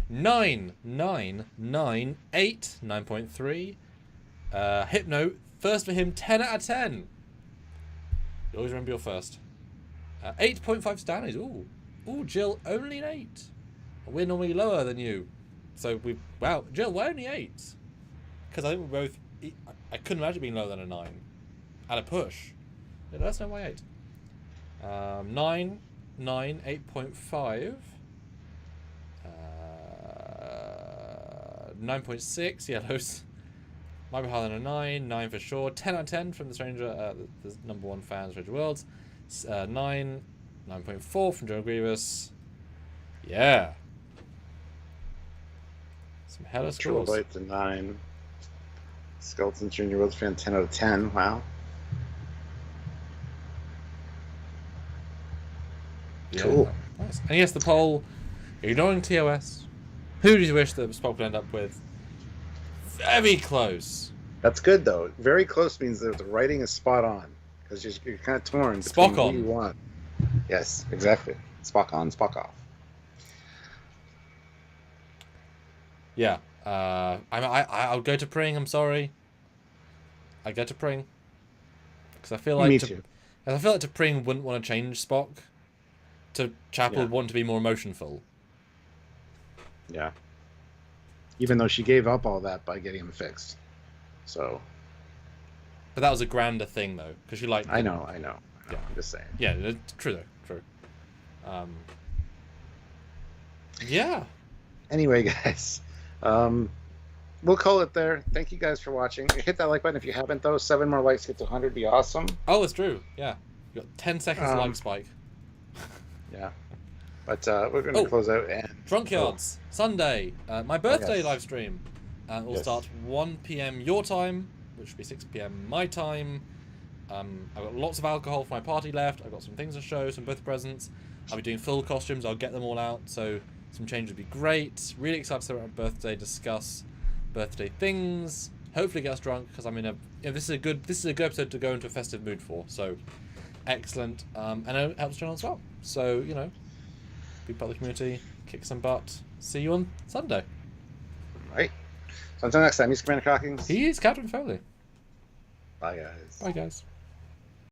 9, 9, 9, 8, 9.3. Hypno, first for him, 10 out of 10. You always remember your first. 8.5 Stanleys. Ooh. Ooh, Jill, only an 8. We're normally lower than you. So wow, Jill, why only 8? Because I think we're both, I couldn't imagine being lower than a 9. At a push. Let us know why 8. 9, 9, 8.5. 9.6 yellows. Might be higher than a 9. 9 for sure. 10 out of 10 from the Stranger, the #1 fan of Stranger Worlds. 9. 9.4 from Joe Grievous. Yeah. Some hella scores. Trilobyte to 9. Skeleton Junior Worlds fan 10 out of 10. Wow. Yeah, cool. Nice. And yes, the poll. Ignoring TOS. Who do you wish that Spock would end up with? Very close. That's good though. Very close means that the writing is spot on because you're kind of torn between Spock on. who you want. Yes, exactly. Spock on, Spock off. Yeah. I'll go to Pring. I'm sorry. I go to Pring because I feel like Me too. I feel like Pring wouldn't want to change Spock. To Chapel would want to be more emotionful. Yeah. Even though she gave up all that by getting him fixed. So. But that was a grander thing, though, because she liked. I know. Yeah. I'm just saying. Yeah, true though. True. Yeah. Anyway, guys, we'll call it there. Thank you guys for watching. Hit that like button if you haven't, though. 7 more likes, get to 100, be awesome. Oh, it's true. Yeah. You got 10 seconds to like spike. Yeah. But we're going to close out and... Trekyards, Sunday, my birthday yes. live stream. Will start 1 p.m. your time, which will be 6 p.m. my time. I've got lots of alcohol for my party left. I've got some things to show, some birthday presents. I'll be doing full costumes. I'll get them all out, so some change would be great. Really excited to celebrate my birthday, discuss birthday things. Hopefully get us drunk, because I'm in a... this is a good episode to go into a festive mood for, so... Excellent, and it helps channel as well. So, be part of the community, kick some butt. See you on Sunday. Right. So until next time, he's Commander Cockings. He is Captain Foley. Bye, guys. Bye, guys.